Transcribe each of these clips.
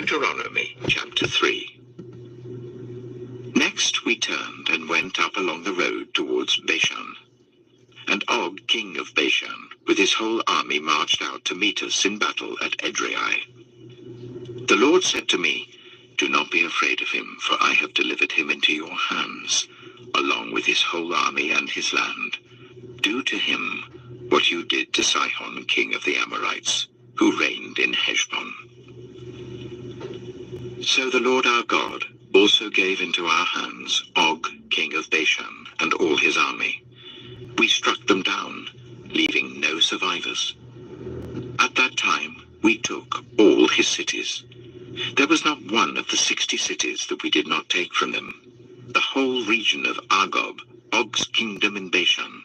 Deuteronomy chapter 3. Next we turned and went up along the road towards Bashan. And Og, king of Bashan, with his whole army marched out to meet us in battle at Edrei. The Lord said to me, "Do not be afraid of him, for I have delivered him into your hands, along with his whole army and his land. Do to him what you did to Sihon, king of the Amorites, who reigned in Heshbon." So the Lord our God also gave into our hands Og, king of Bashan, and all his army. We struck them down, leaving no survivors. At that time we took all his cities. There was not one of the 60 cities that we did not take from them. The whole region of Argob, Og's kingdom in Bashan.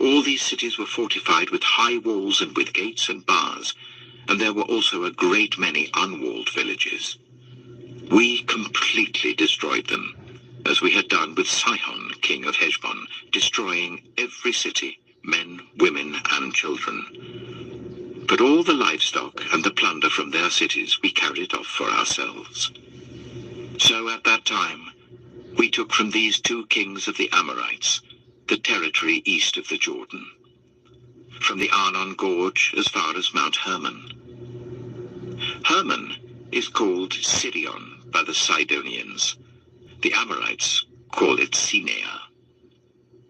All these cities were fortified with high walls and with gates and bars, and there were also a great many unwalled villages. We completely destroyed them, as we had done with Sihon, king of Heshbon, destroying every city, men, women, and children. But all the livestock and the plunder from their cities we carried off for ourselves. So at that time we took from these 2 kings of the Amorites the territory east of the Jordan, from the Arnon Gorge as far as Mount Hermon. Hermon is called Sirion by the Sidonians. The Amorites call it Sinea.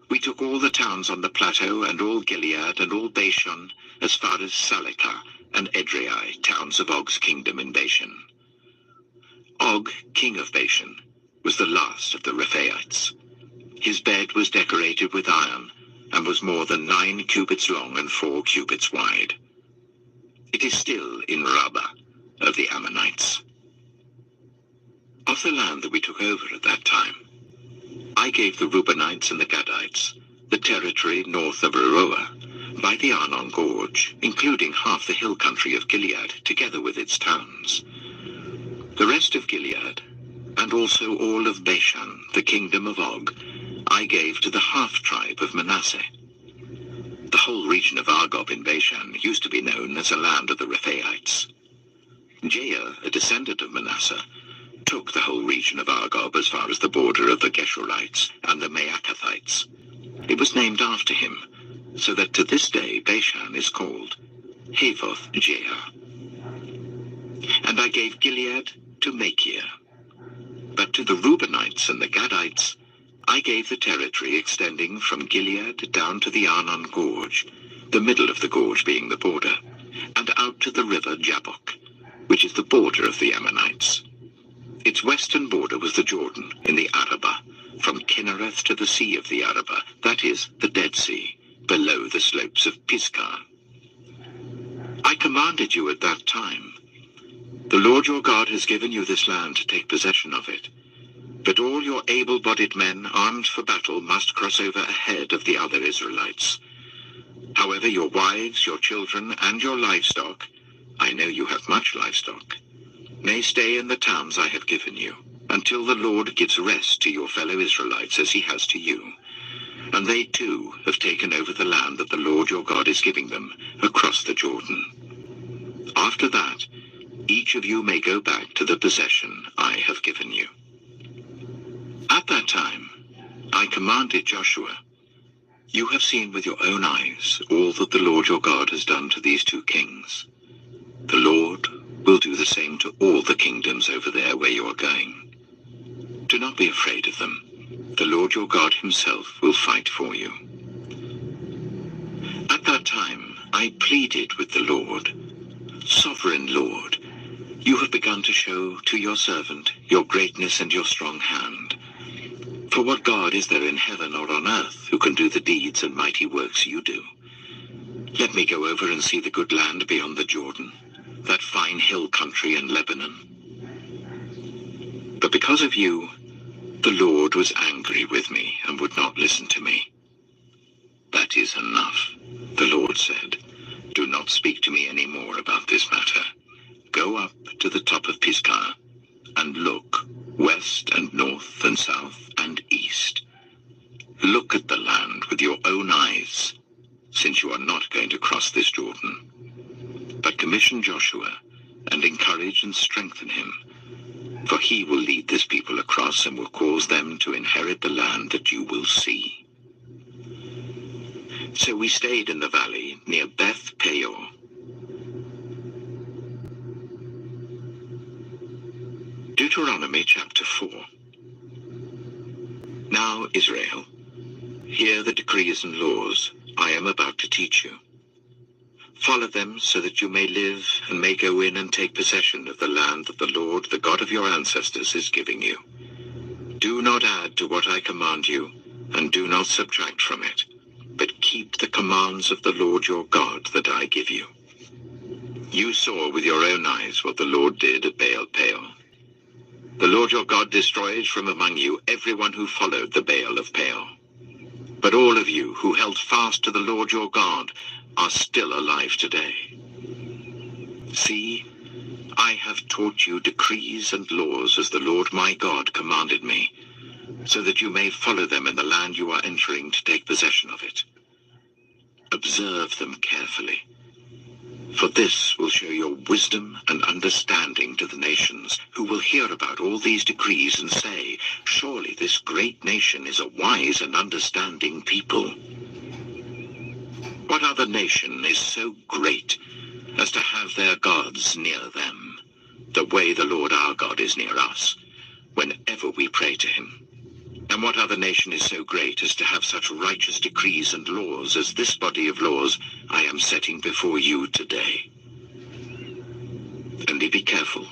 We took all the towns on the plateau and all Gilead and all Bashan as far as Salekah and Edrei, towns of Og's kingdom in Bashan. Og, king of Bashan, was the last of the Rephaites. His bed was decorated with iron and was more than 9 cubits long and 4 cubits wide. It is still in Rabbah of the Ammonites. Of the land that we took over at that time, I gave the Reubenites and the Gadites the territory north of Aroer, by the Arnon Gorge, including half the hill country of Gilead, together with its towns. The rest of Gilead, and also all of Bashan, the kingdom of Og, I gave to the half-tribe of Manasseh. The whole region of Argob in Bashan used to be known as a land of the Rephaites. Jair, a descendant of Manasseh, took the whole region of Argob as far as the border of the Geshurites and the Maacathites. It was named after him, so that to this day Bashan is called Havoth Jair. And I gave Gilead to Machir. But to the Reubenites and the Gadites I gave the territory extending from Gilead down to the Arnon Gorge, the middle of the gorge being the border, and out to the river Jabbok, which is the border of the Ammonites. Its western border was the Jordan in the Arabah, from Kinnereth to the sea of the Arabah, that is, the Dead Sea, below the slopes of Pisgah. I commanded you at that time, "The Lord your God has given you this land to take possession of it. But all your able-bodied men armed for battle must cross over ahead of the other Israelites. However, your wives, your children, and your livestock, I know you have much livestock, may stay in the towns I have given you, until the Lord gives rest to your fellow Israelites as he has to you. And they too have taken over the land that the Lord your God is giving them across the Jordan. After that, each of you may go back to the possession I have given you." At that time, I commanded Joshua, "You have seen with your own eyes all that the Lord your God has done to these 2 kings. The Lord will do the same to all the kingdoms over there where you are going. Do not be afraid of them. The Lord your God himself will fight for you." At that time, I pleaded with the Lord, "Sovereign Lord, you have begun to show to your servant your greatness and your strong hand. For what God is there in heaven or on earth who can do the deeds and mighty works you do? Let me go over and see the good land beyond the Jordan, that fine hill country in Lebanon." But because of you, the Lord was angry with me and would not listen to me. "That is enough," the Lord said. "Do not speak to me any more about this matter. Go up to the top of Pisgah and look west and north and south and east. Look at the land with your own eyes, since you are not going to cross this Jordan. But commission Joshua and encourage and strengthen him, for he will lead this people across and will cause them to inherit the land that you will see. So we stayed in the valley near Beth Peor. Deuteronomy chapter 4. Now, Israel, hear the decrees and laws I am about to teach you. Follow them so that you may live and may go in and take possession of the land that the Lord, the God of your ancestors, is giving you. Do not add to what I command you, and do not subtract from it, but keep the commands of the Lord your God that I give you. You saw with your own eyes what the Lord did at Baal Peor. The Lord your God destroyed from among you everyone who followed the Baal of Peor. But all of you who held fast to the Lord your God are still alive today. See, I have taught you decrees and laws as the Lord my God commanded me, so that you may follow them in the land you are entering to take possession of it. Observe them carefully, for this will show your wisdom and understanding to the nations, who will hear about all these decrees and say, surely this great nation is a wise and understanding people. What other nation is so great as to have their gods near them, the way the Lord our God is near us, whenever we pray to him? And what other nation is so great as to have such righteous decrees and laws as this body of laws I am setting before you today? Only be careful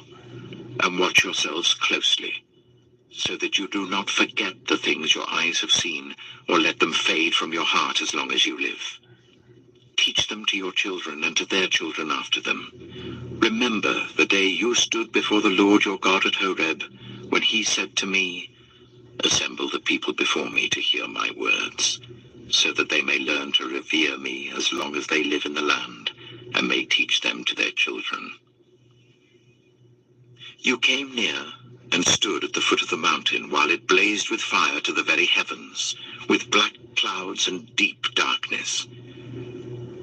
and watch yourselves closely, so that you do not forget the things your eyes have seen, or let them fade from your heart as long as you live. Teach them to your children and to their children after them. Remember the day you stood before the Lord your God at Horeb, when he said to me, assemble the people before me to hear my words, so that they may learn to revere me as long as they live in the land, and may teach them to their children. You came near and stood at the foot of the mountain while it blazed with fire to the very heavens, with black clouds and deep darkness.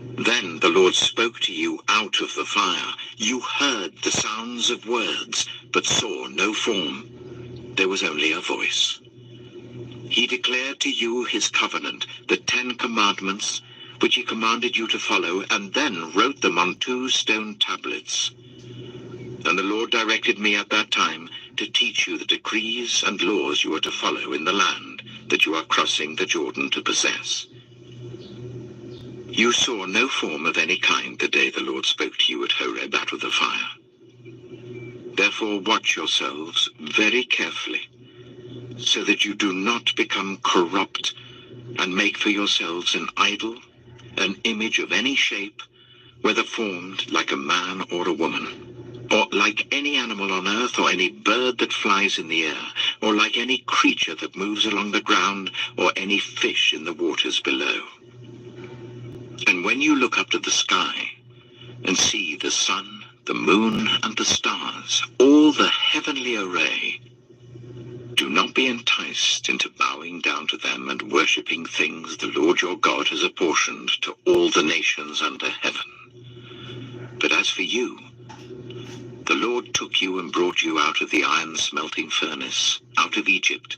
Then the Lord spoke to you out of the fire. You heard the sounds of words, but saw no form. There was only a voice. He declared to you his covenant, the 10 commandments, which he commanded you to follow, and then wrote them on 2 stone tablets. And the Lord directed me at that time to teach you the decrees and laws you are to follow in the land that you are crossing the Jordan to possess. You saw no form of any kind the day the Lord spoke to you at Horeb out of the fire. Therefore watch yourselves very carefully, so that you do not become corrupt and make for yourselves an idol, an image of any shape, whether formed like a man or a woman, or like any animal on earth, or any bird that flies in the air, or like any creature that moves along the ground, or any fish in the waters below. And when you look up to the sky and see the sun, the moon, and the stars, all the heavenly array, do not be enticed into bowing down to them and worshipping things the Lord your God has apportioned to all the nations under heaven. But as for you, the Lord took you and brought you out of the iron smelting furnace, out of Egypt,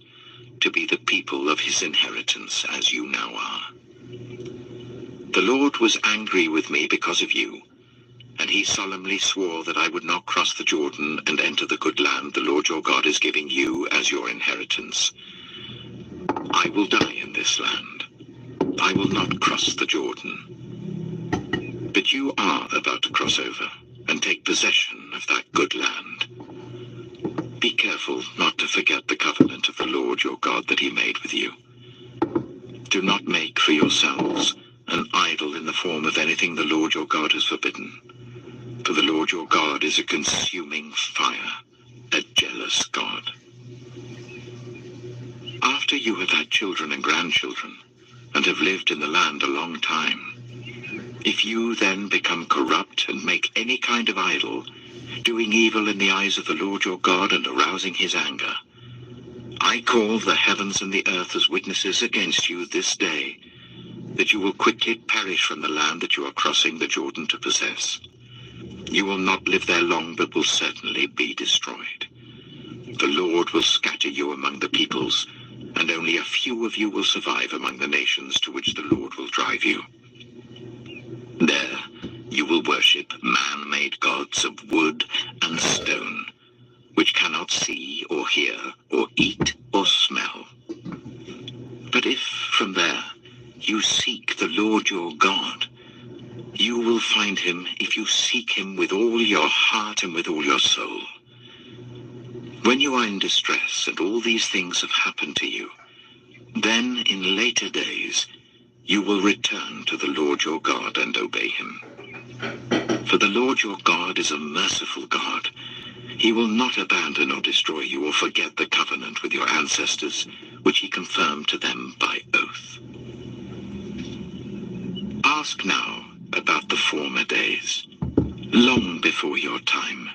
to be the people of his inheritance, as you now are. The Lord was angry with me because of you, and he solemnly swore that I would not cross the Jordan and enter the good land the Lord your God is giving you as your inheritance. I will die in this land. I will not cross the Jordan. But you are about to cross over and take possession of that good land. Be careful not to forget the covenant of the Lord your God that he made with you. Do not make for yourselves an idol in the form of anything the Lord your God has forbidden. For the Lord your God is a consuming fire, a jealous God. After you have had children and grandchildren, and have lived in the land a long time, if you then become corrupt and make any kind of idol, doing evil in the eyes of the Lord your God and arousing his anger, I call the heavens and the earth as witnesses against you this day, that you will quickly perish from the land that you are crossing the Jordan to possess. You will not live there long, but will certainly be destroyed. The Lord will scatter you among the peoples, and only a few of you will survive among the nations to which the Lord will drive you. There you will worship man-made gods of wood and stone, which cannot see or hear or eat or smell. But if from there you seek the Lord your God, you will find him if you seek him with all your heart and with all your soul. When you are in distress and all these things have happened to you, then in later days you will return to the Lord your God and obey him. For the Lord your God is a merciful God. He will not abandon or destroy you or forget the covenant with your ancestors, which he confirmed to them by oath. Ask now about the former days, long before your time,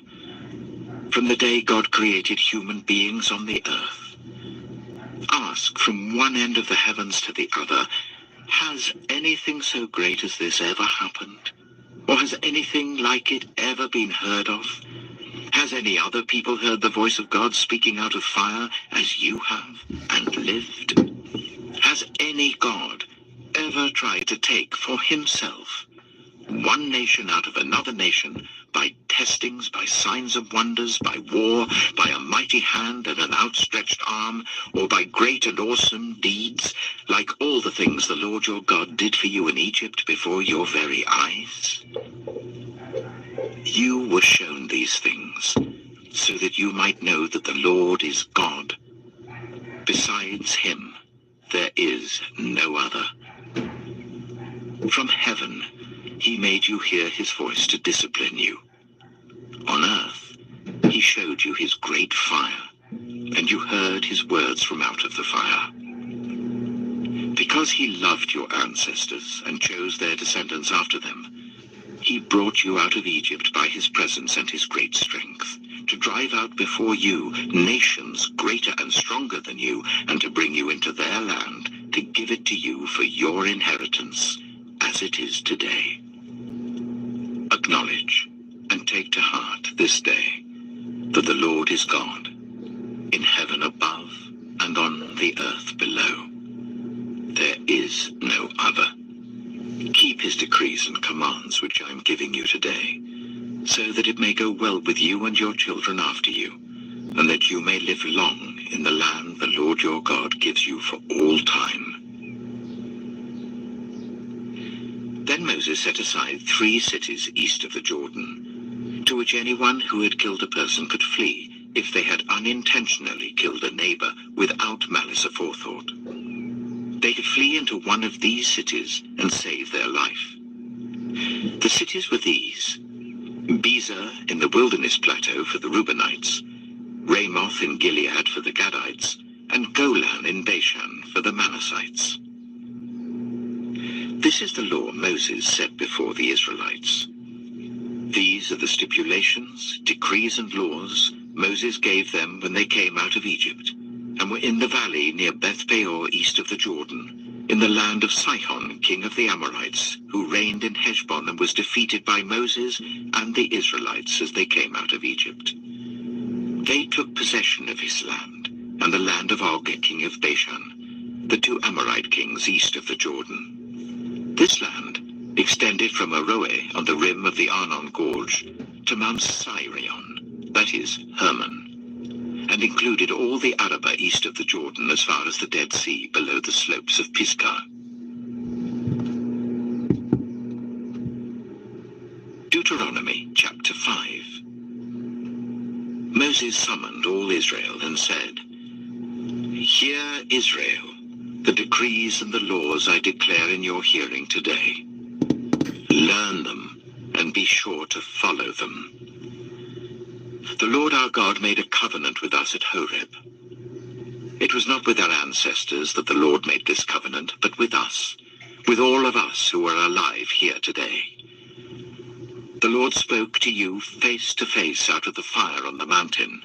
from the day God created human beings on the earth. Ask from one end of the heavens to the other, has anything so great as this ever happened? Or has anything like it ever been heard of? Has any other people heard the voice of God speaking out of fire as you have and lived? Has any God ever tried to take for himself one nation out of another nation by testings, by signs and wonders, by war, by a mighty hand and an outstretched arm, or by great and awesome deeds, like all the things the Lord your God did for you in Egypt before your very eyes? You were shown these things, so that you might know that the Lord is God. Besides him, there is no other. From heaven, he made you hear his voice to discipline you. On earth, he showed you his great fire, and you heard his words from out of the fire. Because he loved your ancestors and chose their descendants after them, he brought you out of Egypt by his presence and his great strength, to drive out before you nations greater and stronger than you, and to bring you into their land, to give it to you for your inheritance, as it is today. Acknowledge and take to heart this day that the Lord is God, in heaven above and on the earth below. There is no other. Keep his decrees and commands which I am giving you today, so that it may go well with you and your children after you, and that you may live long in the land the Lord your God gives you for all time. Then Moses set aside 3 cities east of the Jordan, to which anyone who had killed a person could flee if they had unintentionally killed a neighbor without malice aforethought. They could flee into one of these cities and save their life. The cities were these: Bezer in the wilderness plateau for the Reubenites, Ramoth in Gilead for the Gadites, and Golan in Bashan for the Manassites. This is the law Moses set before the Israelites. These are the stipulations, decrees, and laws Moses gave them when they came out of Egypt, and were in the valley near Beth Peor east of the Jordan, in the land of Sihon, king of the Amorites, who reigned in Heshbon and was defeated by Moses and the Israelites as they came out of Egypt. They took possession of his land, and the land of Og, king of Bashan, the 2 Amorite kings east of the Jordan. This land extended from Aroeh on the rim of the Arnon Gorge to Mount Sirion, that is, Hermon, and included all the Arabah east of the Jordan as far as the Dead Sea below the slopes of Pisgah. Deuteronomy chapter 5. Moses summoned all Israel and said, "Hear, Israel, the decrees and the laws I declare in your hearing today. Learn them and be sure to follow them. The Lord our God made a covenant with us at Horeb. It was not with our ancestors that the Lord made this covenant, but with us, with all of us who are alive here today. The Lord spoke to you face to face out of the fire on the mountain.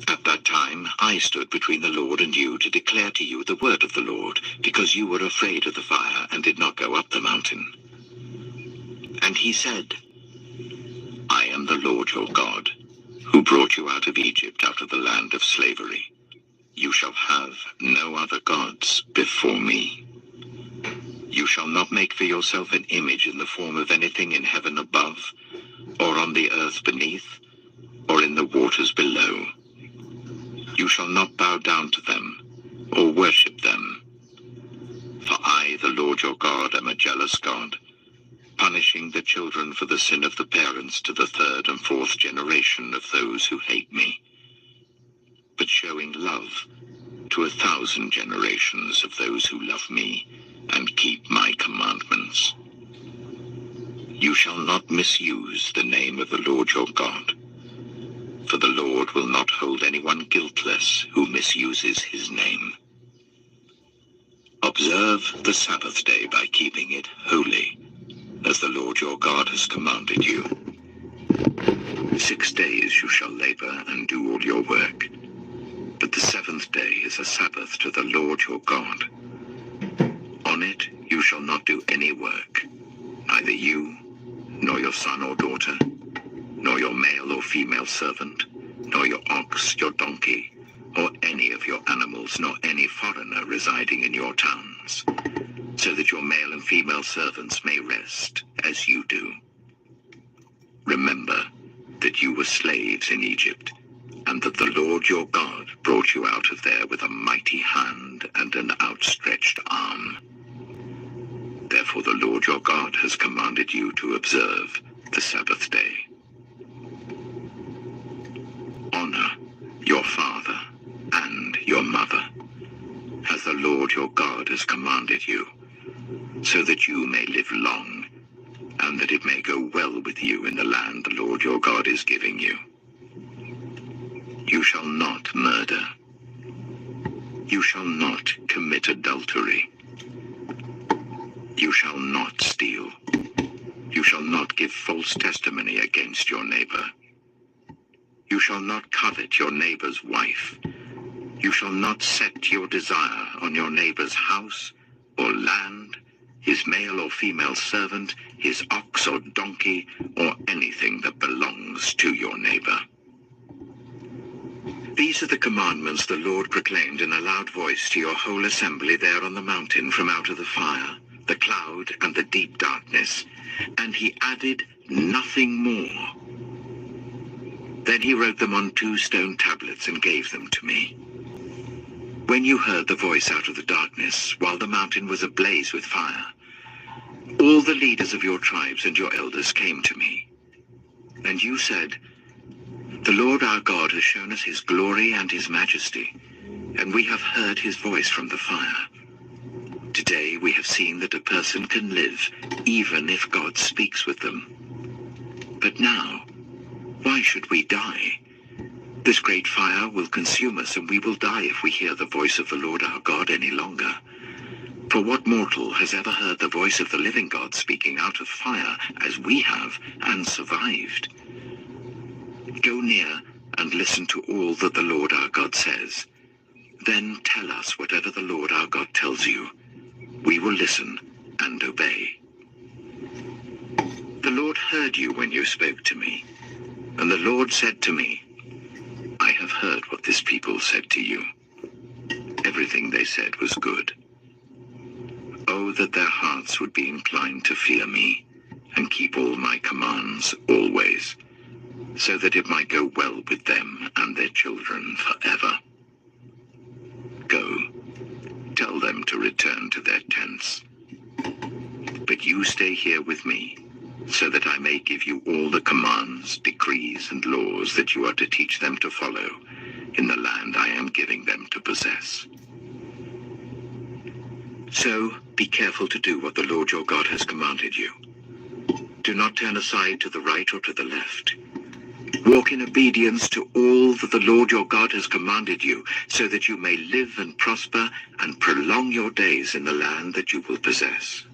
At that time, I stood between the Lord and you to declare to you the word of the Lord, because you were afraid of the fire and did not go up the mountain." And he said, am the Lord your God, who brought you out of Egypt, out of the land of slavery. You shall have no other gods before me. You shall not make for yourself an image in the form of anything in heaven above, or on the earth beneath, or in the waters below. You shall not bow down to them, or worship them. For I, the Lord your God, am a jealous God, punishing the children for the sin of the parents to the third and fourth generation of those who hate me, but showing love to 1,000 generations of those who love me and keep my commandments. You shall not misuse the name of the Lord your God, for the Lord will not hold anyone guiltless who misuses his name. Observe the Sabbath day by keeping it holy, as the Lord your God has commanded you. 6 days you shall labor and do all your work, but the seventh day is a Sabbath to the Lord your God. On it you shall not do any work, neither you, nor your son or daughter, nor your male or female servant, nor your ox, your donkey, or any of your animals, nor any foreigner residing in your towns, so that your male and female servants may rest as you do. Remember that you were slaves in Egypt, and that the Lord your God brought you out of there with a mighty hand and an outstretched arm. Therefore the Lord your God has commanded you to observe the Sabbath day. Honor your father and your mother, as the Lord your God has commanded you, so that you may live long, and that it may go well with you in the land the Lord your God is giving you. You shall not murder. You shall not commit adultery. You shall not steal. You shall not give false testimony against your neighbor. You shall not covet your neighbor's wife. You shall not set your desire on your neighbor's house or land, his male or female servant, his ox or donkey, or anything that belongs to your neighbor. These are the commandments the Lord proclaimed in a loud voice to your whole assembly there on the mountain from out of the fire, the cloud, and the deep darkness, and he added nothing more. Then he wrote them on 2 stone tablets and gave them to me. When you heard the voice out of the darkness, while the mountain was ablaze with fire, all the leaders of your tribes and your elders came to me. And you said, "The Lord our God has shown us his glory and his majesty, and we have heard his voice from the fire. Today we have seen that a person can live, even if God speaks with them. But now, why should we die? This great fire will consume us, and we will die if we hear the voice of the Lord our God any longer. For what mortal has ever heard the voice of the living God speaking out of fire, as we have, and survived? Go near and listen to all that the Lord our God says. Then tell us whatever the Lord our God tells you. We will listen and obey." The Lord heard you when you spoke to me, and the Lord said to me, "I have heard what this people said to you. Everything they said was good. Oh, that their hearts would be inclined to fear me, and keep all my commands always, so that it might go well with them and their children forever. Go, tell them to return to their tents. But you stay here with me, so that I may give you all the commands, decrees, and laws that you are to teach them to follow in the land I am giving them to possess. So be careful to do what the Lord your God has commanded you. Do not turn aside to the right or to the left. Walk in obedience to all that the Lord your God has commanded you, so that you may live and prosper and prolong your days in the land that you will possess."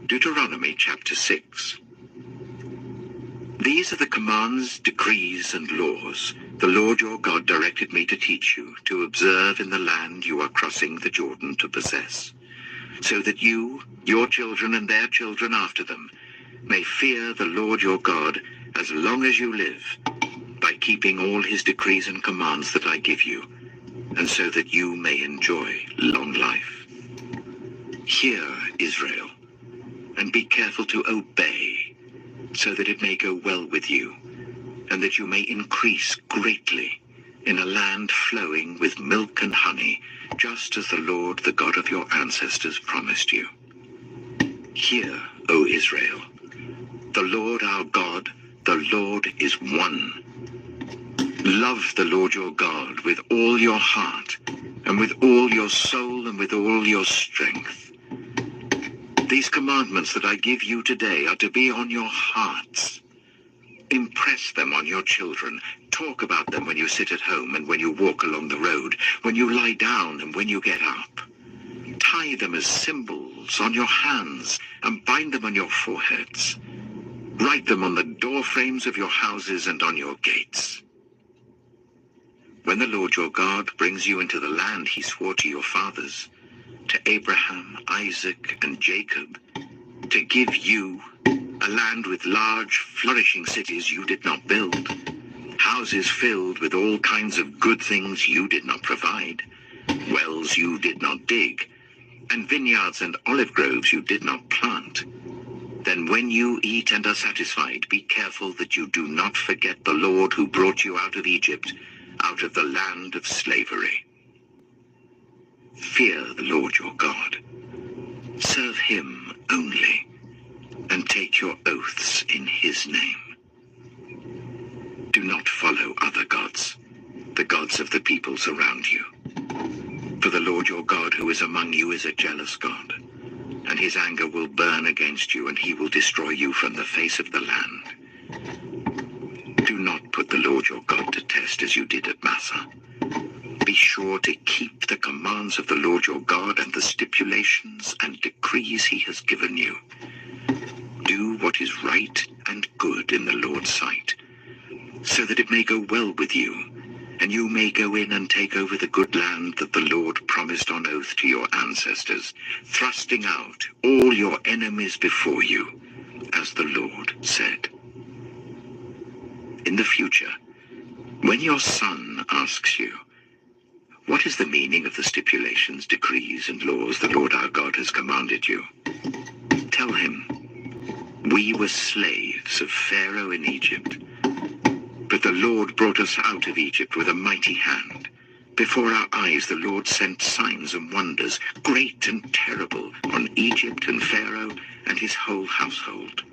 Deuteronomy chapter 6. These are the commands, decrees, and laws the Lord your God directed me to teach you, to observe in the land you are crossing the Jordan to possess, so that you, your children and their children after them, may fear the Lord your God as long as you live, by keeping all his decrees and commands that I give you, and so that you may enjoy long life. Hear, Israel, and be careful to obey, so that it may go well with you, and that you may increase greatly in a land flowing with milk and honey, just as the Lord, the God of your ancestors, promised you. Hear, O Israel, the Lord our God, the Lord is one. Love the Lord your God with all your heart, and with all your soul, and with all your strength. These commandments that I give you today are to be on your hearts. Impress them on your children. Talk about them when you sit at home and when you walk along the road, when you lie down and when you get up. Tie them as symbols on your hands and bind them on your foreheads. Write them on the door frames of your houses and on your gates. When the Lord your God brings you into the land he swore to your fathers, to Abraham, Isaac, and Jacob, to give you a land with large, flourishing cities you did not build, houses filled with all kinds of good things you did not provide, wells you did not dig, and vineyards and olive groves you did not plant. Then when you eat and are satisfied, be careful that you do not forget the Lord who brought you out of Egypt, out of the land of slavery. Fear the Lord your God. Serve him only, and take your oaths in his name. Do not follow other gods, the gods of the peoples around you. For the Lord your God who is among you is a jealous God, and his anger will burn against you, and he will destroy you from the face of the land. Do not put the Lord your God to test as you did at Massah. Be sure to keep the commands of the Lord your God and the stipulations and decrees he has given you. Do what is right and good in the Lord's sight, so that it may go well with you, and you may go in and take over the good land that the Lord promised on oath to your ancestors, thrusting out all your enemies before you, as the Lord said. In the future, when your son asks you, "What is the meaning of the stipulations, decrees, and laws the Lord our God has commanded you?" tell him, "We were slaves of Pharaoh in Egypt, but the Lord brought us out of Egypt with a mighty hand. Before our eyes the Lord sent signs and wonders, great and terrible, on Egypt and Pharaoh and his whole household.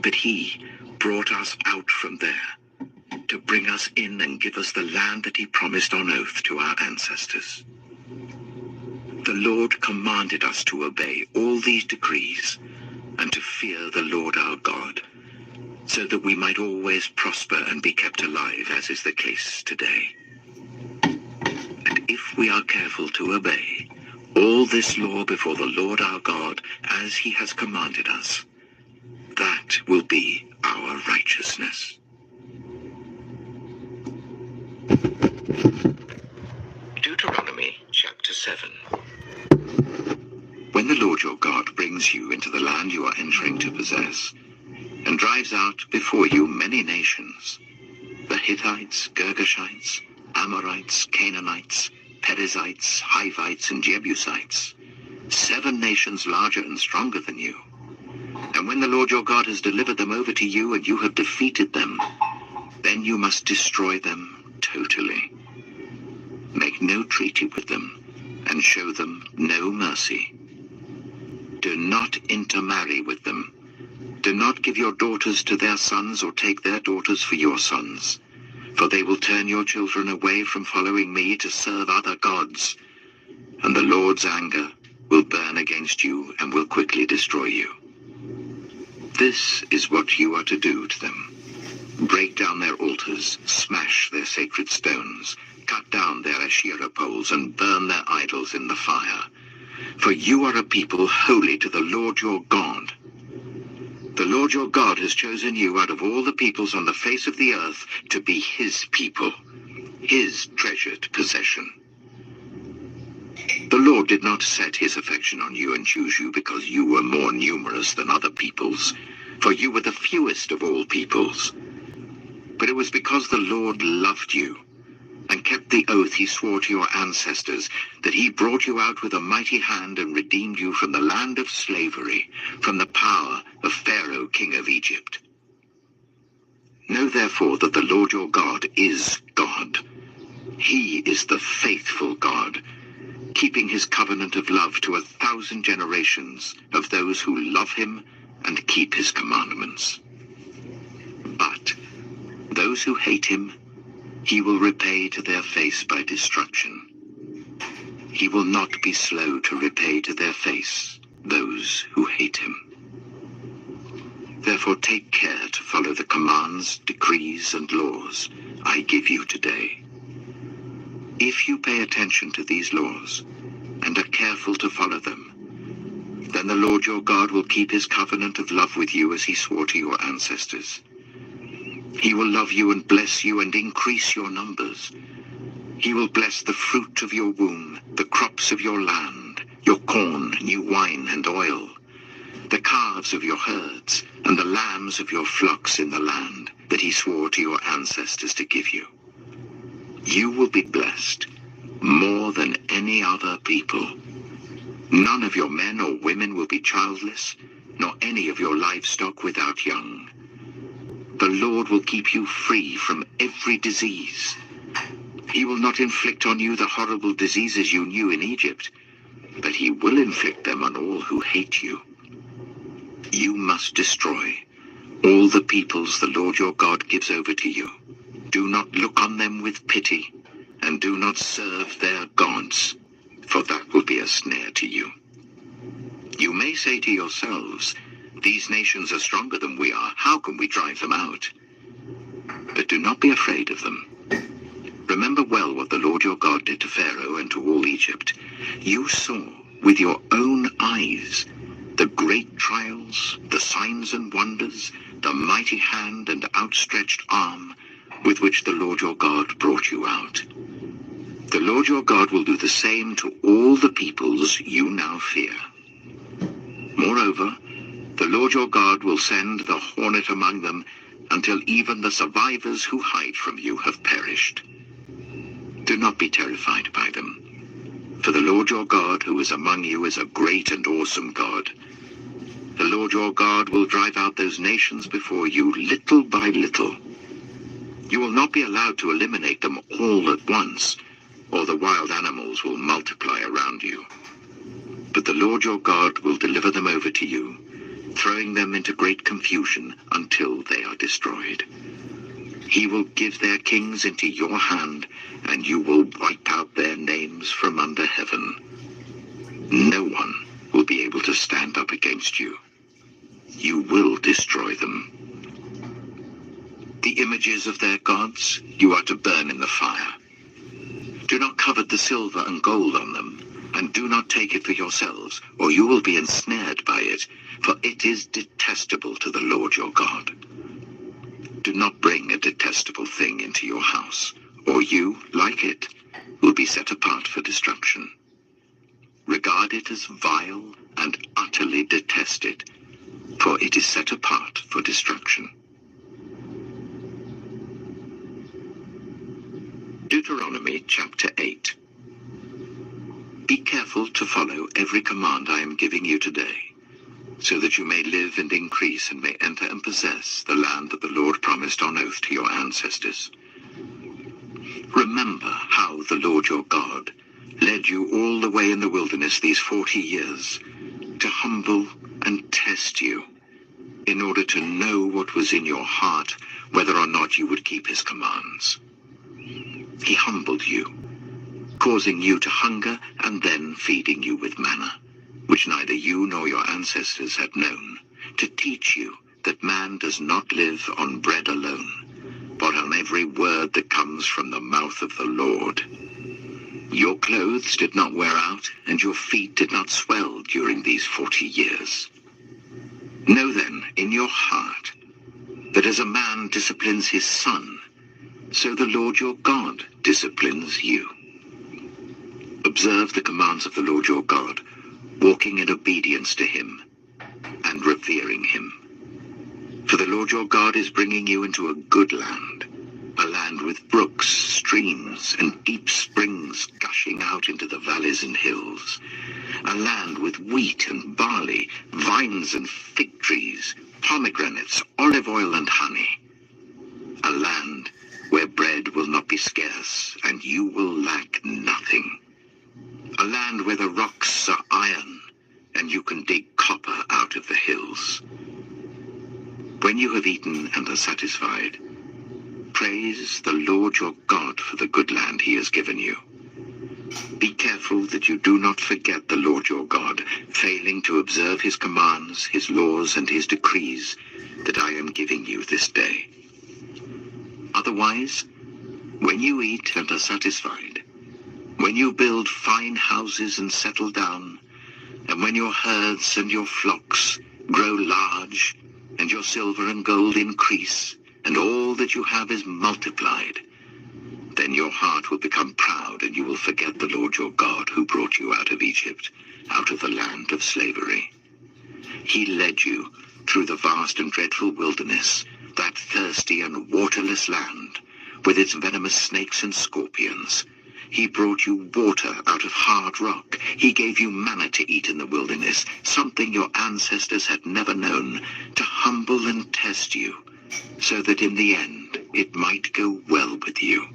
But he brought us out from there, to bring us in and give us the land that he promised on oath to our ancestors. The Lord commanded us to obey all these decrees and to fear the Lord our God, so that we might always prosper and be kept alive, as is the case today. And if we are careful to obey all this law before the Lord our God, as he has commanded us, that will be our righteousness." Deuteronomy chapter 7. When the Lord your God brings you into the land you are entering to possess, and drives out before you many nations, the Hittites, Girgashites, Amorites, Canaanites, Perizzites, Hivites, and Jebusites, 7 nations larger and stronger than you. And when the Lord your God has delivered them over to you and you have defeated them, then you must destroy them totally. Make no treaty with them, and show them no mercy. Do not intermarry with them. Do not give your daughters to their sons, or take their daughters for your sons, for they will turn your children away from following me to serve other gods, and the Lord's anger will burn against you and will quickly destroy you. This is what you are to do to them. Break down their altars, smash their sacred stones, cut down their Asherah poles, and burn their idols in the fire. For you are a people holy to the Lord your God. The Lord your God has chosen you out of all the peoples on the face of the earth to be his people, his treasured possession. The Lord did not set his affection on you and choose you because you were more numerous than other peoples, for you were the fewest of all peoples. But it was because the Lord loved you and kept the oath he swore to your ancestors, that he brought you out with a mighty hand and redeemed you from the land of slavery, from the power of Pharaoh, king of Egypt. Know therefore that the Lord your God is God. He is the faithful God, keeping his covenant of love to 1,000 generations of those who love him and keep his commandments. But those who hate him, he will repay to their face by destruction. He will not be slow to repay to their face those who hate him. Therefore take care to follow the commands, decrees, and laws I give you today. If you pay attention to these laws and are careful to follow them, then the Lord your God will keep his covenant of love with you as he swore to your ancestors. He will love you and bless you and increase your numbers. He will bless the fruit of your womb, the crops of your land, your corn, new wine, and oil, the calves of your herds, and the lambs of your flocks in the land that he swore to your ancestors to give you. You will be blessed more than any other people. None of your men or women will be childless, nor any of your livestock without young. The Lord will keep you free from every disease. He will not inflict on you the horrible diseases you knew in Egypt, but he will inflict them on all who hate you. You must destroy all the peoples the Lord your God gives over to you. Do not look on them with pity, and do not serve their gods, for that will be a snare to you. You may say to yourselves, these nations are stronger than we are. How can we drive them out? But do not be afraid of them. Remember well what the Lord your God did to Pharaoh and to all Egypt. You saw with your own eyes the great trials, the signs and wonders, the mighty hand and outstretched arm with which the Lord your God brought you out. The Lord your God will do the same to all the peoples you now fear. Moreover, the Lord your God will send the hornet among them until even the survivors who hide from you have perished. Do not be terrified by them, for the Lord your God who is among you is a great and awesome God. The Lord your God will drive out those nations before you little by little. You will not be allowed to eliminate them all at once, or the wild animals will multiply around you. But the Lord your God will deliver them over to you, throwing them into great confusion until they are destroyed. He will give their kings into your hand, and you will wipe out their names from under heaven. No one will be able to stand up against you. You will destroy them. The images of their gods you are to burn in the fire. Do not covet the silver and gold on them, and do not take it for yourselves, or you will be ensnared by it, for it is detestable to the Lord your God. Do not bring a detestable thing into your house, or you, like it, will be set apart for destruction. Regard it as vile and utterly detest it, for it is set apart for destruction. Deuteronomy chapter 8. Be careful to follow every command I am giving you today, so that you may live and increase and may enter and possess the land that the Lord promised on oath to your ancestors. Remember how the Lord your God led you all the way in the wilderness these 40 years, to humble and test you, in order to know what was in your heart, whether or not you would keep his commands. He humbled you, causing you to hunger and then feeding you with manna, which neither you nor your ancestors had known, to teach you that man does not live on bread alone, but on every word that comes from the mouth of the Lord. Your clothes did not wear out, and your feet did not swell during these 40 years. Know then in your heart that as a man disciplines his son, so the Lord your God disciplines you. Observe the commands of the Lord your God, walking in obedience to him and revering him. For the Lord your God is bringing you into a good land, a land with brooks, streams, and deep springs gushing out into the valleys and hills, a land with wheat and barley, vines and fig trees, pomegranates, olive oil and honey, a land where bread will not be scarce and you will lack nothing, a land where the rocks are iron and you can dig copper out of the hills. When you have eaten and are satisfied, praise the Lord your God for the good land he has given you. Be careful that you do not forget the Lord your God, failing to observe his commands, his laws, and his decrees that I am giving you this day. Otherwise, when you eat and are satisfied, when you build fine houses and settle down, and when your herds and your flocks grow large, and your silver and gold increase, and all that you have is multiplied, then your heart will become proud, and you will forget the Lord your God, who brought you out of Egypt, out of the land of slavery. He led you through the vast and dreadful wilderness, that thirsty and waterless land, with its venomous snakes and scorpions. He brought you water out of hard rock. He gave you manna to eat in the wilderness, something your ancestors had never known, to humble and test you, so that in the end it might go well with you.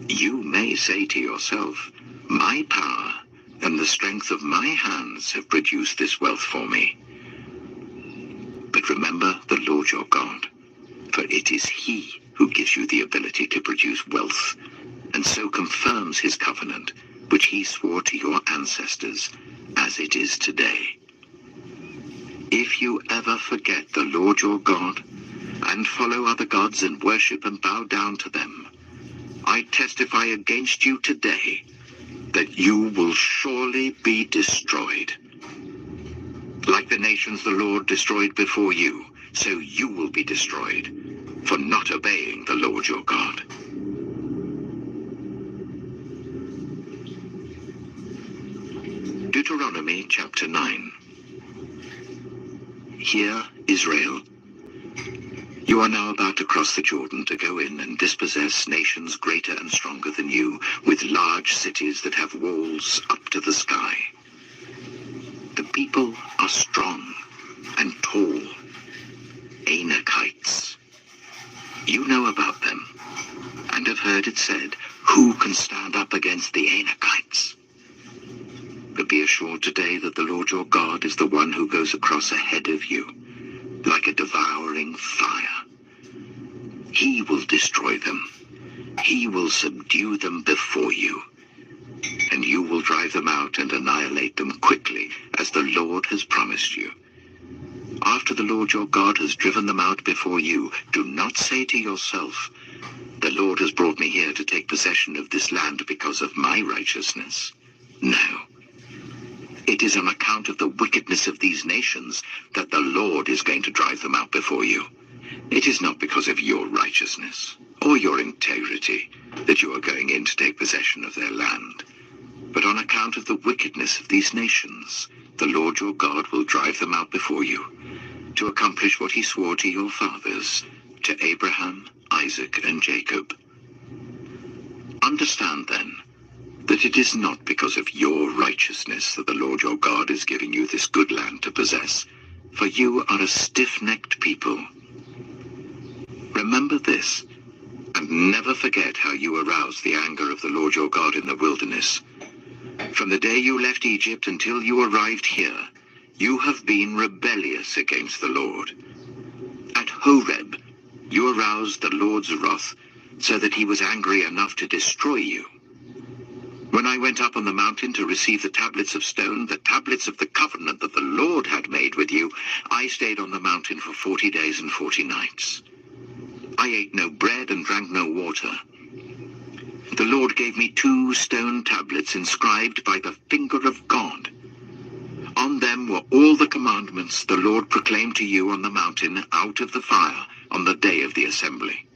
You may say to yourself, my power and the strength of my hands have produced this wealth for me. But remember the Lord your God, for it is he who gives you the ability to produce wealth, and so confirms his covenant, which he swore to your ancestors, as it is today. If you ever forget the Lord your God, and follow other gods and worship and bow down to them, I testify against you today that you will surely be destroyed. Like the nations the Lord destroyed before you, so you will be destroyed, for not obeying the Lord your God. Deuteronomy chapter 9. Hear, Israel. You are now about to cross the Jordan to go in and dispossess nations greater and stronger than you, with large cities that have walls up to the sky. The people are strong and tall, Anakites. You know about them, and have heard it said, who can stand up against the Anakites? But be assured today that the Lord your God is the one who goes across ahead of you, like a devouring fire. He will destroy them. He will subdue them before you, and you will drive them out and annihilate them quickly, as the Lord has promised you. After the Lord your God has driven them out before you, do not say to yourself, the Lord has brought me here to take possession of this land because of my righteousness. No. It is on account of the wickedness of these nations that the Lord is going to drive them out before you. It is not because of your righteousness or your integrity that you are going in to take possession of their land, but on account of the wickedness of these nations, the Lord your God will drive them out before you, to accomplish what he swore to your fathers, to Abraham, Isaac, and Jacob. Understand then, that it is not because of your righteousness that the Lord your God is giving you this good land to possess, for you are a stiff-necked people. Remember this, and never forget how you aroused the anger of the Lord your God in the wilderness. From the day you left Egypt until you arrived here, you have been rebellious against the Lord. At Horeb, you aroused the Lord's wrath, so that he was angry enough to destroy you. When I went up on the mountain to receive the tablets of stone, the tablets of the covenant that the Lord had made with you, I stayed on the mountain for 40 days and 40 nights. I ate no bread and drank no water. The Lord gave me 2 stone tablets inscribed by the finger of God. On them were all the commandments the Lord proclaimed to you on the mountain out of the fire on the day of the assembly.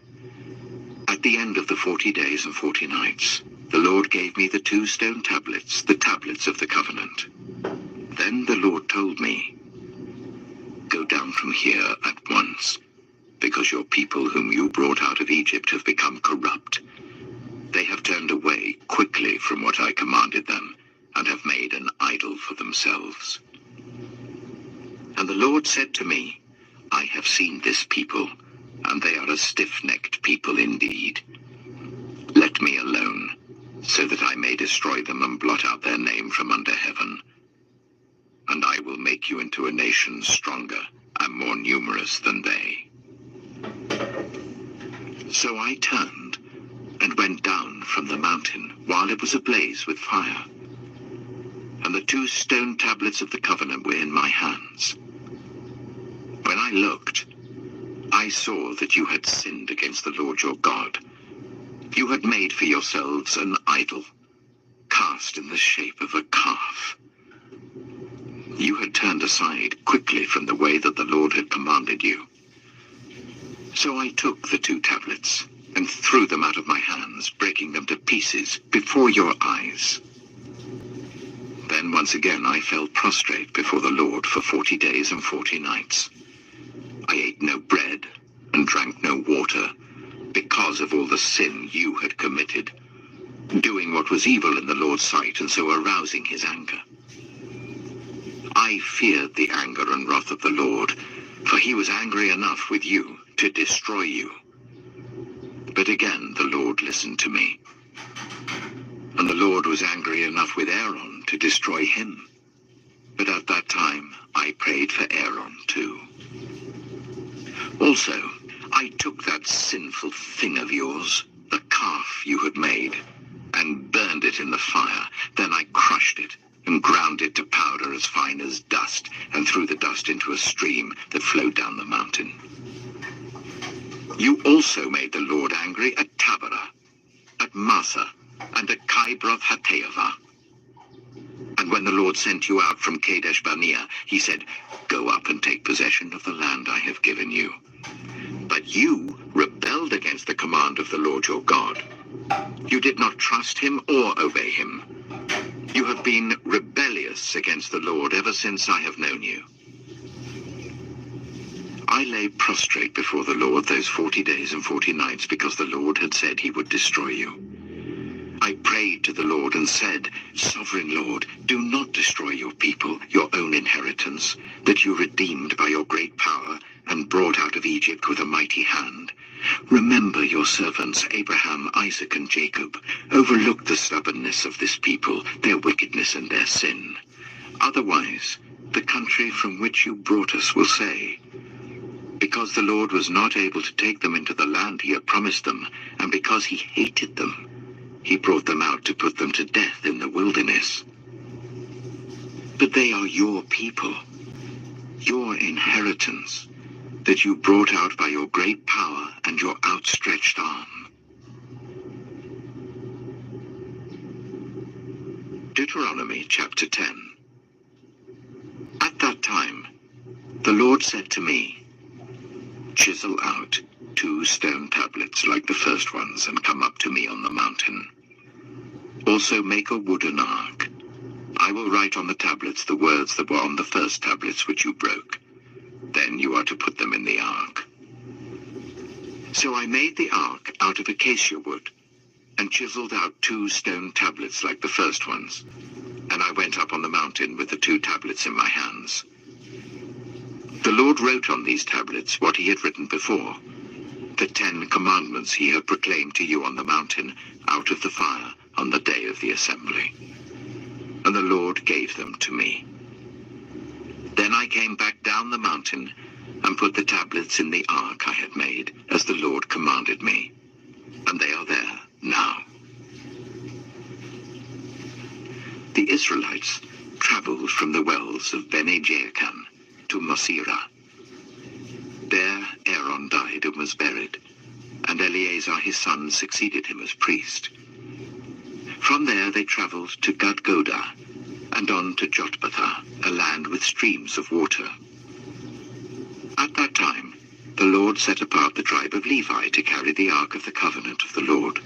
At At the end of the 40 days and 40 nights, the Lord gave me the 2 stone tablets, the tablets of the covenant. Then the Lord told me, "Go down from here at once, because your people whom you brought out of Egypt have become corrupt. They have turned away quickly from what I commanded them, and have made an idol for themselves." And the Lord said to me, "I have seen this people, and they are a stiff-necked people indeed. Let me alone, so that I may destroy them and blot out their name from under heaven. And I will make you into a nation stronger and more numerous than they." So I turned and went down from the mountain while it was ablaze with fire. And the 2 stone tablets of the covenant were in my hands. When I looked, I saw that you had sinned against the Lord your God. You had made for yourselves an idol, cast in the shape of a calf. You had turned aside quickly from the way that the Lord had commanded you. So I took the 2 tablets and threw them out of my hands, breaking them to pieces before your eyes. Then once again I fell prostrate before the Lord for 40 days and 40 nights. I ate no bread and drank no water, because of all the sin you had committed, doing what was evil in the Lord's sight, and so arousing his anger. I feared the anger and wrath of the Lord, for he was angry enough with you to destroy you. But again the Lord listened to me. And the Lord was angry enough with Aaron to destroy him. But at that time I prayed for Aaron too. Also, I took that sinful thing of yours, the calf you had made, and burned it in the fire. Then I crushed it and ground it to powder as fine as dust, and threw the dust into a stream that flowed down the mountain. You also made the Lord angry at Taberah, at Massa, and at Kibroth-Hattaavah. And when the Lord sent you out from Kadesh Barnea, he said, "Go up and take possession of the land I have given you." But you rebelled against the command of the Lord your God. You did not trust him or obey him. You have been rebellious against the Lord ever since I have known you. I lay prostrate before the Lord those 40 days and 40 nights, because the Lord had said he would destroy you. I prayed to the Lord and said, "Sovereign Lord, do not destroy your people, your own inheritance, that you redeemed by your great power and brought out of Egypt with a mighty hand. Remember your servants Abraham, Isaac, and Jacob. Overlook the stubbornness of this people, their wickedness and their sin. Otherwise, the country from which you brought us will say, 'Because the Lord was not able to take them into the land he had promised them, and because he hated them, he brought them out to put them to death in the wilderness.' But they are your people, your inheritance, that you brought out by your great power and your outstretched arm." Deuteronomy chapter 10. At that time, the Lord said to me, "Chisel out 2 stone tablets like the first ones and come up to me on the mountain. Also make a wooden ark. I will write on the tablets the words that were on the first tablets which you broke. Then you are to put them in the ark." So I made the ark out of acacia wood, and chiseled out 2 stone tablets like the first ones, and I went up on the mountain with the 2 tablets in my hands. The Lord wrote on these tablets what he had written before, the 10 commandments he had proclaimed to you on the mountain out of the fire on the day of the assembly. And the Lord gave them to me. Then I came back down the mountain and put the tablets in the ark I had made, as the Lord commanded me. And they are there now. The Israelites traveled from the wells of Bene-Jaakan to Mosera. There Aaron died and was buried, and Eleazar his son succeeded him as priest. From there they traveled to Gudgodah, and on to Jotbathah, a land with streams of water. At that time, the Lord set apart the tribe of Levi to carry the ark of the covenant of the Lord,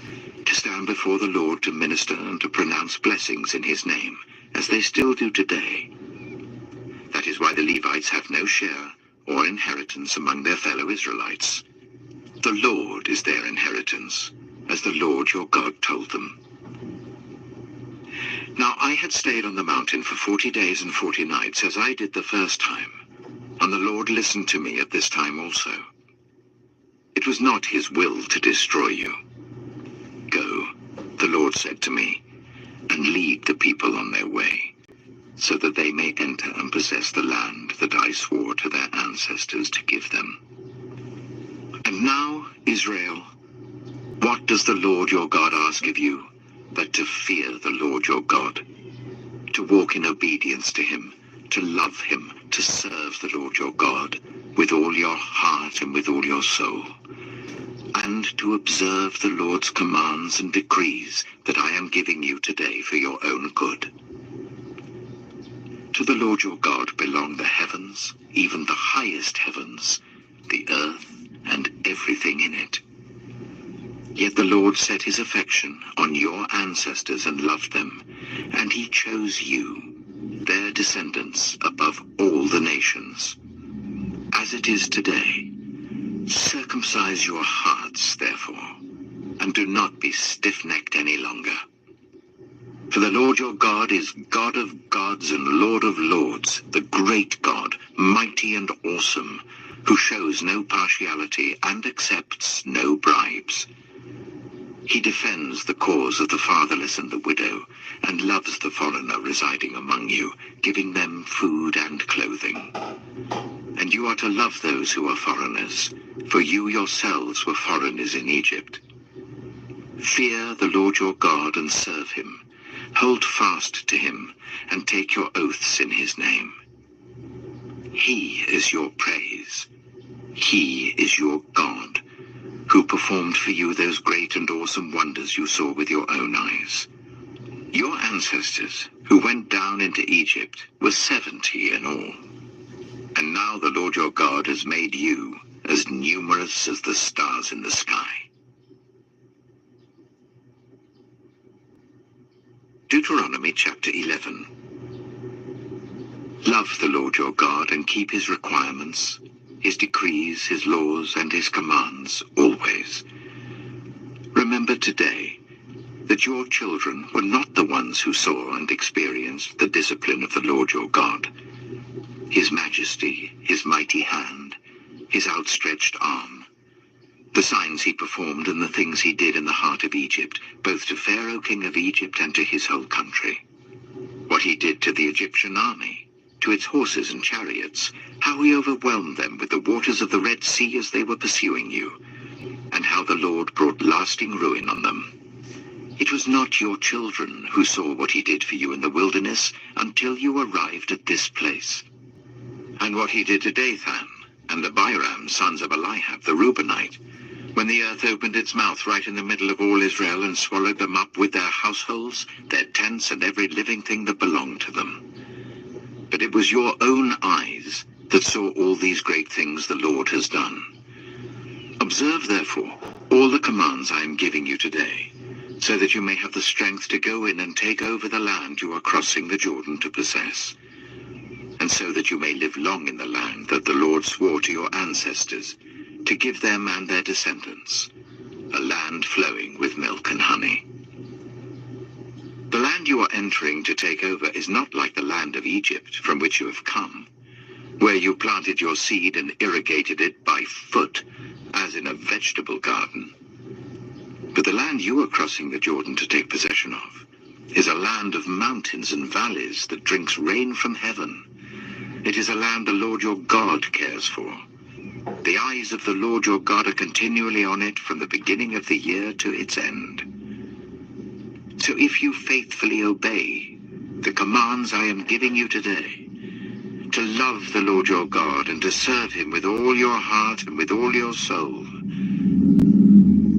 to stand before the Lord to minister and to pronounce blessings in his name, as they still do today. That is why the Levites have no share or inheritance among their fellow Israelites. The Lord is their inheritance, as the Lord your God told them. Now I had stayed on the mountain for 40 days and 40 nights, as I did the first time, and the Lord listened to me at this time also. It was not his will to destroy you. Go, the Lord said to me, and lead the people on their way, so that they may enter and possess the land that I swore to their ancestors to give them. And now, Israel, what does the Lord your God ask of you, but to fear the Lord your God, to walk in obedience to him, to love him, to serve the Lord your God with all your heart and with all your soul, and to observe the Lord's commands and decrees that I am giving you today for your own good. To the Lord your God belong the heavens, even the highest heavens, the earth, and everything in it. Yet the Lord set his affection on your ancestors and loved them, and he chose you, their descendants, above all the nations. As it is today, circumcise your hearts, therefore, and do not be stiff-necked any longer. For the Lord your God is God of gods and Lord of lords, the great God, mighty and awesome, who shows no partiality and accepts no bribes. He defends the cause of the fatherless and the widow, and loves the foreigner residing among you, giving them food and clothing. And you are to love those who are foreigners, for you yourselves were foreigners in Egypt. Fear the Lord your God and serve him. Hold fast to him, and take your oaths in his name. He is your praise. He is your God, who performed for you those great and awesome wonders you saw with your own eyes. Your ancestors, who went down into Egypt, were 70 in all. And now the Lord your God has made you as numerous as the stars in the sky. Deuteronomy chapter 11. Love the Lord your God and keep his requirements, his decrees, his laws, and his commands always. Remember today that your children were not the ones who saw and experienced the discipline of the Lord your God, his majesty, his mighty hand, his outstretched arm, the signs he performed and the things he did in the heart of Egypt, both to Pharaoh king of Egypt and to his whole country. What he did to the Egyptian army, to its horses and chariots, how he overwhelmed them with the waters of the Red Sea as they were pursuing you, and how the Lord brought lasting ruin on them. It was not your children who saw what he did for you in the wilderness until you arrived at this place. And what he did to Dathan and Abiram, sons of Eliab the Reubenite, when the earth opened its mouth right in the middle of all Israel and swallowed them up with their households, their tents, and every living thing that belonged to them. But it was your own eyes that saw all these great things the Lord has done. Observe, therefore, all the commands I am giving you today, so that you may have the strength to go in and take over the land you are crossing the Jordan to possess, and so that you may live long in the land that the Lord swore to your ancestors, to give them and their descendants, a land flowing with milk and honey. The land you are entering to take over is not like the land of Egypt from which you have come, where you planted your seed and irrigated it by foot, as in a vegetable garden. But the land you are crossing the Jordan to take possession of is a land of mountains and valleys that drinks rain from heaven. It is a land the Lord your God cares for. The eyes of the Lord your God are continually on it from the beginning of the year to its end. So if you faithfully obey the commands I am giving you today, to love the Lord your God and to serve him with all your heart and with all your soul,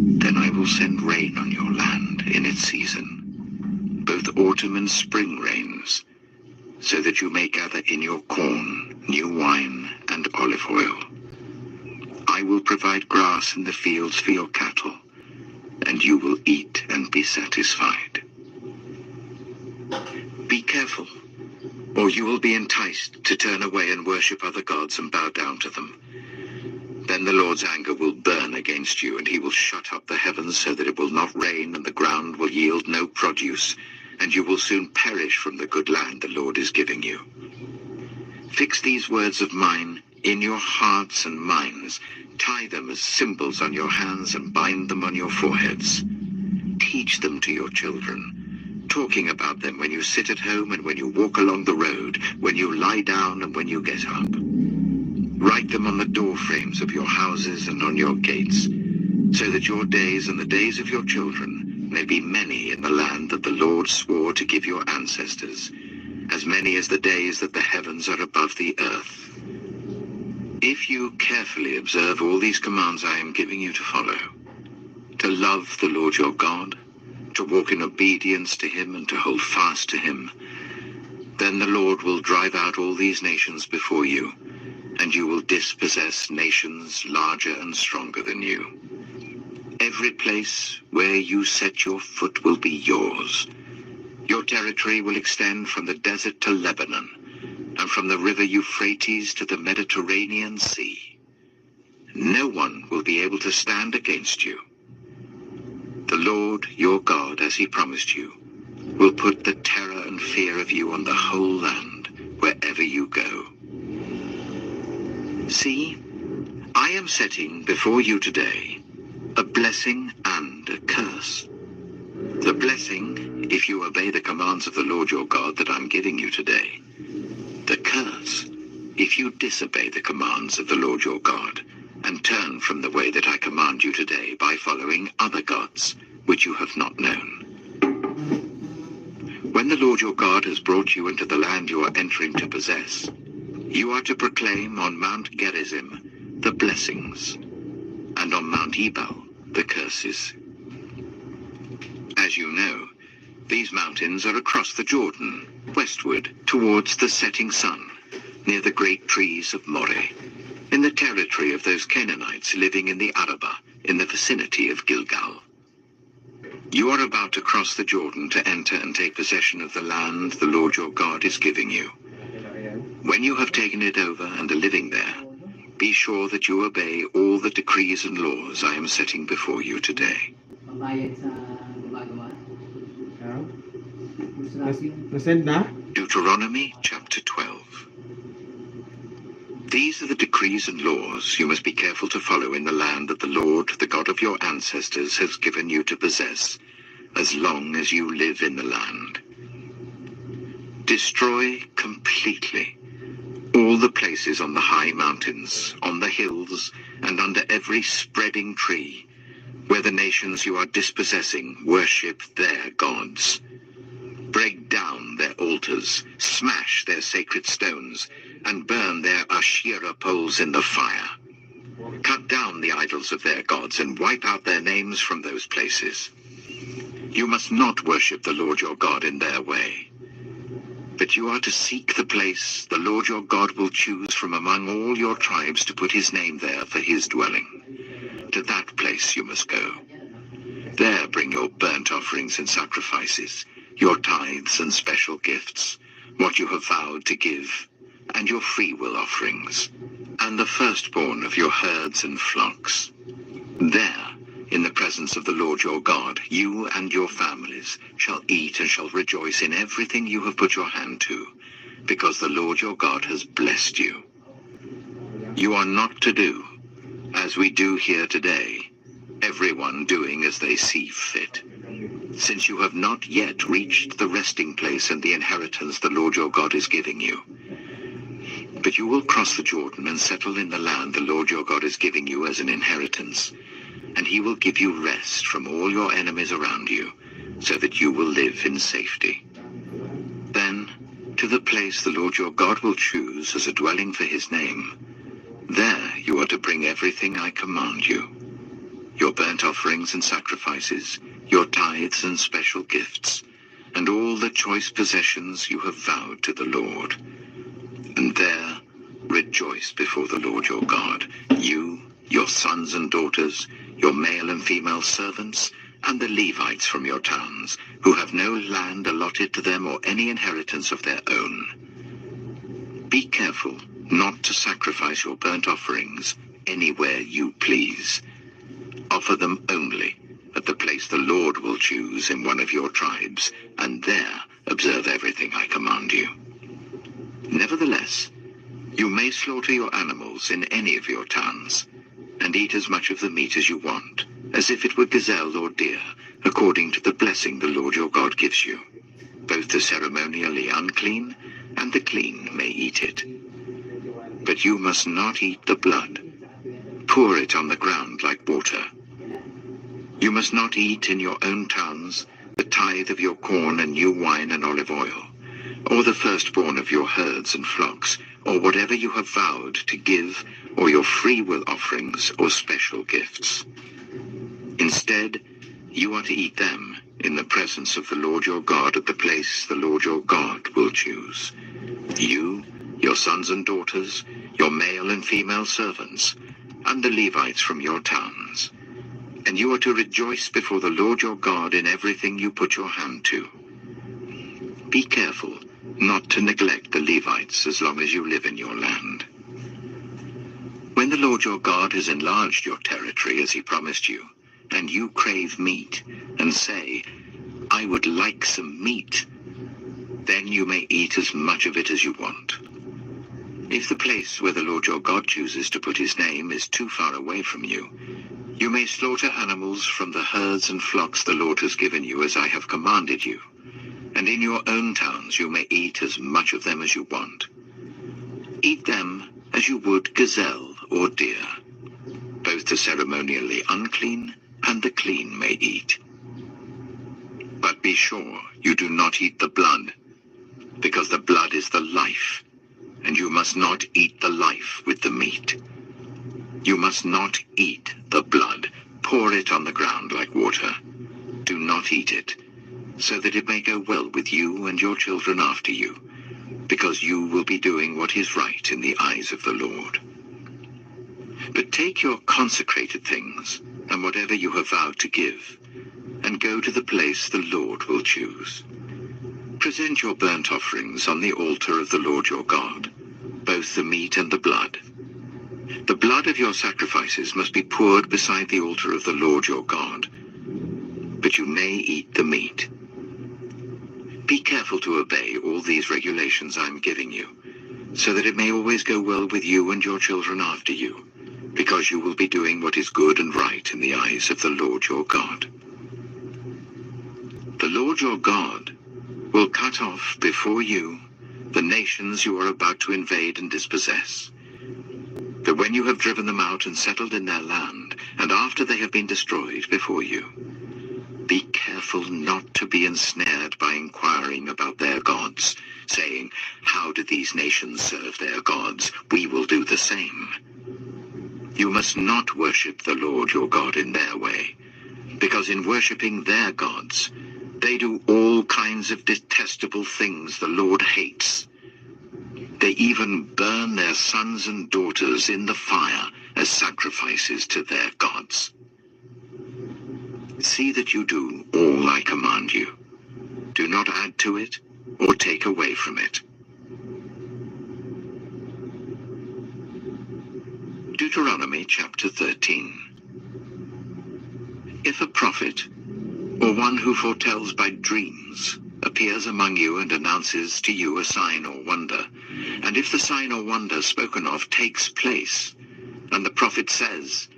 then I will send rain on your land in its season, both autumn and spring rains, so that you may gather in your corn, new wine, and olive oil. I I will provide grass in the fields for your cattle, and you will eat and be satisfied. Be careful, or you will be enticed to turn away and worship other gods and bow down to them. Then the Lord's anger will burn against you, and he will shut up the heavens so that it will not rain, and the ground will yield no produce, and you will soon perish from the good land the Lord is giving you. Fix these words of mine in your hearts and minds. Tie them as symbols on your hands and bind them on your foreheads. Teach them to your children, talking about them when you sit at home and when you walk along the road, when you lie down and when you get up. Write them on the door frames of your houses and on your gates, so that your days and the days of your children may be many in the land that the Lord swore to give your ancestors, as many as the days that the heavens are above the earth. If you carefully observe all these commands I am giving you to follow, to love the Lord your God, to walk in obedience to him and to hold fast to him, then the Lord will drive out all these nations before you, and you will dispossess nations larger and stronger than you. Every place where you set your foot will be yours. Your territory will extend from the desert to Lebanon, and from the river Euphrates to the Mediterranean Sea. No one will be able to stand against you. The Lord your God, as he promised you, will put the terror and fear of you on the whole land, wherever you go. See, I am setting before you today a blessing and a curse. The blessing, if you obey the commands of the Lord your God that I'm giving you today. The curse, if you disobey the commands of the Lord your God, and turn from the way that I command you today by following other gods, which you have not known. When the Lord your God has brought you into the land you are entering to possess, you are to proclaim on Mount Gerizim the blessings, and on Mount Ebal the curses. As you know, these mountains are across the Jordan, westward towards the setting sun, near the great trees of Moreh, in the territory of those Canaanites living in the Arabah, in the vicinity of Gilgal. You are about to cross the Jordan to enter and take possession of the land the Lord your God is giving you. When you have taken it over and are living there, be sure that you obey all the decrees and laws I am setting before you today. Deuteronomy chapter 12. These are the decrees and laws you must be careful to follow in the land that the Lord, the God of your ancestors, has given you to possess, as long as you live in the land. Destroy completely all the places on the high mountains, on the hills, and under every spreading tree, where the nations you are dispossessing worship their gods. Break down their altars, smash their sacred stones, and burn their Asherah poles in the fire. Cut down the idols of their gods and wipe out their names from those places. You must not worship the Lord your God in their way, but you are to seek the place the Lord your God will choose from among all your tribes to put his name there for his dwelling. To that place you must go. There bring your burnt offerings and sacrifices, your tithes and special gifts, what you have vowed to give, and your freewill offerings, and the firstborn of your herds and flocks. There, in the presence of the Lord your God, you and your families shall eat and shall rejoice in everything you have put your hand to, because the Lord your God has blessed you. You are not to do, as we do here today, everyone doing as they see fit, since you have not yet reached the resting place and the inheritance the Lord your God is giving you. But you will cross the Jordan and settle in the land the Lord your God is giving you as an inheritance, and he will give you rest from all your enemies around you, so that you will live in safety. Then, to the place the Lord your God will choose as a dwelling for his name, there you are to bring everything I command you, your burnt offerings and sacrifices, your tithes and special gifts, and all the choice possessions you have vowed to the Lord. And there rejoice before the Lord your God, you, your sons and daughters, your male and female servants, and the Levites from your towns, who have no land allotted to them or any inheritance of their own. Be careful not to sacrifice your burnt offerings anywhere you please. Offer them only at the place the Lord will choose in one of your tribes, and there observe everything I command you. Nevertheless, you may slaughter your animals in any of your towns, and eat as much of the meat as you want, as if it were gazelle or deer, according to the blessing the Lord your God gives you. Both the ceremonially unclean and the clean may eat it. But you must not eat the blood. Pour it on the ground like water. You must not eat in your own towns the tithe of your corn and new wine and olive oil, or the firstborn of your herds and flocks, or whatever you have vowed to give, or your freewill offerings or special gifts. Instead, you are to eat them in the presence of the Lord your God at the place the Lord your God will choose. You, your sons and daughters, your male and female servants, and the Levites from your towns. And you are to rejoice before the Lord your God in everything you put your hand to. Be careful not to neglect the Levites as long as you live in your land. When the Lord your God has enlarged your territory as he promised you, and you crave meat, and say, I would like some meat, then you may eat as much of it as you want. If the place where the Lord your God chooses to put his name is too far away from you, you may slaughter animals from the herds and flocks the Lord has given you as I have commanded you, and in your own towns you may eat as much of them as you want. Eat them as you would gazelle or deer. Both the ceremonially unclean and the clean may eat. But be sure you do not eat the blood, because the blood is the life, and you must not eat the life with the meat. You must not eat the blood. Pour it on the ground like water. Do not eat it, so that it may go well with you and your children after you, because you will be doing what is right in the eyes of the Lord. But take your consecrated things, and whatever you have vowed to give, and go to the place the Lord will choose. Present your burnt offerings on the altar of the Lord your God, both the meat and the blood. The blood of your sacrifices must be poured beside the altar of the Lord your God, but you may eat the meat. Be careful to obey all these regulations I am giving you, so that it may always go well with you and your children after you, because you will be doing what is good and right in the eyes of the Lord your God. The Lord your God will cut off before you the nations you are about to invade and dispossess. But when you have driven them out and settled in their land, and after they have been destroyed before you, be careful not to be ensnared by inquiring about their gods, saying, how do these nations serve their gods? We will do the same. You must not worship the Lord your God in their way, because in worshipping their gods, they do all kinds of detestable things the Lord hates. They even burn their sons and daughters in the fire as sacrifices to their gods. See that you do all I command you. Do not add to it or take away from it. Deuteronomy chapter 13. If a prophet, or one who foretells by dreams, appears among you and announces to you a sign or wonder, and if the sign or wonder spoken of takes place, and the prophet says,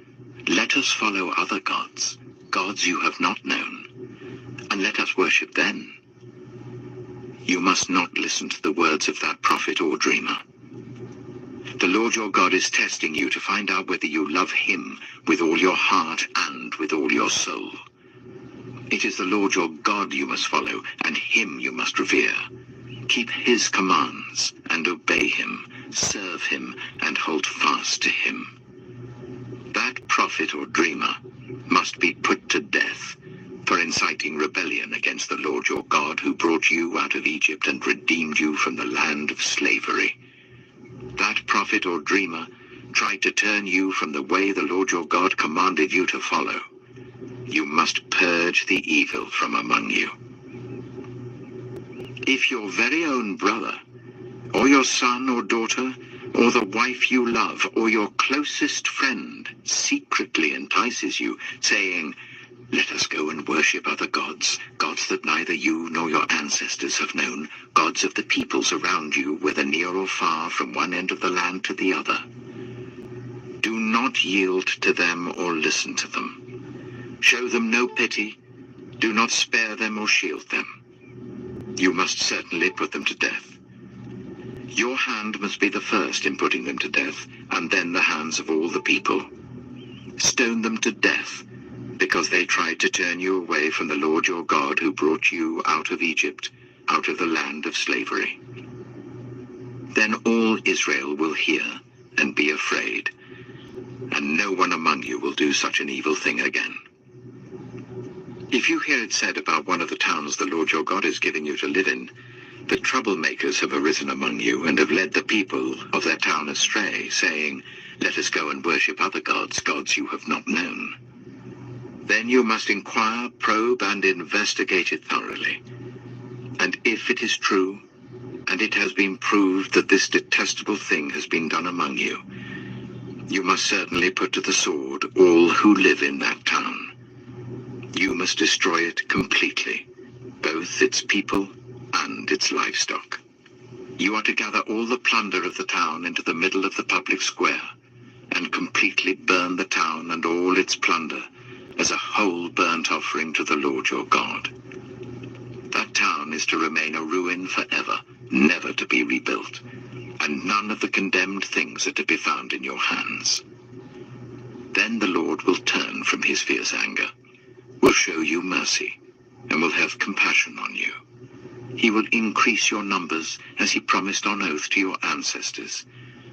let us follow other gods, gods you have not known, and let us worship them, you must not listen to the words of that prophet or dreamer. The Lord your God is testing you to find out whether you love him with all your heart and with all your soul. It is the Lord your God you must follow, and him you must revere. Keep his commands and obey him, serve him, and hold fast to him. That prophet or dreamer must be put to death for inciting rebellion against the Lord your God, who brought you out of Egypt and redeemed you from the land of slavery. That prophet or dreamer tried to turn you from the way the Lord your God commanded you to follow, you must purge the evil from among you. If your very own brother, or your son or daughter, or the wife you love, or your closest friend secretly entices you, saying, "Let us go and worship other gods, gods that neither you nor your ancestors have known, gods of the peoples around you, whether near or far, from one end of the land to the other," do not yield to them or listen to them. Show them no pity. Do not spare them or shield them. You must certainly put them to death. Your hand must be the first in putting them to death, and then the hands of all the people. Stone them to death, because they tried to turn you away from the Lord your God, who brought you out of Egypt, out of the land of slavery. Then all Israel will hear and be afraid, and no one among you will do such an evil thing again. If you hear it said about one of the towns the Lord your God is giving you to live in, that troublemakers have arisen among you and have led the people of their town astray, saying, "Let us go and worship other gods, gods you have not known," then you must inquire, probe, and investigate it thoroughly. And if it is true, and it has been proved that this detestable thing has been done among you, you must certainly put to the sword all who live in that town. You must destroy it completely, both its people and its livestock. You are to gather all the plunder of the town into the middle of the public square, and completely burn the town and all its plunder as a whole burnt offering to the Lord your God. That town is to remain a ruin forever, never to be rebuilt, and none of the condemned things are to be found in your hands. Then the Lord will turn from his fierce anger, will show you mercy, and will have compassion on you. He will increase your numbers as he promised on oath to your ancestors,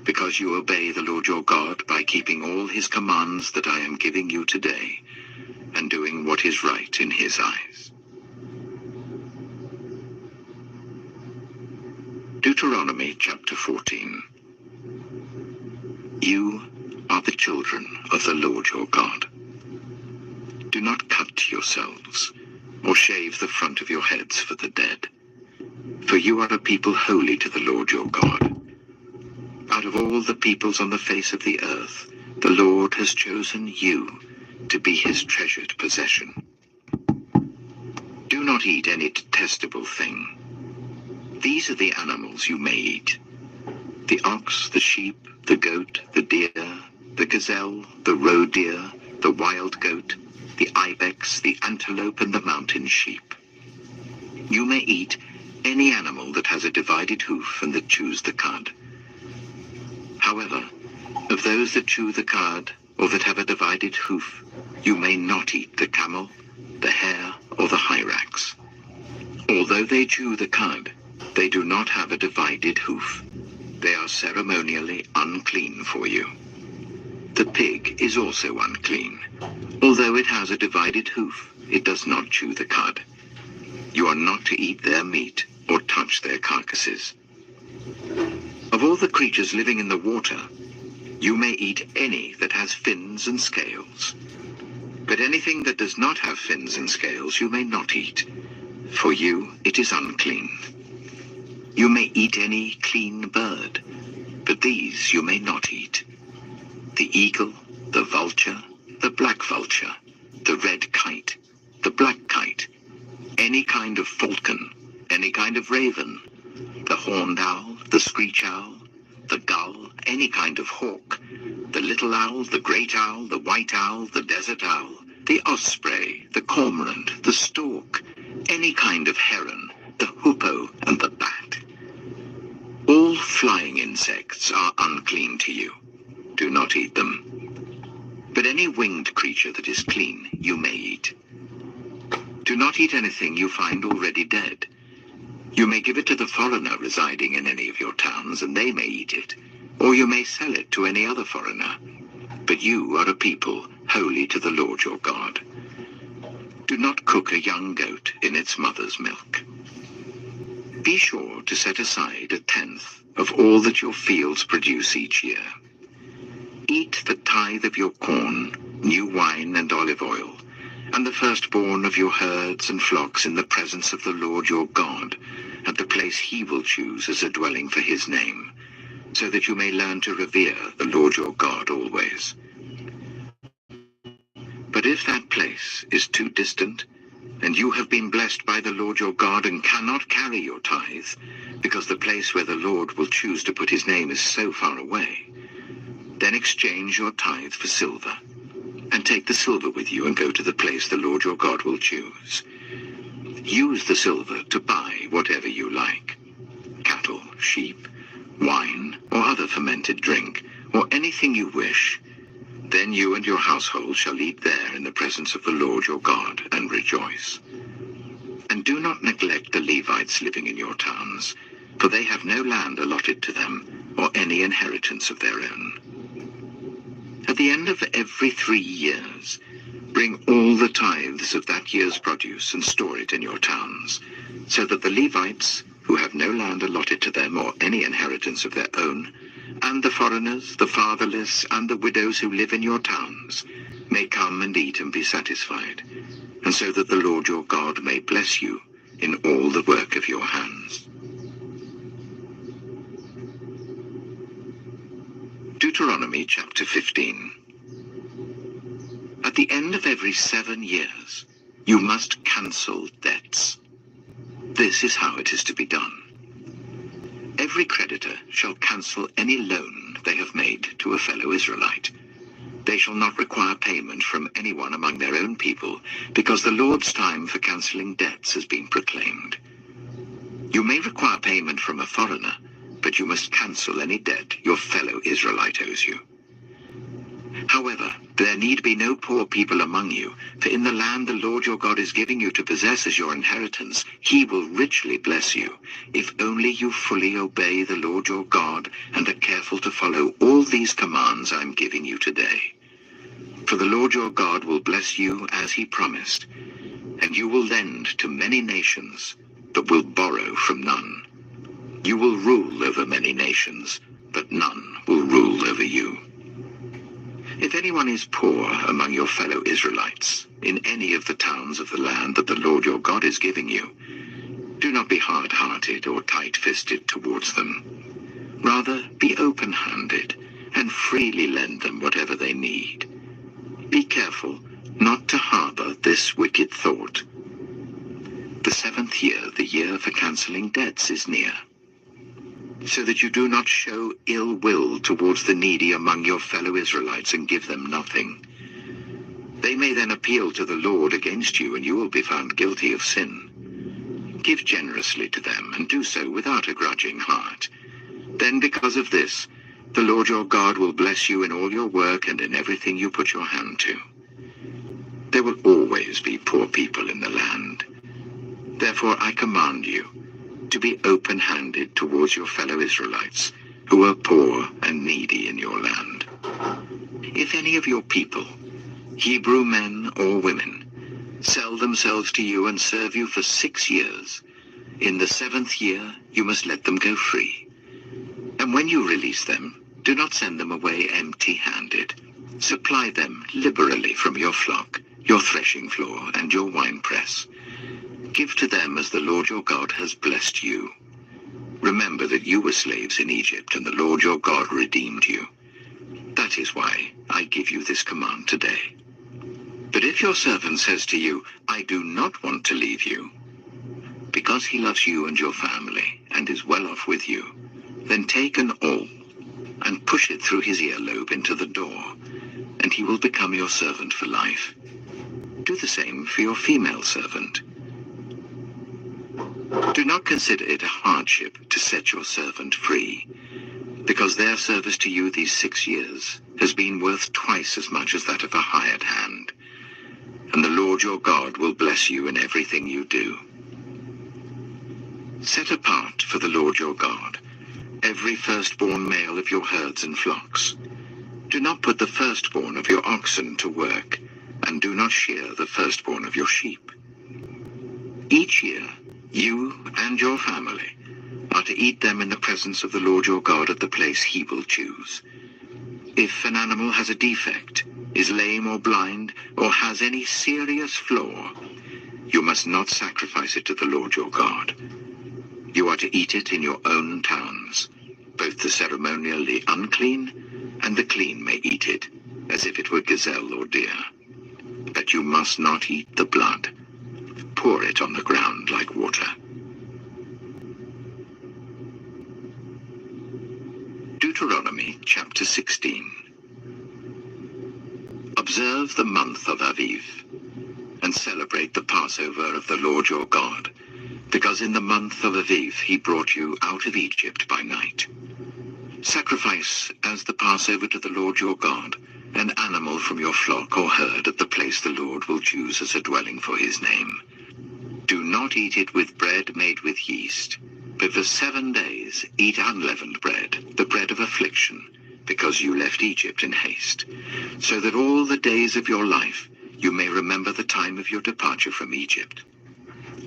because you obey the Lord your God by keeping all his commands that I am giving you today, and doing what is right in his eyes. Deuteronomy chapter 14. You are the children of the Lord your God. Do not cut yourselves, or shave the front of your heads for the dead, for you are a people holy to the Lord your God. Out of all the peoples on the face of the earth, the Lord has chosen you to be his treasured possession. Do not eat any detestable thing. These are the animals you may eat: the ox, the sheep, the goat, the deer, the gazelle, the roe deer, the wild goat, the ibex, the antelope, and the mountain sheep. You may eat any animal that has a divided hoof and that chews the cud. However, of those that chew the cud or that have a divided hoof, you may not eat the camel, the hare, or the hyrax. Although they chew the cud, they do not have a divided hoof. They are ceremonially unclean for you. The pig is also unclean. Although it has a divided hoof, it does not chew the cud. You are not to eat their meat or touch their carcasses. Of all the creatures living in the water, you may eat any that has fins and scales. But anything that does not have fins and scales you may not eat. For you it is unclean. You may eat any clean bird, but these you may not eat: the eagle, the vulture, the black vulture, the red kite, the black kite, any kind of falcon, any kind of raven, the horned owl, the screech owl, the gull, any kind of hawk, the little owl, the great owl, the white owl, the desert owl, the osprey, the cormorant, the stork, any kind of heron, the hoopoe, and the bat. All flying insects are unclean to you. Do not eat them. But any winged creature that is clean you may eat. Do not eat anything you find already dead. You may give it to the foreigner residing in any of your towns, and they may eat it, or you may sell it to any other foreigner. But you are a people holy to the Lord your God. Do not cook a young goat in its mother's milk. Be sure to set aside 1/10 of all that your fields produce each year. Eat the tithe of your corn, new wine and olive oil, and the firstborn of your herds and flocks in the presence of the Lord your God, at the place he will choose as a dwelling for his name, so that you may learn to revere the Lord your God always. But if that place is too distant, and you have been blessed by the Lord your God and cannot carry your tithe, because the place where the Lord will choose to put his name is so far away, then exchange your tithe for silver, and take the silver with you and go to the place the Lord your God will choose. Use the silver to buy whatever you like: cattle, sheep, wine, or other fermented drink, or anything you wish. Then you and your household shall eat there in the presence of the Lord your God and rejoice. And do not neglect the Levites living in your towns, for they have no land allotted to them, or any inheritance of their own. At the end of every 3 years, bring all the tithes of that year's produce and store it in your towns, so that the Levites, who have no land allotted to them or any inheritance of their own, and the foreigners, the fatherless, and the widows who live in your towns, may come and eat and be satisfied, and so that the Lord your God may bless you in all the work of your hands. Deuteronomy chapter 15. At the end of every 7 years, you must cancel debts. This is how it is to be done. Every creditor shall cancel any loan they have made to a fellow Israelite. They shall not require payment from anyone among their own people, because the Lord's time for cancelling debts has been proclaimed. You may require payment from a foreigner, but you must cancel any debt your fellow Israelite owes you. However, there need be no poor people among you, for in the land the Lord your God is giving you to possess as your inheritance, he will richly bless you, if only you fully obey the Lord your God and are careful to follow all these commands I am giving you today. For the Lord your God will bless you as he promised, and you will lend to many nations, but will borrow from none. You will rule over many nations, but none will rule over you. If anyone is poor among your fellow Israelites, in any of the towns of the land that the Lord your God is giving you, do not be hard-hearted or tight-fisted towards them. Rather, be open-handed and freely lend them whatever they need. Be careful not to harbor this wicked thought: the 7th year, the year for cancelling debts, is near, so that you do not show ill will towards the needy among your fellow Israelites and give them nothing. They may then appeal to the Lord against you, and you will be found guilty of sin. Give generously to them, and do so without a grudging heart. Then because of this, the Lord your God will bless you in all your work and in everything you put your hand to. There will always be poor people in the land. Therefore I command you to be open-handed towards your fellow Israelites, who are poor and needy in your land. If any of your people, Hebrew men or women, sell themselves to you and serve you for 6 years, in the 7th year you must let them go free. And when you release them, do not send them away empty-handed. Supply them liberally from your flock, your threshing floor, and your winepress. Give to them as the Lord your God has blessed you. Remember that you were slaves in Egypt, and the Lord your God redeemed you. That is why I give you this command today. But if your servant says to you, I do not want to leave you, because he loves you and your family, and is well off with you, then take an awl, and push it through his earlobe into the door, and he will become your servant for life. Do the same for your female servant. Do not consider it a hardship to set your servant free, because their service to you these 6 years has been worth twice as much as that of a hired hand, and the Lord your God will bless you in everything you do. Set apart for the Lord your God every firstborn male of your herds and flocks. Do not put the firstborn of your oxen to work, and do not shear the firstborn of your sheep. Each year, you and your family are to eat them in the presence of the Lord your God at the place he will choose. If an animal has a defect, is lame or blind, or has any serious flaw, you must not sacrifice it to the Lord your God. You are to eat it in your own towns. Both the ceremonially unclean and the clean may eat it, as if it were gazelle or deer. But you must not eat the blood. Pour it on the ground like water. Deuteronomy chapter 16. Observe the month of Aviv, and celebrate the Passover of the Lord your God, because in the month of Aviv he brought you out of Egypt by night. Sacrifice as the Passover to the Lord your God an animal from your flock or herd at the place the Lord will choose as a dwelling for his name. Do not eat it with bread made with yeast, but for 7 days eat unleavened bread, the bread of affliction, because you left Egypt in haste, so that all the days of your life you may remember the time of your departure from Egypt.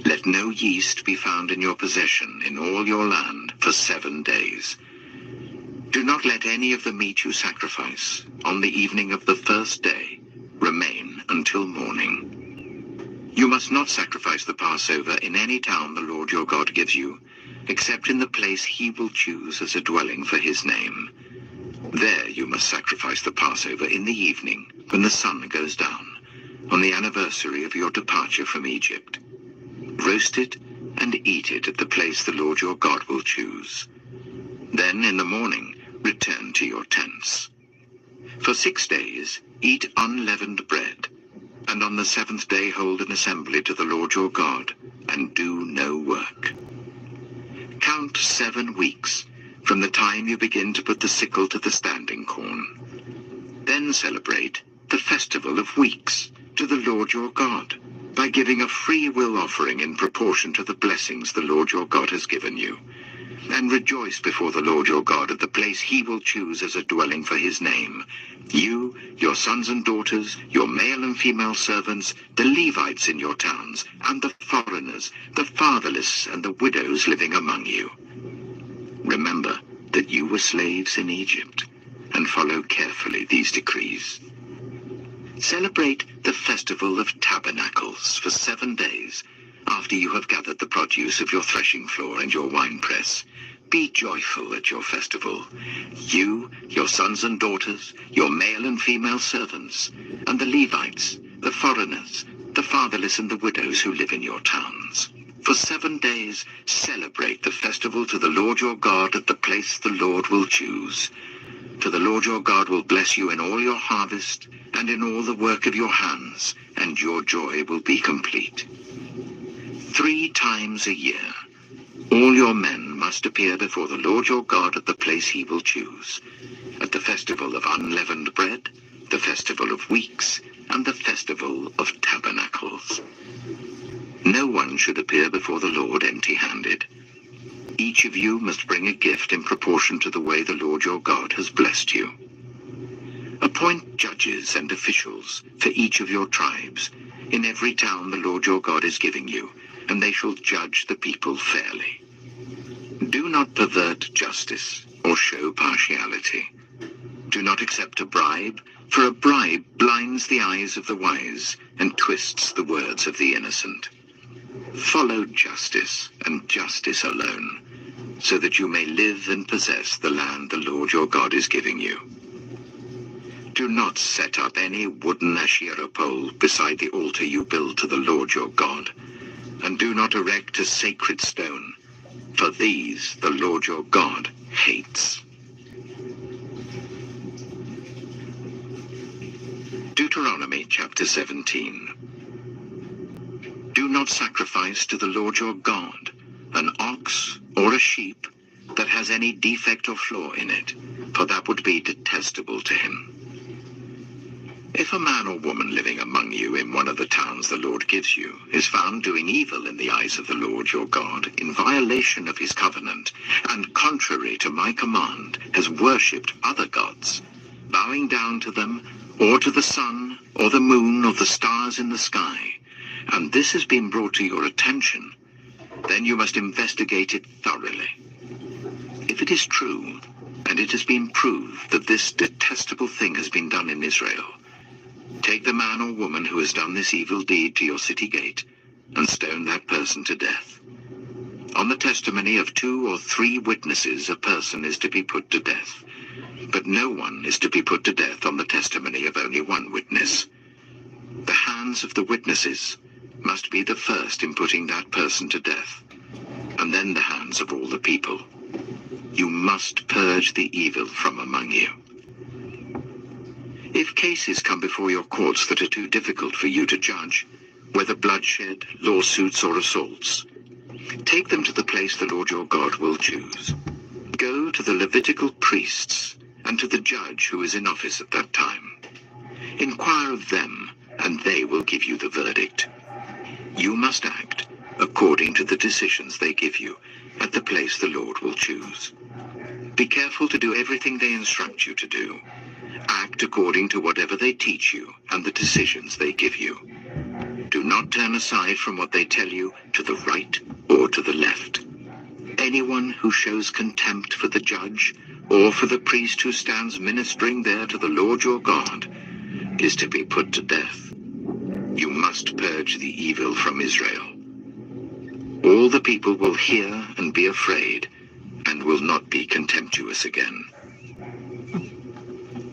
Let no yeast be found in your possession in all your land for 7 days. Do not let any of the meat you sacrifice on the evening of the first day remain until morning. You must not sacrifice the Passover in any town the Lord your God gives you, except in the place he will choose as a dwelling for his name. There you must sacrifice the Passover in the evening when the sun goes down, on the anniversary of your departure from Egypt. Roast it and eat it at the place the Lord your God will choose. Then in the morning return to your tents. For 6 days eat unleavened bread, and on the 7th day hold an assembly to the Lord your God, and do no work. Count 7 weeks from the time you begin to put the sickle to the standing corn. Then celebrate the festival of weeks to the Lord your God, by giving a free will offering in proportion to the blessings the Lord your God has given you. And rejoice before the Lord your God at the place he will choose as a dwelling for his name. You, your sons and daughters, your male and female servants, the Levites in your towns, and the foreigners, the fatherless and the widows living among you. Remember that you were slaves in Egypt, and follow carefully these decrees. Celebrate the festival of tabernacles for 7 days, after you have gathered the produce of your threshing floor and your winepress. Be joyful at your festival, you, your sons and daughters, your male and female servants, and the Levites, the foreigners, the fatherless and the widows who live in your towns. For 7 days celebrate the festival to the Lord your God at the place the Lord will choose. For the Lord your God will bless you in all your harvest and in all the work of your hands, and your joy will be complete. 3 times a year, all your men must appear before the Lord your God at the place he will choose, at the festival of unleavened bread, the festival of weeks, and the festival of tabernacles. No one should appear before the Lord empty-handed. Each of you must bring a gift in proportion to the way the Lord your God has blessed you. Appoint judges and officials for each of your tribes in every town the Lord your God is giving you, and they shall judge the people fairly. Do not pervert justice or show partiality. Do not accept a bribe, for a bribe blinds the eyes of the wise and twists the words of the innocent. Follow justice and justice alone, so that you may live and possess the land the Lord your God is giving you. Do not set up any wooden Asherah pole beside the altar you build to the Lord your God, and do not erect a sacred stone, for these the Lord your God hates. Deuteronomy chapter 17. Do not sacrifice to the Lord your God an ox or a sheep that has any defect or flaw in it, for that would be detestable to him. If a man or woman living among you in one of the towns the Lord gives you is found doing evil in the eyes of the Lord your God, in violation of his covenant, and contrary to my command, has worshipped other gods, bowing down to them, or to the sun, or the moon, or the stars in the sky, and this has been brought to your attention, then you must investigate it thoroughly. If it is true, and it has been proved that this detestable thing has been done in Israel, take the man or woman who has done this evil deed to your city gate, and stone that person to death. On the testimony of 2 or 3 witnesses a person is to be put to death, but no one is to be put to death on the testimony of only 1 witness. The hands of the witnesses must be the first in putting that person to death, and then the hands of all the people. You must purge the evil from among you. If cases come before your courts that are too difficult for you to judge, whether bloodshed, lawsuits, or assaults, take them to the place the Lord your God will choose. Go to the Levitical priests and to the judge who is in office at that time. Inquire of them, and they will give you the verdict. You must act according to the decisions they give you at the place the Lord will choose. Be careful to do everything they instruct you to do. Act according to whatever they teach you and the decisions they give you. Do not turn aside from what they tell you to the right or to the left. Anyone who shows contempt for the judge or for the priest who stands ministering there to the Lord your God is to be put to death. You must purge the evil from Israel. All the people will hear and be afraid, and will not be contemptuous again.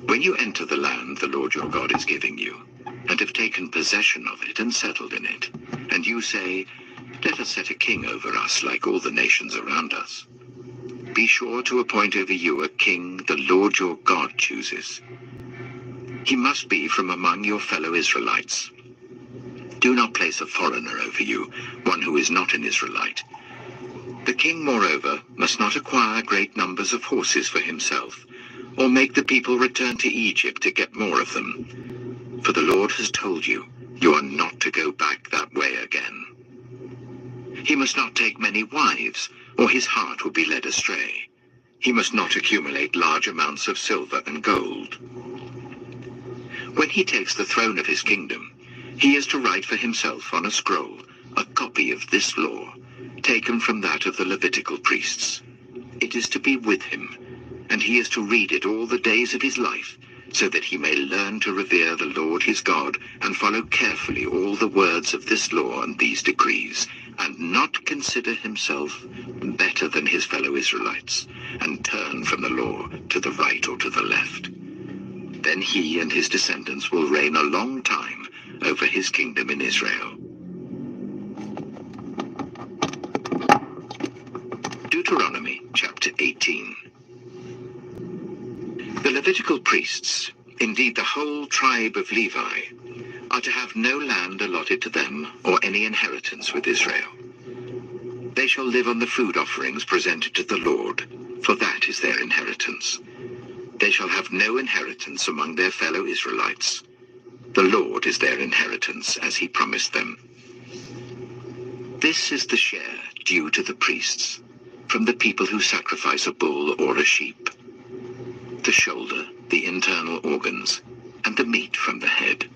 When you enter the land the Lord your God is giving you, and have taken possession of it and settled in it, and you say, "Let us set a king over us like all the nations around us," be sure to appoint over you a king the Lord your God chooses. He must be from among your fellow Israelites. Do not place a foreigner over you, one who is not an Israelite. The king, moreover, must not acquire great numbers of horses for himself, or make the people return to Egypt to get more of them. For the Lord has told you, you are not to go back that way again. He must not take many wives, or his heart will be led astray. He must not accumulate large amounts of silver and gold. When he takes the throne of his kingdom, he is to write for himself on a scroll a copy of this law, taken from that of the Levitical priests. It is to be with him, and he is to read it all the days of his life, so that he may learn to revere the Lord his God and follow carefully all the words of this law and these decrees, and not consider himself better than his fellow Israelites, and turn from the law to the right or to the left. Then he and his descendants will reign a long time over his kingdom in Israel. Deuteronomy chapter 18. The Levitical priests, indeed the whole tribe of Levi, are to have no land allotted to them or any inheritance with Israel. They shall live on the food offerings presented to the Lord, for that is their inheritance. They shall have no inheritance among their fellow Israelites. The Lord is their inheritance, as he promised them. This is the share due to the priests, from the people who sacrifice a bull or a sheep: the shoulder, the internal organs, and the meat from the head.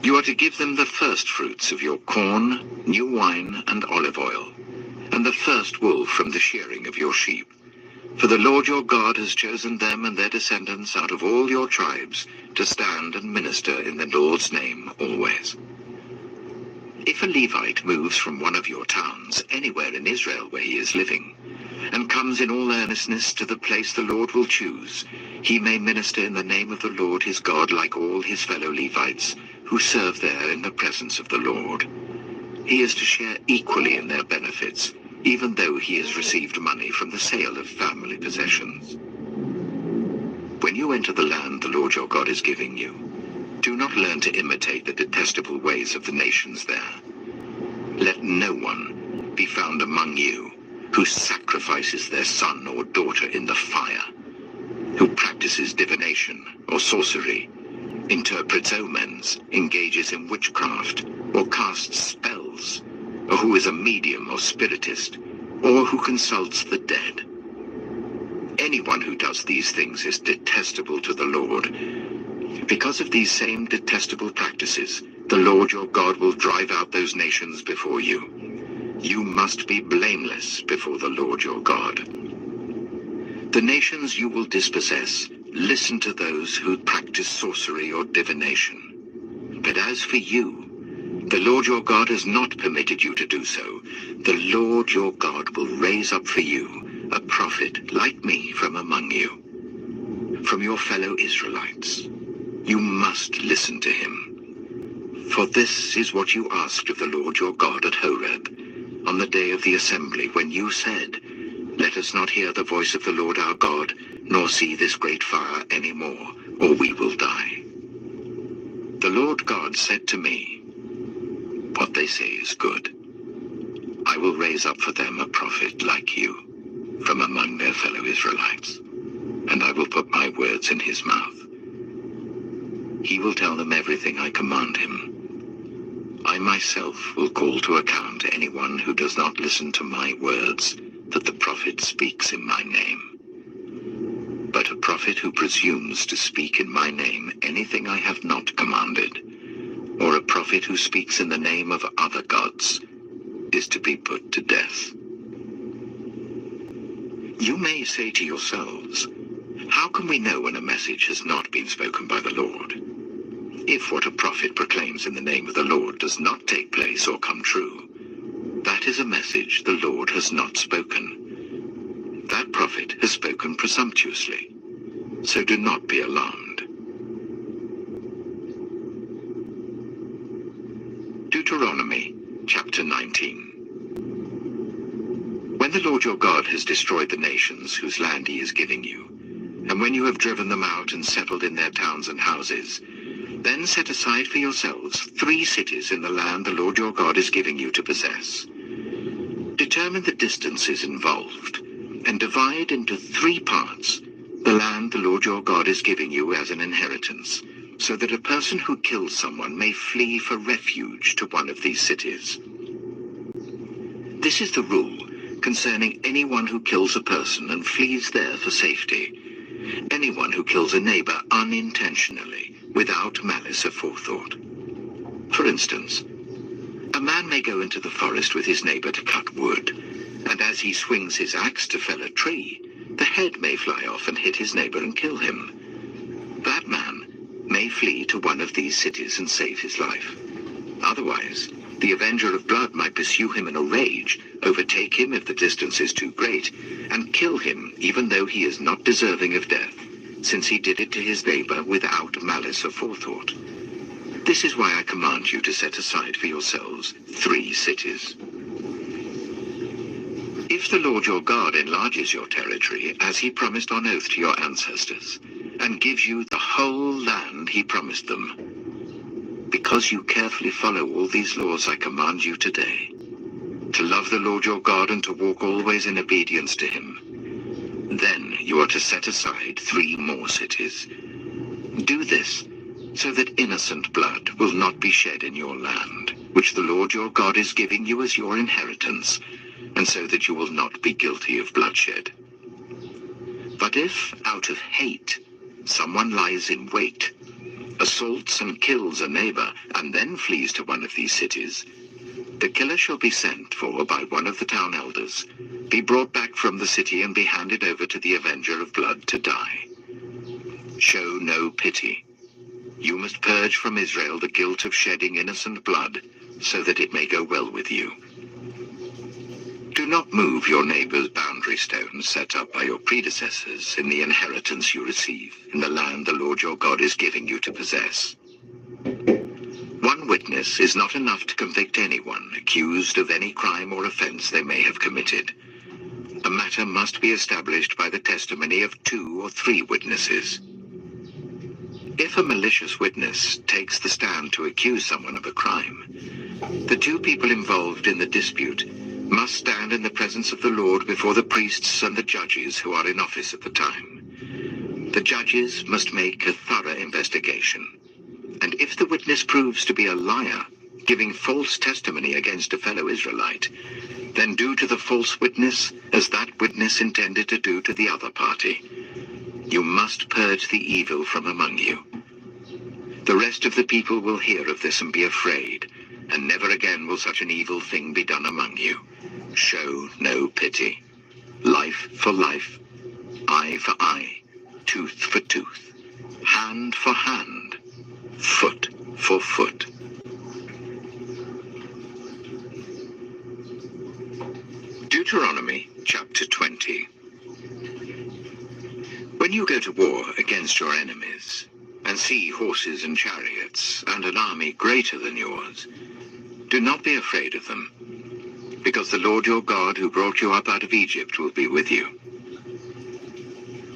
You are to give them the first fruits of your corn, new wine, and olive oil, and the first wool from the shearing of your sheep. For the Lord your God has chosen them and their descendants out of all your tribes to stand and minister in the Lord's name always. If a Levite moves from one of your towns anywhere in Israel where he is living, and comes in all earnestness to the place the Lord will choose, he may minister in the name of the Lord his God like all his fellow Levites, who serve there in the presence of the Lord. He is to share equally in their benefits, even though he has received money from the sale of family possessions. When you enter the land the Lord your God is giving you, do not learn to imitate the detestable ways of the nations there. Let no one be found among you who sacrifices their son or daughter in the fire, who practices divination or sorcery, interprets omens, engages in witchcraft, or casts spells, or who is a medium or spiritist, or who consults the dead. Anyone who does these things is detestable to the Lord. Because of these same detestable practices, the Lord your God will drive out those nations before you. You must be blameless before the Lord your God. The nations you will dispossess listen to those who practice sorcery or divination. But as for you, the Lord your God has not permitted you to do so. The Lord your God will raise up for you a prophet like me from among you, from your fellow Israelites. You must listen to him. For this is what you asked of the Lord your God at Horeb, on the day of the assembly, when you said, "Let us not hear the voice of the Lord our God, nor see this great fire any more, or we will die." The Lord God said to me, "What they say is good. I will raise up for them a prophet like you, from among their fellow Israelites, and I will put my words in his mouth. He will tell them everything I command him. I myself will call to account anyone who does not listen to my words that the prophet speaks in my name. But a prophet who presumes to speak in my name anything I have not commanded, or a prophet who speaks in the name of other gods, is to be put to death. You may say to yourselves, how can we know when a message has not been spoken by the Lord? If what a prophet proclaims in the name of the Lord does not take place or come true, that is a message the Lord has not spoken. That prophet has spoken presumptuously, so do not be alarmed. Deuteronomy chapter 19. When the Lord your God has destroyed the nations whose land he is giving you, and when you have driven them out and settled in their towns and houses, then set aside for yourselves 3 cities in the land the Lord your God is giving you to possess. Determine the distances involved, and divide into 3 parts the land the Lord your God is giving you as an inheritance, so that a person who kills someone may flee for refuge to one of these cities. This is the rule concerning anyone who kills a person and flees there for safety. Anyone who kills a neighbor unintentionally, without malice aforethought. For instance, a man may go into the forest with his neighbor to cut wood, and as he swings his axe to fell a tree, the head may fly off and hit his neighbor and kill him. That man may flee to one of these cities and save his life. Otherwise, the avenger of blood might pursue him in a rage, overtake him if the distance is too great, and kill him even though he is not deserving of death, since he did it to his neighbor without malice aforethought. This is why I command you to set aside for yourselves 3 cities. If the Lord your God enlarges your territory, as he promised on oath to your ancestors, and gives you the whole land he promised them, because you carefully follow all these laws I command you today, to love the Lord your God and to walk always in obedience to him, then you are to set aside 3 more cities. Do this so that innocent blood will not be shed in your land, which the Lord your God is giving you as your inheritance, and so that you will not be guilty of bloodshed. But if, out of hate, someone lies in wait, assaults and kills a neighbor, and then flees to one of these cities, the killer shall be sent for by one of the town elders, be brought back from the city, and be handed over to the avenger of blood to die. Show no pity. You must purge from Israel the guilt of shedding innocent blood, so that it may go well with you. Do not move your neighbor's boundary stones set up by your predecessors in the inheritance you receive in the land the Lord your God is giving you to possess. One witness is not enough to convict anyone accused of any crime or offense they may have committed. A matter must be established by the testimony of 2 or 3 witnesses. If a malicious witness takes the stand to accuse someone of a crime, the 2 people involved in the dispute must stand in the presence of the Lord before the priests and the judges who are in office at the time. The judges must make a thorough investigation, and if the witness proves to be a liar, giving false testimony against a fellow Israelite, then do to the false witness as that witness intended to do to the other party. You must purge the evil from among you. The rest of the people will hear of this and be afraid, and never again will such an evil thing be done among you. Show no pity. Life for life, eye for eye, tooth for tooth, hand for hand, foot for foot. Deuteronomy chapter 20. When you go to war against your enemies, and see horses and chariots, and an army greater than yours, do not be afraid of them, because the Lord your God who brought you up out of Egypt will be with you.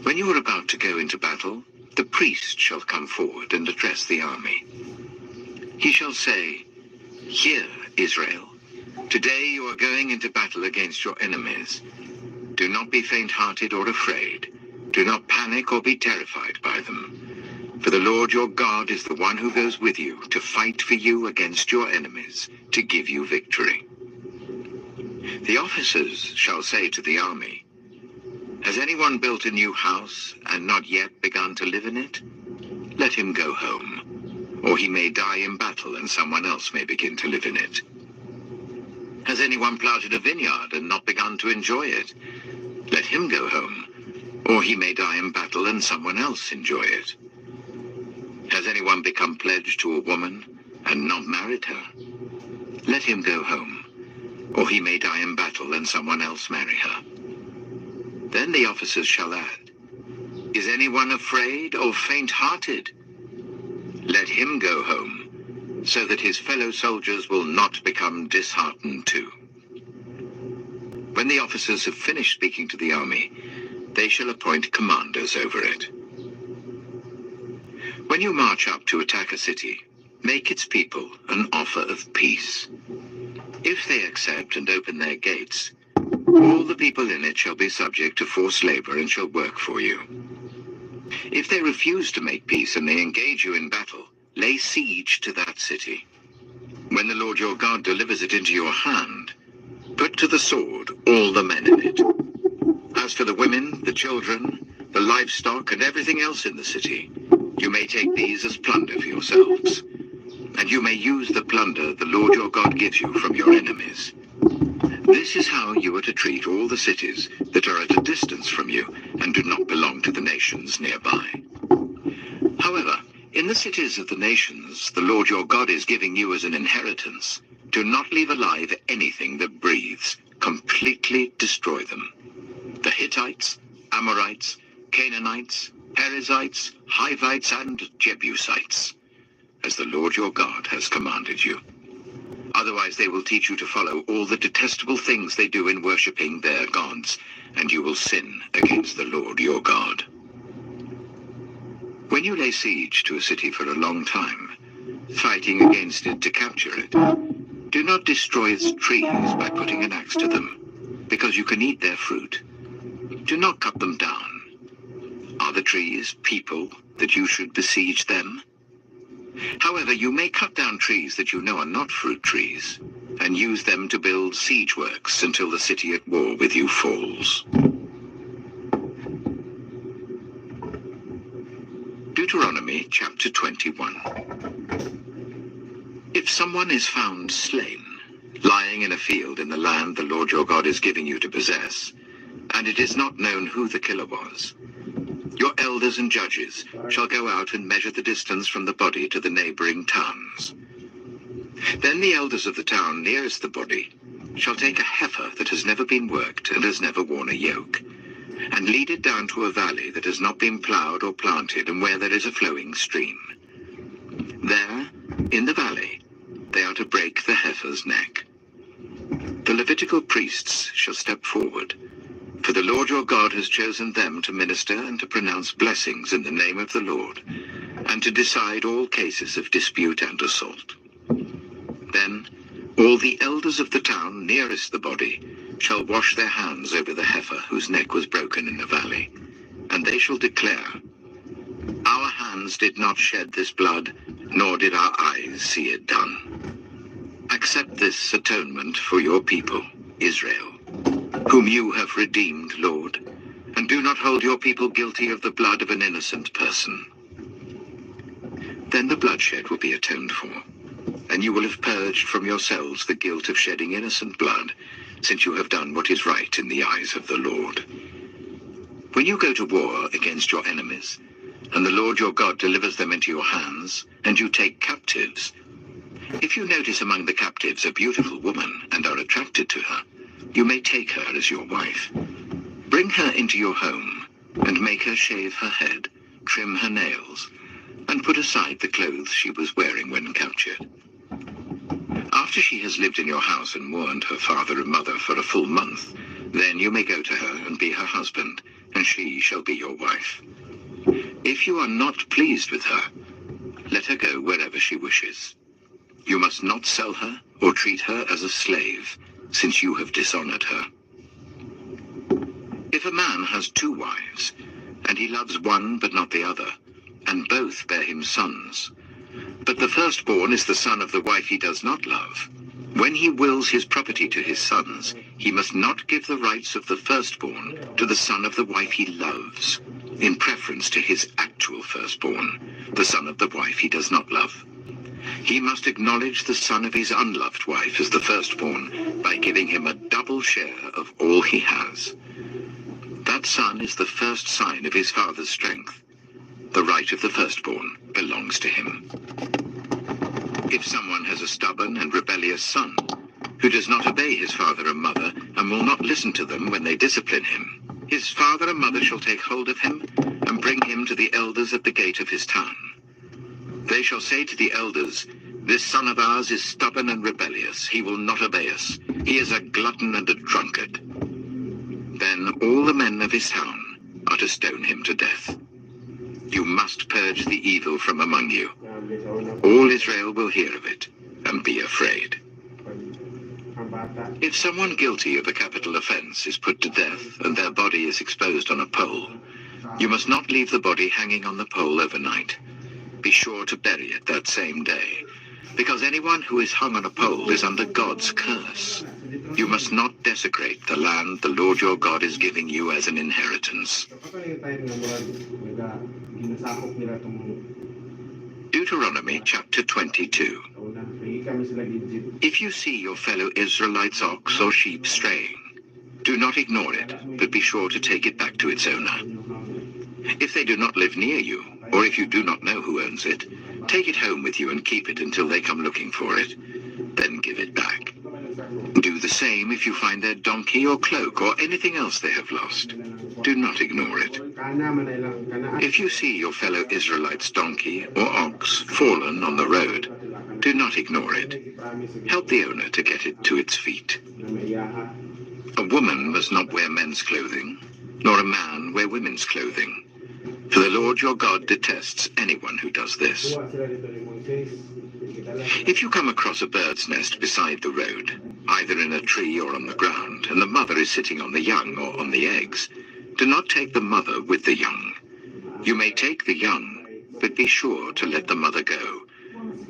When you are about to go into battle, the priest shall come forward and address the army. He shall say, "Hear, Israel, today you are going into battle against your enemies. Do not be faint-hearted or afraid. Do not panic or be terrified by them. For the Lord your God is the one who goes with you to fight for you against your enemies, to give you victory." The officers shall say to the army, "Has anyone built a new house and not yet begun to live in it? Let him go home, or he may die in battle and someone else may begin to live in it. Has anyone planted a vineyard and not begun to enjoy it? Let him go home, or he may die in battle and someone else enjoy it. Has anyone become pledged to a woman and not married her? Let him go home, or he may die in battle and someone else marry her." Then the officers shall add, "Is anyone afraid or faint-hearted? Let him go home, so that his fellow soldiers will not become disheartened too." When the officers have finished speaking to the army, they shall appoint commanders over it. When you march up to attack a city, make its people an offer of peace. If they accept and open their gates, all the people in it shall be subject to forced labor and shall work for you. If they refuse to make peace and they engage you in battle, lay siege to that city. When the Lord your God delivers it into your hand, put to the sword all the men in it. As for the women, the children, the livestock, and everything else in the city, you may take these as plunder for yourselves, and you may use the plunder the Lord your God gives you from your enemies. This is how you are to treat all the cities that are at a distance from you and do not belong to the nations nearby. However, in the cities of the nations the Lord your God is giving you as an inheritance, do not leave alive anything that breathes. Completely destroy them. The Hittites, Amorites, Canaanites, Perizzites, Hivites, and Jebusites, as the Lord your God has commanded you. Otherwise they will teach you to follow all the detestable things they do in worshipping their gods, and you will sin against the Lord your God. When you lay siege to a city for a long time, fighting against it to capture it, do not destroy its trees by putting an axe to them, because you can eat their fruit. Do not cut them down. Are the trees people that you should besiege them? However, you may cut down trees that you know are not fruit trees, and use them to build siege works until the city at war with you falls. Deuteronomy chapter 21. If someone is found slain, lying in a field in the land the Lord your God is giving you to possess, and it is not known who the killer was, your elders and judges shall go out and measure the distance from the body to the neighboring towns. Then the elders of the town nearest the body shall take a heifer that has never been worked and has never worn a yoke, and lead it down to a valley that has not been plowed or planted and where there is a flowing stream. There, in the valley, they are to break the heifer's neck. The Levitical priests shall step forward, for the Lord your God has chosen them to minister and to pronounce blessings in the name of the Lord, and to decide all cases of dispute and assault. Then all the elders of the town nearest the body shall wash their hands over the heifer whose neck was broken in the valley, and they shall declare, "Our hands did not shed this blood, nor did our eyes see it done. Accept this atonement for your people, Israel, whom you have redeemed, Lord, and do not hold your people guilty of the blood of an innocent person." Then the bloodshed will be atoned for, and you will have purged from yourselves the guilt of shedding innocent blood, since you have done what is right in the eyes of the Lord. When you go to war against your enemies, and the Lord your God delivers them into your hands, and you take captives, if you notice among the captives a beautiful woman and are attracted to her, you may take her as your wife. Bring her into your home, and make her shave her head, trim her nails, and put aside the clothes she was wearing when captured. After she has lived in your house and mourned her father and mother for a full month, then you may go to her and be her husband, and she shall be your wife. If you are not pleased with her, let her go wherever she wishes. You must not sell her or treat her as a slave, since you have dishonored her. If a man has 2 wives, and he loves one but not the other, and both bear him sons, but the firstborn is the son of the wife he does not love, when he wills his property to his sons, he must not give the rights of the firstborn to the son of the wife he loves, in preference to his actual firstborn, the son of the wife he does not love. He must acknowledge the son of his unloved wife as the firstborn by giving him a double share of all he has. That son is the first sign of his father's strength. The right of the firstborn belongs to him. If someone has a stubborn and rebellious son, who does not obey his father and mother, and will not listen to them when they discipline him, his father and mother shall take hold of him, and bring him to the elders at the gate of his town. They shall say to the elders, "This son of ours is stubborn and rebellious. He will not obey us. He is a glutton and a drunkard." Then all the men of his town are to stone him to death. You must purge the evil from among you. All Israel will hear of it and be afraid. If someone guilty of a capital offense is put to death and their body is exposed on a pole, you must not leave the body hanging on the pole overnight. Be sure to bury it that same day, because anyone who is hung on a pole is under God's curse. You must not desecrate the land the Lord your God is giving you as an inheritance. Deuteronomy chapter 22. If you see your fellow Israelites' ox or sheep straying, do not ignore it, but be sure to take it back to its owner. If they do not live near you, or if you do not know who owns it, take it home with you and keep it until they come looking for it. Then give it back. Do the same if you find their donkey or cloak or anything else they have lost. Do not ignore it. If you see your fellow Israelites' donkey or ox fallen on the road, do not ignore it. Help the owner to get it to its feet. A woman must not wear men's clothing, nor a man wear women's clothing. For the Lord your God detests anyone who does this. If you come across a bird's nest beside the road, either in a tree or on the ground, and the mother is sitting on the young or on the eggs, do not take the mother with the young. You may take the young, but be sure to let the mother go,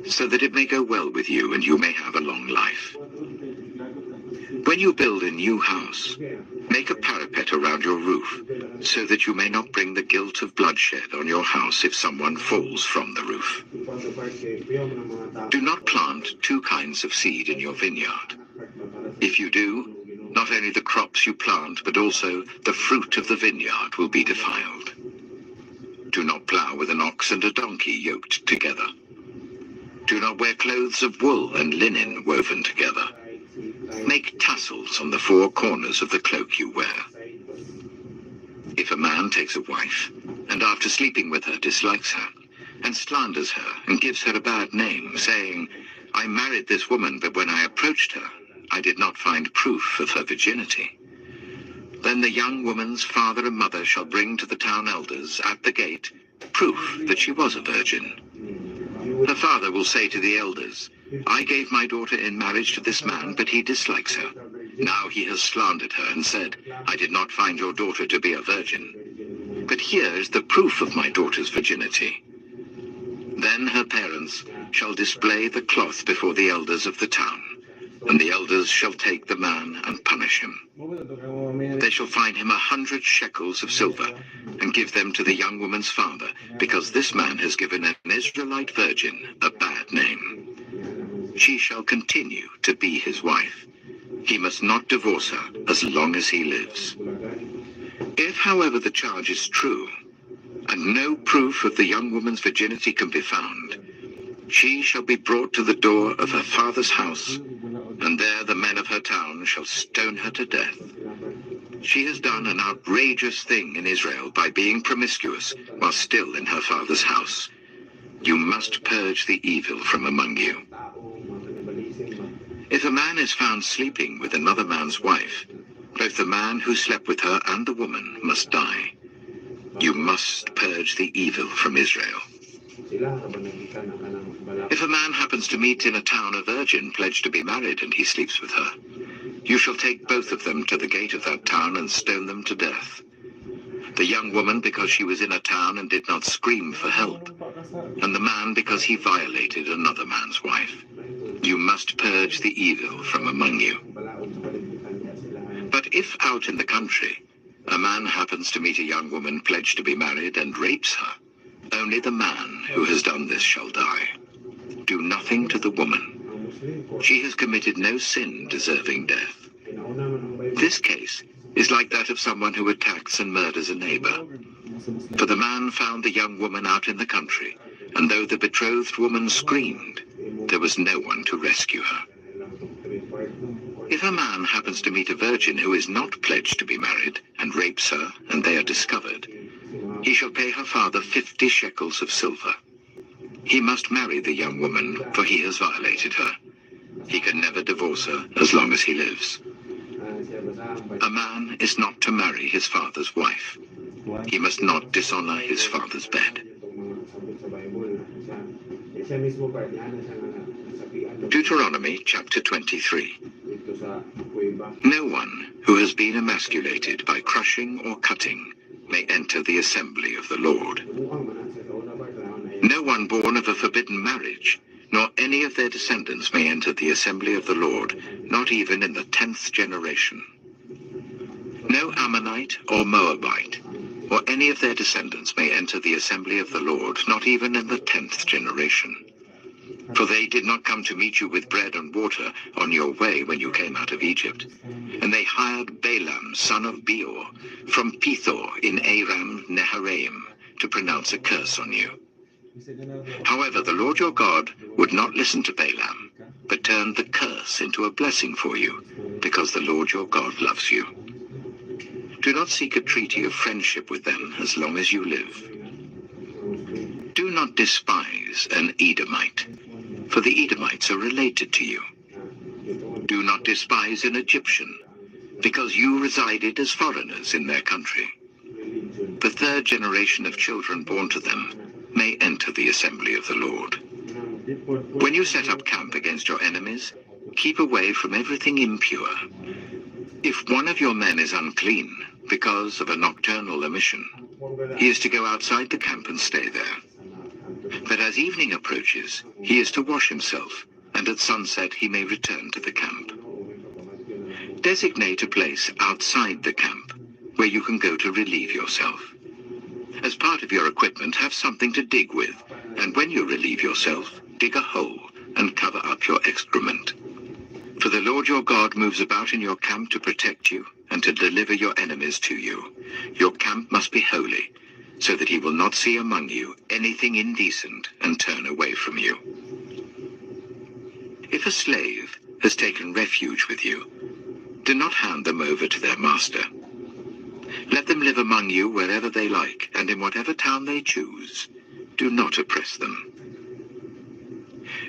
so that it may go well with you and you may have a long life. When you build a new house, make a parapet around your roof, so that you may not bring the guilt of bloodshed on your house if someone falls from the roof. Do not plant 2 kinds of seed in your vineyard. If you do, not only the crops you plant, but also the fruit of the vineyard will be defiled. Do not plow with an ox and a donkey yoked together. Do not wear clothes of wool and linen woven together. Make tassels on the 4 corners of the cloak you wear. If a man takes a wife, and after sleeping with her dislikes her, and slanders her, and gives her a bad name, saying, "I married this woman, but when I approached her, I did not find proof of her virginity," then the young woman's father and mother shall bring to the town elders at the gate proof that she was a virgin. Her father will say to the elders, "I gave my daughter in marriage to this man, but he dislikes her. Now he has slandered her and said, 'I did not find your daughter to be a virgin. But here is the proof of my daughter's virginity.' Then her parents shall display the cloth before the elders of the town, and the elders shall take the man and punish him. They shall fine him 100 shekels of silver, and give them to the young woman's father, because this man has given an Israelite virgin a bad name. She shall continue to be his wife. He must not divorce her as long as he lives. If, however, the charge is true, and no proof of the young woman's virginity can be found, she shall be brought to the door of her father's house, and there the men of her town shall stone her to death. She has done an outrageous thing in Israel by being promiscuous while still in her father's house. You must purge the evil from among you. If a man is found sleeping with another man's wife, both the man who slept with her and the woman must die. You must purge the evil from Israel. If a man happens to meet in a town a virgin pledged to be married and he sleeps with her, you shall take both of them to the gate of that town and stone them to death. The young woman because she was in a town and did not scream for help, and the man because he violated another man's wife. You must purge the evil from among you. But if out in the country, a man happens to meet a young woman pledged to be married and rapes her, only the man who has done this shall die. Do nothing to the woman. She has committed no sin deserving death. This case is like that of someone who attacks and murders a neighbor. For the man found the young woman out in the country, and though the betrothed woman screamed, there was no one to rescue her. If a man happens to meet a virgin who is not pledged to be married and rapes her, and they are discovered, he shall pay her father 50 shekels of silver. He must marry the young woman, for he has violated her. He can never divorce her as long as he lives. A man is not to marry his father's wife. He must not dishonor his father's bed. Deuteronomy chapter 23. No one who has been emasculated by crushing or cutting may enter the assembly of the Lord. No one born of a forbidden marriage, nor any of their descendants may enter the assembly of the Lord, not even in the 10th generation. No Ammonite or Moabite, or any of their descendants may enter the assembly of the Lord, not even in the 10th generation. For they did not come to meet you with bread and water on your way when you came out of Egypt. And they hired Balaam, son of Beor, from Pethor in Aram Naharaim, to pronounce a curse on you. However, the Lord your God would not listen to Balaam, but turned the curse into a blessing for you, because the Lord your God loves you. Do not seek a treaty of friendship with them as long as you live. Do not despise an Edomite, for the Edomites are related to you. Do not despise an Egyptian, because you resided as foreigners in their country. The 3rd generation of children born to them may enter the assembly of the Lord. When you set up camp against your enemies, keep away from everything impure. If one of your men is unclean because of a nocturnal emission, he is to go outside the camp and stay there. But as evening approaches, he is to wash himself, and at sunset he may return to the camp. Designate a place outside the camp where you can go to relieve yourself. As part of your equipment, have something to dig with, and when you relieve yourself, dig a hole and cover up your excrement. For the Lord your God moves about in your camp to protect you and to deliver your enemies to you. Your camp must be holy, so that he will not see among you anything indecent and turn away from you. If a slave has taken refuge with you, do not hand them over to their master. Let them live among you wherever they like, and in whatever town they choose. Do not oppress them.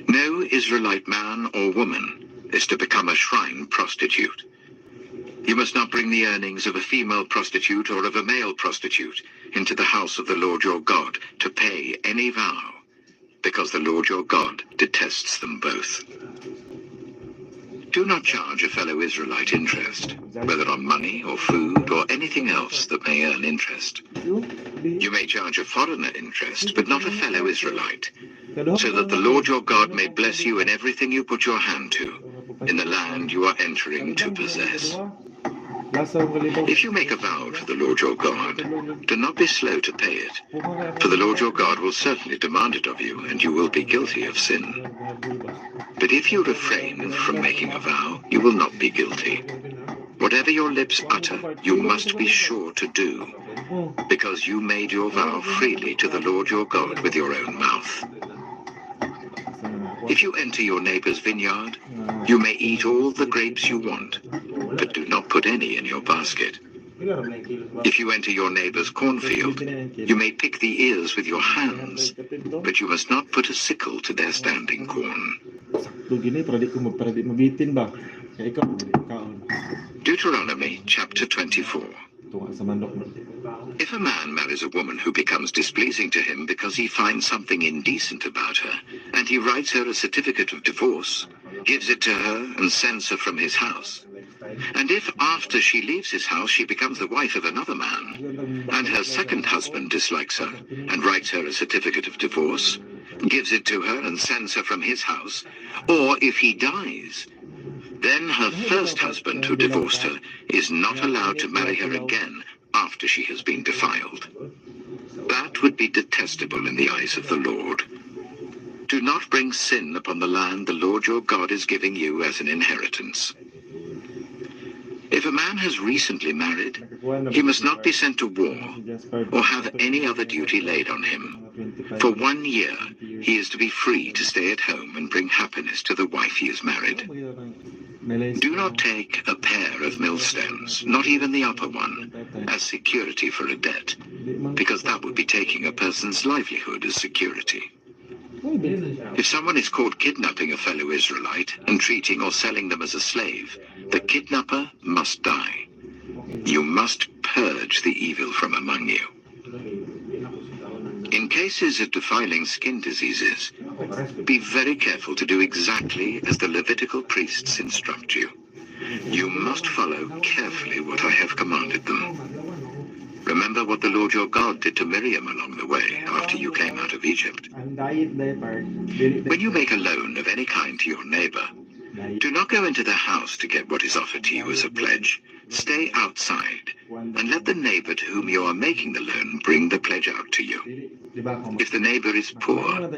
No Israelite man or woman is to become a shrine prostitute. You must not bring the earnings of a female prostitute or of a male prostitute into the house of the Lord your God to pay any vow, because the Lord your God detests them both. Do not charge a fellow Israelite interest, whether on money or food or anything else that may earn interest. You may charge a foreigner interest, but not a fellow Israelite, so that the Lord your God may bless you in everything you put your hand to, in the land you are entering to possess. If you make a vow to the Lord your God, do not be slow to pay it, for the Lord your God will certainly demand it of you, and you will be guilty of sin. But if you refrain from making a vow, you will not be guilty. Whatever your lips utter, you must be sure to do, because you made your vow freely to the Lord your God with your own mouth. If you enter your neighbor's vineyard, you may eat all the grapes you want, but do not put any in your basket. If you enter your neighbor's cornfield, you may pick the ears with your hands, but you must not put a sickle to their standing corn. Deuteronomy chapter 24. If a man marries a woman who becomes displeasing to him because he finds something indecent about her, and he writes her a certificate of divorce, gives it to her and sends her from his house, and if after she leaves his house she becomes the wife of another man, and her second husband dislikes her and writes her a certificate of divorce, gives it to her and sends her from his house, or if he dies, then her first husband who divorced her is not allowed to marry her again after she has been defiled. That would be detestable in the eyes of the Lord. Do not bring sin upon the land the Lord your God is giving you as an inheritance. If a man has recently married, he must not be sent to war or have any other duty laid on him. For 1 year, he is to be free to stay at home and bring happiness to the wife he has married. Do not take a pair of millstones, not even the upper one, as security for a debt, because that would be taking a person's livelihood as security. If someone is caught kidnapping a fellow Israelite and treating or selling them as a slave, the kidnapper must die. You must purge the evil from among you. In cases of defiling skin diseases, be very careful to do exactly as the Levitical priests instruct you. You must follow carefully what I have commanded them. Remember what the Lord your God did to Miriam along the way after you came out of Egypt. When you make a loan of any kind to your neighbor, do not go into the house to get what is offered to you as a pledge. Stay outside and let the neighbor to whom you are making the loan bring the pledge out to you. If the neighbor is poor,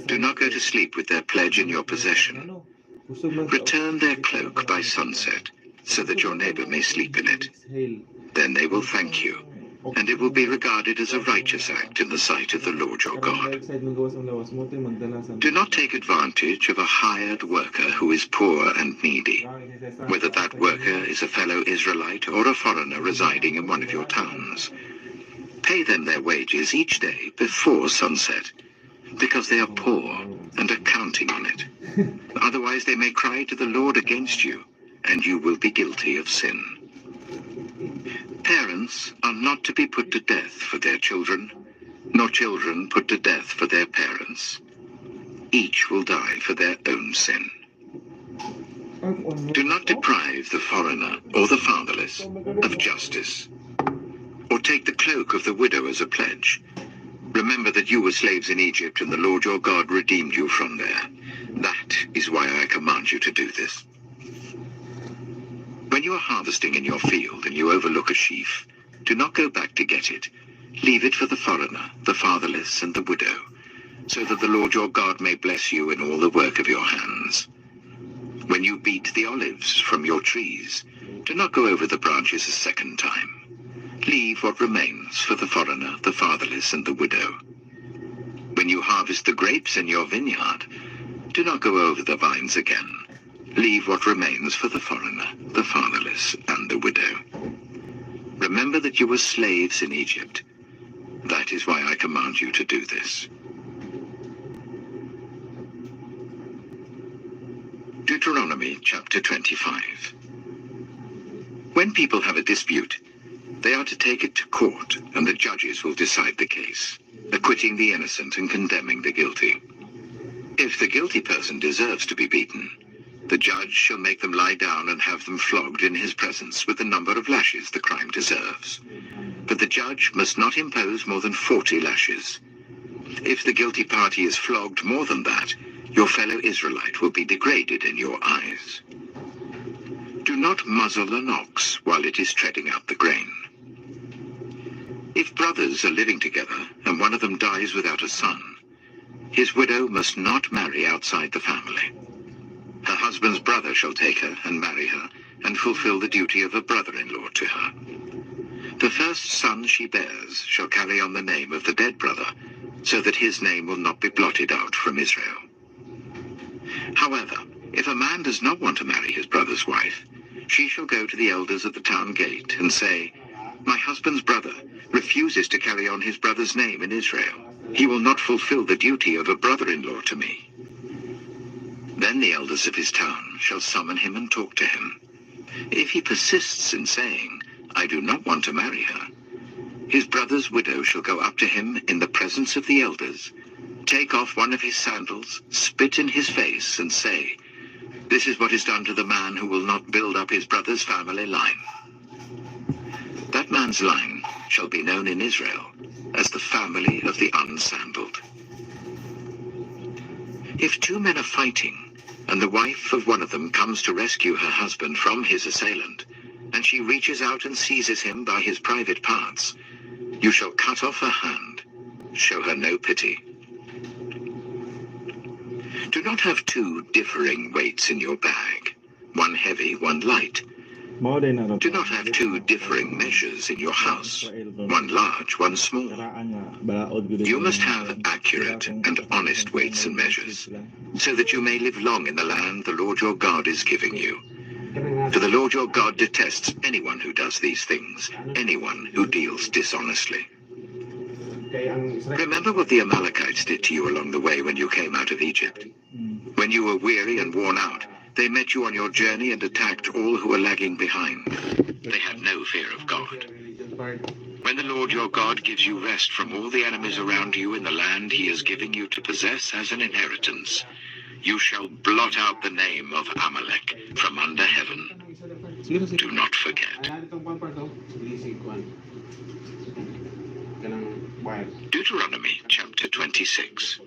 do not go to sleep with their pledge in your possession. Return their cloak by sunset so that your neighbor may sleep in it. Then they will thank you, and it will be regarded as a righteous act in the sight of the Lord your God. Do not take advantage of a hired worker who is poor and needy, whether that worker is a fellow Israelite or a foreigner residing in one of your towns. Pay them their wages each day before sunset, because they are poor and are counting on it. Otherwise they may cry to the Lord against you, and you will be guilty of sin. Parents are not to be put to death for their children, nor children put to death for their parents. Each will die for their own sin. Do not deprive the foreigner or the fatherless of justice, or take the cloak of the widow as a pledge. Remember that you were slaves in Egypt, and the Lord your God redeemed you from there. That is why I command you to do this. When you are harvesting in your field and you overlook a sheaf, do not go back to get it. Leave it for the foreigner, the fatherless, and the widow, so that the Lord your God may bless you in all the work of your hands. When you beat the olives from your trees, do not go over the branches a second time. Leave what remains for the foreigner, the fatherless, and the widow. When you harvest the grapes in your vineyard, do not go over the vines again. Leave what remains for the foreigner, the fatherless, and the widow. Remember that you were slaves in Egypt. That is why I command you to do this. Deuteronomy chapter 25. When people have a dispute, they are to take it to court, and the judges will decide the case, acquitting the innocent and condemning the guilty. If the guilty person deserves to be beaten, the judge shall make them lie down and have them flogged in his presence with the number of lashes the crime deserves. But the judge must not impose more than 40 lashes. If the guilty party is flogged more than that, your fellow Israelite will be degraded in your eyes. Do not muzzle an ox while it is treading out the grain. If brothers are living together and one of them dies without a son, his widow must not marry outside the family. Her husband's brother shall take her and marry her and fulfill the duty of a brother-in-law to her. The first son she bears shall carry on the name of the dead brother, so that his name will not be blotted out from Israel. However, if a man does not want to marry his brother's wife, she shall go to the elders of the town gate and say, "My husband's brother refuses to carry on his brother's name in Israel. He will not fulfill the duty of a brother-in-law to me." Then the elders of his town shall summon him and talk to him. If he persists in saying, "I do not want to marry her," his brother's widow shall go up to him in the presence of the elders, take off one of his sandals, spit in his face, and say, "This is what is done to the man who will not build up his brother's family line." That man's line shall be known in Israel as the family of the unsandaled. If two men are fighting, and the wife of one of them comes to rescue her husband from his assailant, and she reaches out and seizes him by his private parts, you shall cut off her hand. Show her no pity. Do not have two differing weights in your bag, one heavy, one light. Do not have two differing measures in your house, one large, one small. You must have accurate and honest weights and measures, so that you may live long in the land the Lord your God is giving you. For the Lord your God detests anyone who does these things, anyone who deals dishonestly. Remember what the Amalekites did to you along the way when you came out of Egypt. When you were weary and worn out, they met you on your journey and attacked all who were lagging behind. They had no fear of God. When the Lord your God gives you rest from all the enemies around you in the land he is giving you to possess as an inheritance, you shall blot out the name of Amalek from under heaven. Do not forget. Deuteronomy chapter 26.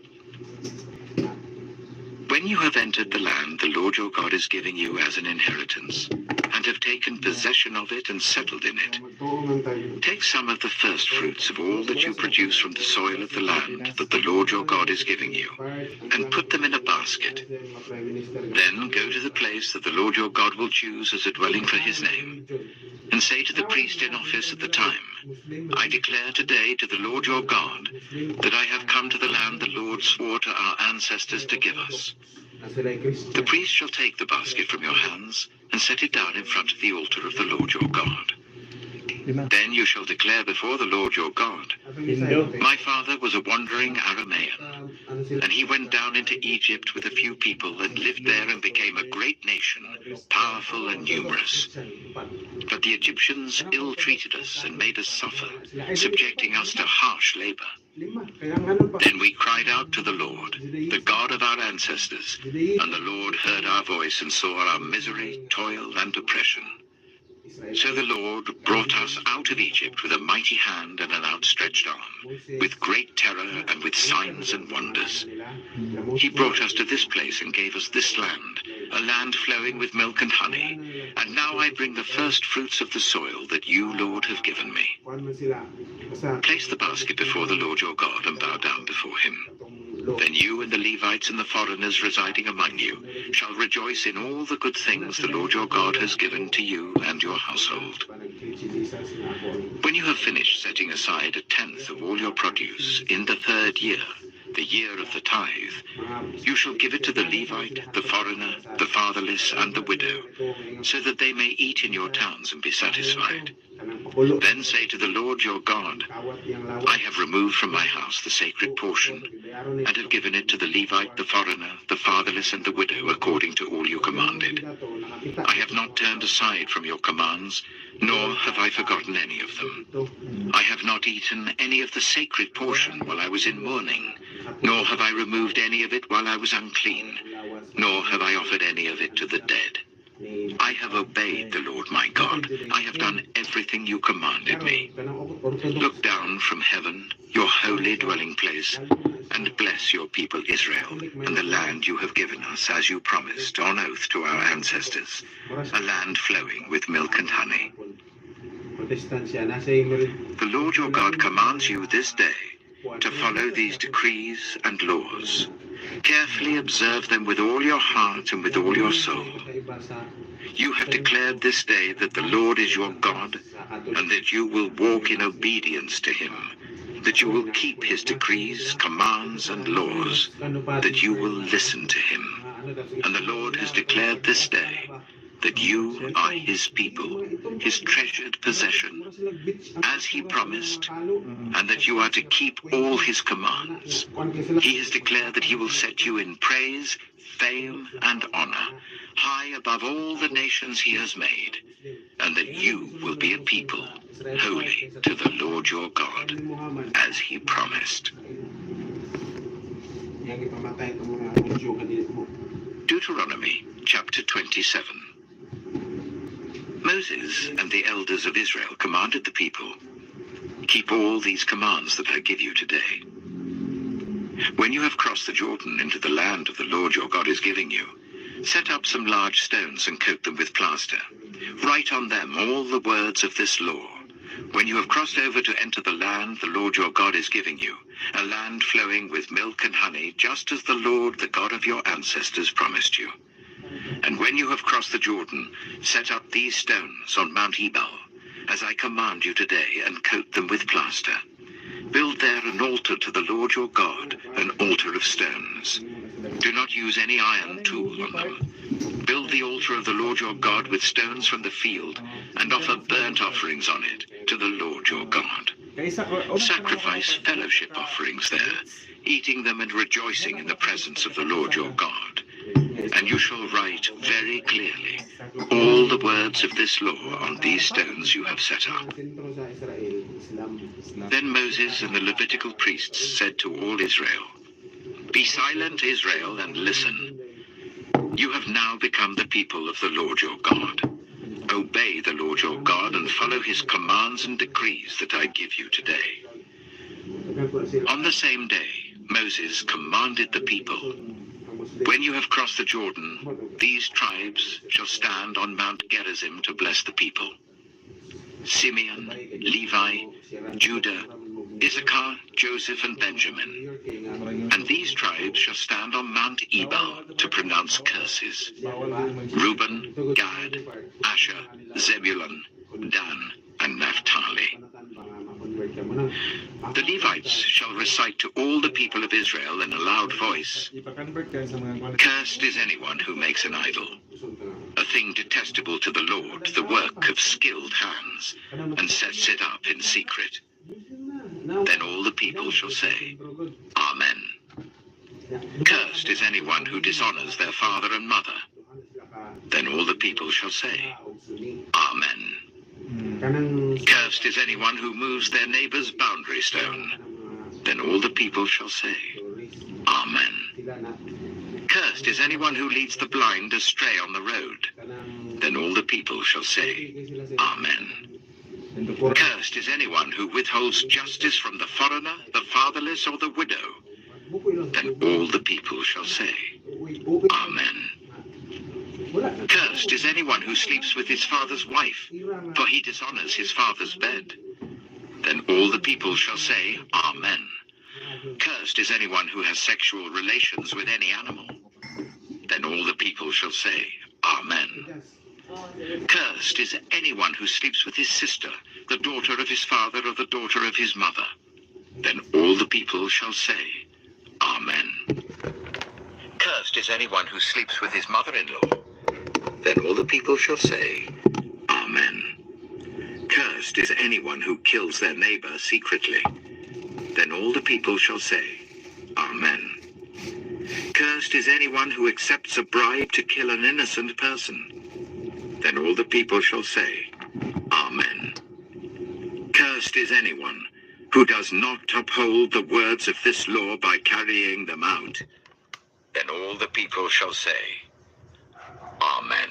When you have entered the land the Lord your God is giving you as an inheritance, and have taken possession of it and settled in it, take some of the first fruits of all that you produce from the soil of the land that the Lord your God is giving you, and put them in a basket. Then go to the place that the Lord your God will choose as a dwelling for his name, and say to the priest in office at the time, "I declare today to the Lord your God that I have come to the land the Lord swore to our ancestors to give us." The priest shall take the basket from your hands and set it down in front of the altar of the Lord your God. Then you shall declare before the Lord your God, "My father was a wandering Aramean, and he went down into Egypt with a few people and lived there and became a great nation, powerful and numerous. But the Egyptians ill-treated us and made us suffer, subjecting us to harsh labor. Then we cried out to the Lord, the God of our ancestors, and the Lord heard our voice and saw our misery, toil, and oppression. So the Lord brought us out of Egypt with a mighty hand and an outstretched arm, with great terror and with signs and wonders. He brought us to this place and gave us this land, a land flowing with milk and honey. And now I bring the first fruits of the soil that you, Lord, have given me. Place the basket before the Lord your God and bow down before him. Then you and the Levites and the foreigners residing among you shall rejoice in all the good things the Lord your God has given to you and your household. When you have finished setting aside a tenth of all your produce in the 3rd year, the year of the tithe, you shall give it to the Levite, the foreigner, the fatherless, and the widow, so that they may eat in your towns and be satisfied. Then say to the Lord your God, I have removed from my house the sacred portion, and have given it to the Levite, the foreigner, the fatherless, and the widow, according to all you commanded. I have not turned aside from your commands, nor have I forgotten any of them. I have not eaten any of the sacred portion while I was in mourning, nor have I removed any of it while I was unclean, nor have I offered any of it to the dead. I have obeyed the Lord my God. I have done everything you commanded me. Look down from heaven, your holy dwelling place, and bless your people Israel and the land you have given us, as you promised on oath to our ancestors, a land flowing with milk and honey. The Lord your God commands you this day to follow these decrees and laws. Carefully observe them with all your heart and with all your soul. You have declared this day that the Lord is your God, and that you will walk in obedience to him, that you will keep his decrees, commands, and laws, that you will listen to him. And the Lord has declared this day that you are his people, his treasured possession, as he promised, and that you are to keep all his commands. He has declared that he will set you in praise, fame, and honor, high above all the nations he has made, and that you will be a people holy to the Lord your God, as he promised. Deuteronomy chapter 27. Moses and the elders of Israel commanded the people, "Keep all these commands that I give you today. When you have crossed the Jordan into the land of the Lord your God is giving you, set up some large stones and coat them with plaster. Write on them all the words of this law. When you have crossed over to enter the land the Lord your God is giving you, a land flowing with milk and honey, just as the Lord, the God of your ancestors, promised you. And when you have crossed the Jordan, set up these stones on Mount Ebal, as I command you today, and coat them with plaster. Build there an altar to the Lord your God, an altar of stones. Do not use any iron tool on them. Build the altar of the Lord your God with stones from the field, and offer burnt offerings on it to the Lord your God. Sacrifice fellowship offerings there, eating them and rejoicing in the presence of the Lord your God. And you shall write very clearly all the words of this law on these stones you have set up." Then Moses and the Levitical priests said to all Israel, "Be silent, Israel, and listen. You have now become the people of the Lord your God. Obey the Lord your God and follow his commands and decrees that I give you today." On the same day, Moses commanded the people, "When you have crossed the Jordan, these tribes shall stand on Mount Gerizim to bless the people: Simeon, Levi, Judah, Issachar, Joseph, and Benjamin. And these tribes shall stand on Mount Ebal to pronounce curses: Reuben, Gad, Asher, Zebulun, Dan, and Naphtali. The Levites shall recite to all the people of Israel in a loud voice, 'Cursed is anyone who makes an idol, a thing detestable to the Lord, the work of skilled hands, and sets it up in secret.' Then all the people shall say, 'Amen.' Cursed is anyone who dishonors their father and mother." Then all the people shall say, "Amen." "Cursed is anyone who moves their neighbor's boundary stone." Then all the people shall say, "Amen." "Cursed is anyone who leads the blind astray on the road." Then all the people shall say, "Amen." "Cursed is anyone who withholds justice from the foreigner, the fatherless, or the widow." Then all the people shall say, "Amen." "Cursed is anyone who sleeps with his father's wife, for he dishonors his father's bed." Then all the people shall say, "Amen." "Cursed is anyone who has sexual relations with any animal." Then all the people shall say, "Amen." "Cursed is anyone who sleeps with his sister, the daughter of his father or the daughter of his mother." Then all the people shall say, "Amen." "Cursed is anyone who sleeps with his mother-in-law." Then all the people shall say, "Amen." "Cursed is anyone who kills their neighbor secretly." Then all the people shall say, "Amen." "Cursed is anyone who accepts a bribe to kill an innocent person." Then all the people shall say, "Amen." "Cursed is anyone who does not uphold the words of this law by carrying them out." Then all the people shall say, "Amen."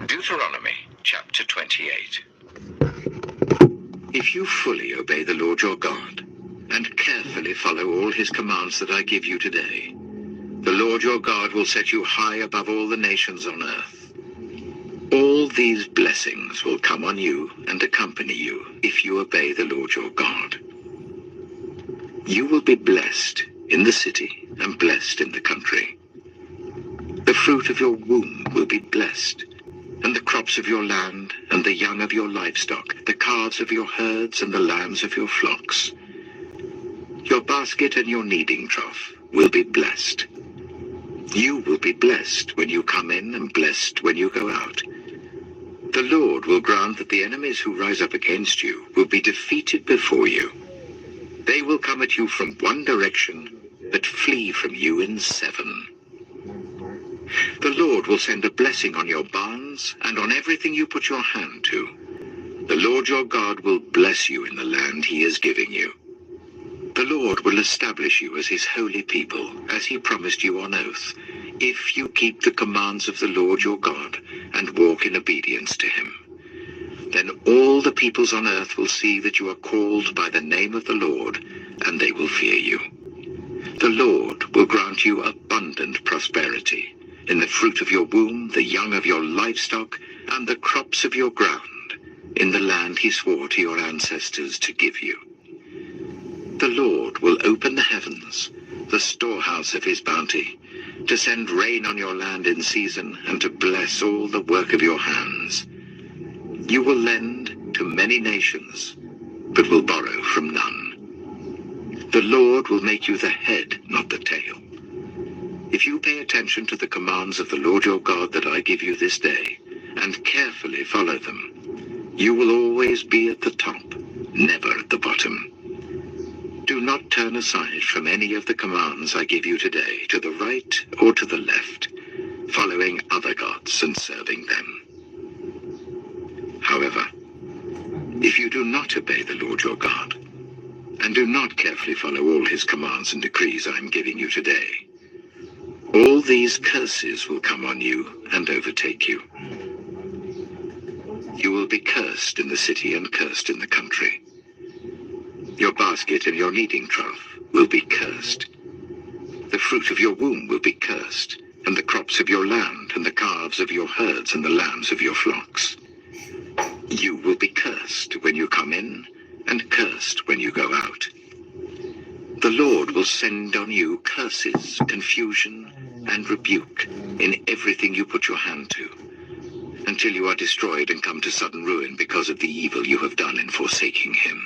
Deuteronomy chapter 28. If you fully obey the Lord your God, and carefully follow all his commands that I give you today, the Lord your God will set you high above all the nations on earth. All these blessings will come on you and accompany you if you obey the Lord your God. You will be blessed in the city and blessed in the country. The fruit of your womb will be blessed, and the crops of your land, and the young of your livestock, the calves of your herds, and the lambs of your flocks. Your basket and your kneading trough will be blessed. You will be blessed when you come in and blessed when you go out. The Lord will grant that the enemies who rise up against you will be defeated before you. They will come at you from one direction, but flee from you in 7. The Lord will send a blessing on your barns and on everything you put your hand to. The Lord your God will bless you in the land he is giving you. The Lord will establish you as his holy people, as he promised you on oath, if you keep the commands of the Lord your God and walk in obedience to him. Then all the peoples on earth will see that you are called by the name of the Lord, and they will fear you. The Lord will grant you abundant prosperity in the fruit of your womb, the young of your livestock, and the crops of your ground, in the land he swore to your ancestors to give you. The Lord will open the heavens, the storehouse of his bounty, to send rain on your land in season, and to bless all the work of your hands. You will lend to many nations, but will borrow from none. The Lord will make you the head, not the tail. If you pay attention to the commands of the Lord your God that I give you this day, and carefully follow them, you will always be at the top, never at the bottom. Do not turn aside from any of the commands I give you today, to the right or to the left, following other gods and serving them. However, if you do not obey the Lord your God, and do not carefully follow all his commands and decrees I am giving you today, all these curses will come on you and overtake you. You will be cursed in the city and cursed in the country. Your basket and your kneading trough will be cursed. The fruit of your womb will be cursed, and the crops of your land, and the calves of your herds, and the lambs of your flocks. You will be cursed when you come in, and cursed when you go out. The Lord will send on you curses, confusion, and rebuke in everything you put your hand to, until you are destroyed and come to sudden ruin because of the evil you have done in forsaking him.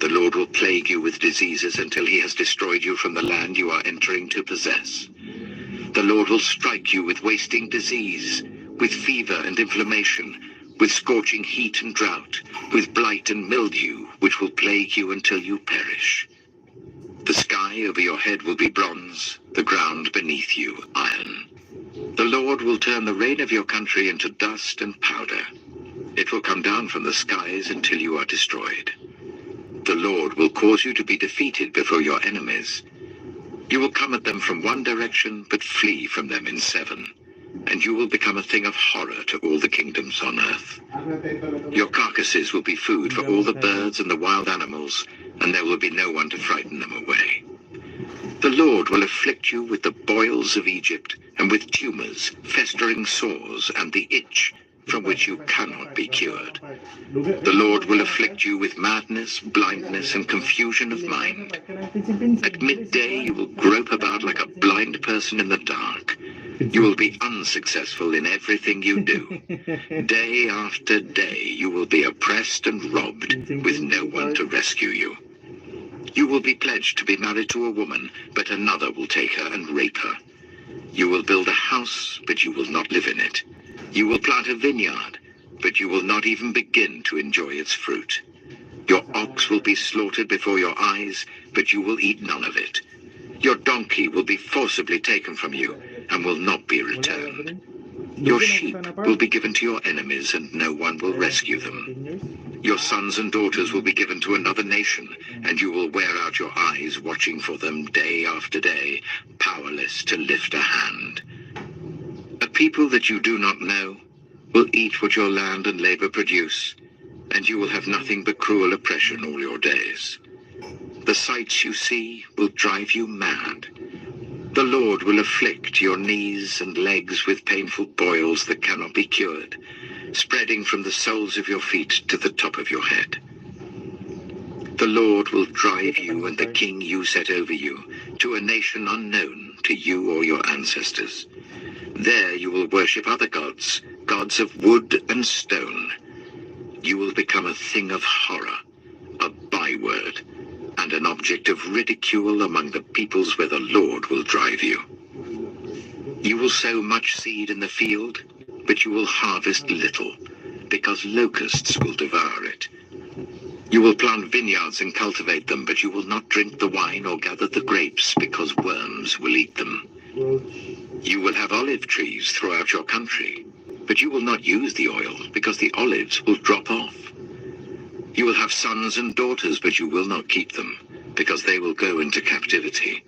The Lord will plague you with diseases until he has destroyed you from the land you are entering to possess. The Lord will strike you with wasting disease, with fever and inflammation, with scorching heat and drought, with blight and mildew, which will plague you until you perish. The sky over your head will be bronze, the ground beneath you iron. The Lord will turn the rain of your country into dust and powder. It will come down from the skies until you are destroyed. The Lord will cause you to be defeated before your enemies. You will come at them from one direction, but flee from them in 7. And you will become a thing of horror to all the kingdoms on earth. Your carcasses will be food for all the birds and the wild animals, and there will be no one to frighten them away. The Lord will afflict you with the boils of Egypt, and with tumors, festering sores, and the itch, from which you cannot be cured. The Lord will afflict you with madness, blindness, and confusion of mind. At midday you will grope about like a blind person in the dark. You will be unsuccessful in everything you do. Day after day you will be oppressed and robbed, with no one to rescue you. You will be pledged to be married to a woman, but another will take her and rape her. You will build a house, but you will not live in it. You will plant a vineyard, but you will not even begin to enjoy its fruit. Your ox will be slaughtered before your eyes, but you will eat none of it. Your donkey will be forcibly taken from you, and will not be returned. Your sheep will be given to your enemies, and no one will rescue them. Your sons and daughters will be given to another nation, and you will wear out your eyes watching for them day after day, powerless to lift a hand. A people that you do not know will eat what your land and labor produce, and you will have nothing but cruel oppression all your days. The sights you see will drive you mad. The Lord will afflict your knees and legs with painful boils that cannot be cured, spreading from the soles of your feet to the top of your head. The Lord will drive you and the king you set over you to a nation unknown to you or your ancestors. There you will worship other gods, gods of wood and stone. You will become a thing of horror, a byword, and an object of ridicule among the peoples where the Lord will drive you. You will sow much seed in the field, but you will harvest little, because locusts will devour it. You will plant vineyards and cultivate them, but you will not drink the wine or gather the grapes, because worms will eat them. You will have olive trees throughout your country, but you will not use the oil, because the olives will drop off. You will have sons and daughters, but you will not keep them, because they will go into captivity.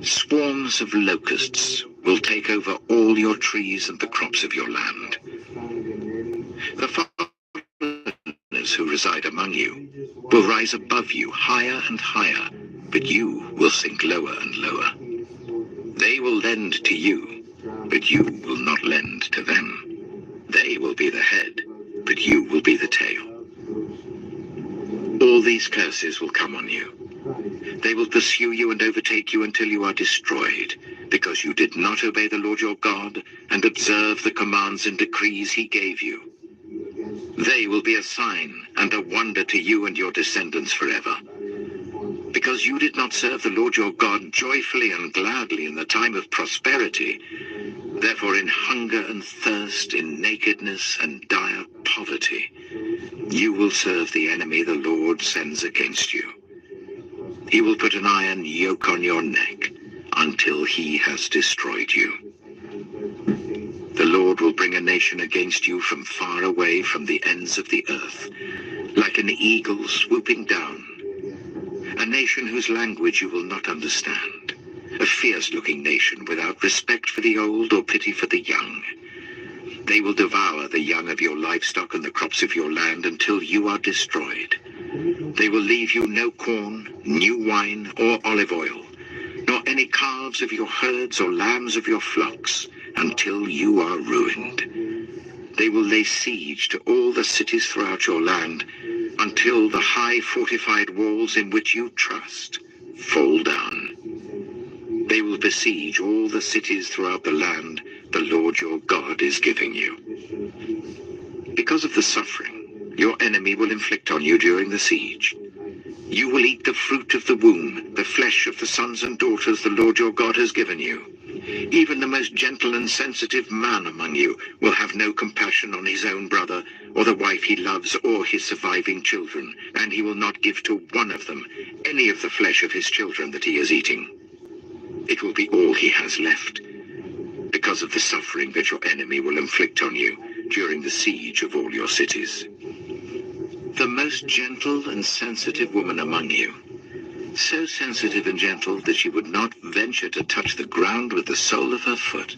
Swarms of locusts will take over all your trees and the crops of your land. The foreigners who reside among you will rise above you higher and higher, but you will sink lower and lower. They will lend to you, but you will not lend to them. They will be the head, but you will be the tail. All these curses will come on you. They will pursue you and overtake you until you are destroyed, because you did not obey the Lord your God and observe the commands and decrees he gave you. They will be a sign and a wonder to you and your descendants forever. Because you did not serve the Lord your God joyfully and gladly in the time of prosperity, therefore in hunger and thirst, in nakedness and dire poverty, you will serve the enemy the Lord sends against you. He will put an iron yoke on your neck until he has destroyed you. The Lord will bring a nation against you from far away, from the ends of the earth, like an eagle swooping down. A nation whose language you will not understand. A fierce-looking nation without respect for the old or pity for the young. They will devour the young of your livestock and the crops of your land until you are destroyed. They will leave you no corn, new wine, or olive oil, nor any calves of your herds or lambs of your flocks, until you are ruined. They will lay siege to all the cities throughout your land, until the high fortified walls in which you trust fall down. They will besiege all the cities throughout the land the Lord your God is giving you. Because of the suffering your enemy will inflict on you during the siege, you will eat the fruit of the womb, the flesh of the sons and daughters the Lord your God has given you. Even the most gentle and sensitive man among you will have no compassion on his own brother, or the wife he loves, or his surviving children, and he will not give to one of them any of the flesh of his children that he is eating. It will be all he has left, because of the suffering that your enemy will inflict on you during the siege of all your cities. The most gentle and sensitive woman among you, so sensitive and gentle that she would not venture to touch the ground with the sole of her foot,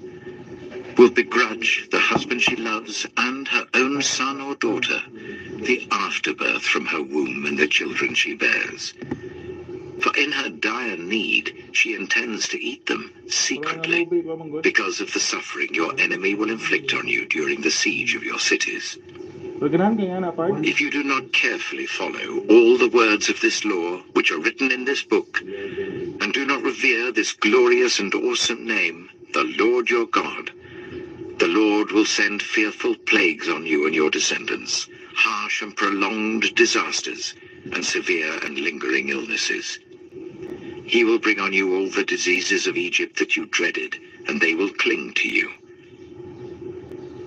will begrudge the husband she loves and her own son or daughter the afterbirth from her womb and the children she bears. For in her dire need she intends to eat them secretly, because of the suffering your enemy will inflict on you during the siege of your cities. If you do not carefully follow all the words of this law which are written in this book, and do not revere this glorious and awesome name, the Lord your God, the Lord will send fearful plagues on you and your descendants, harsh and prolonged disasters, and severe and lingering illnesses. He will bring on you all the diseases of Egypt that you dreaded, and they will cling to you.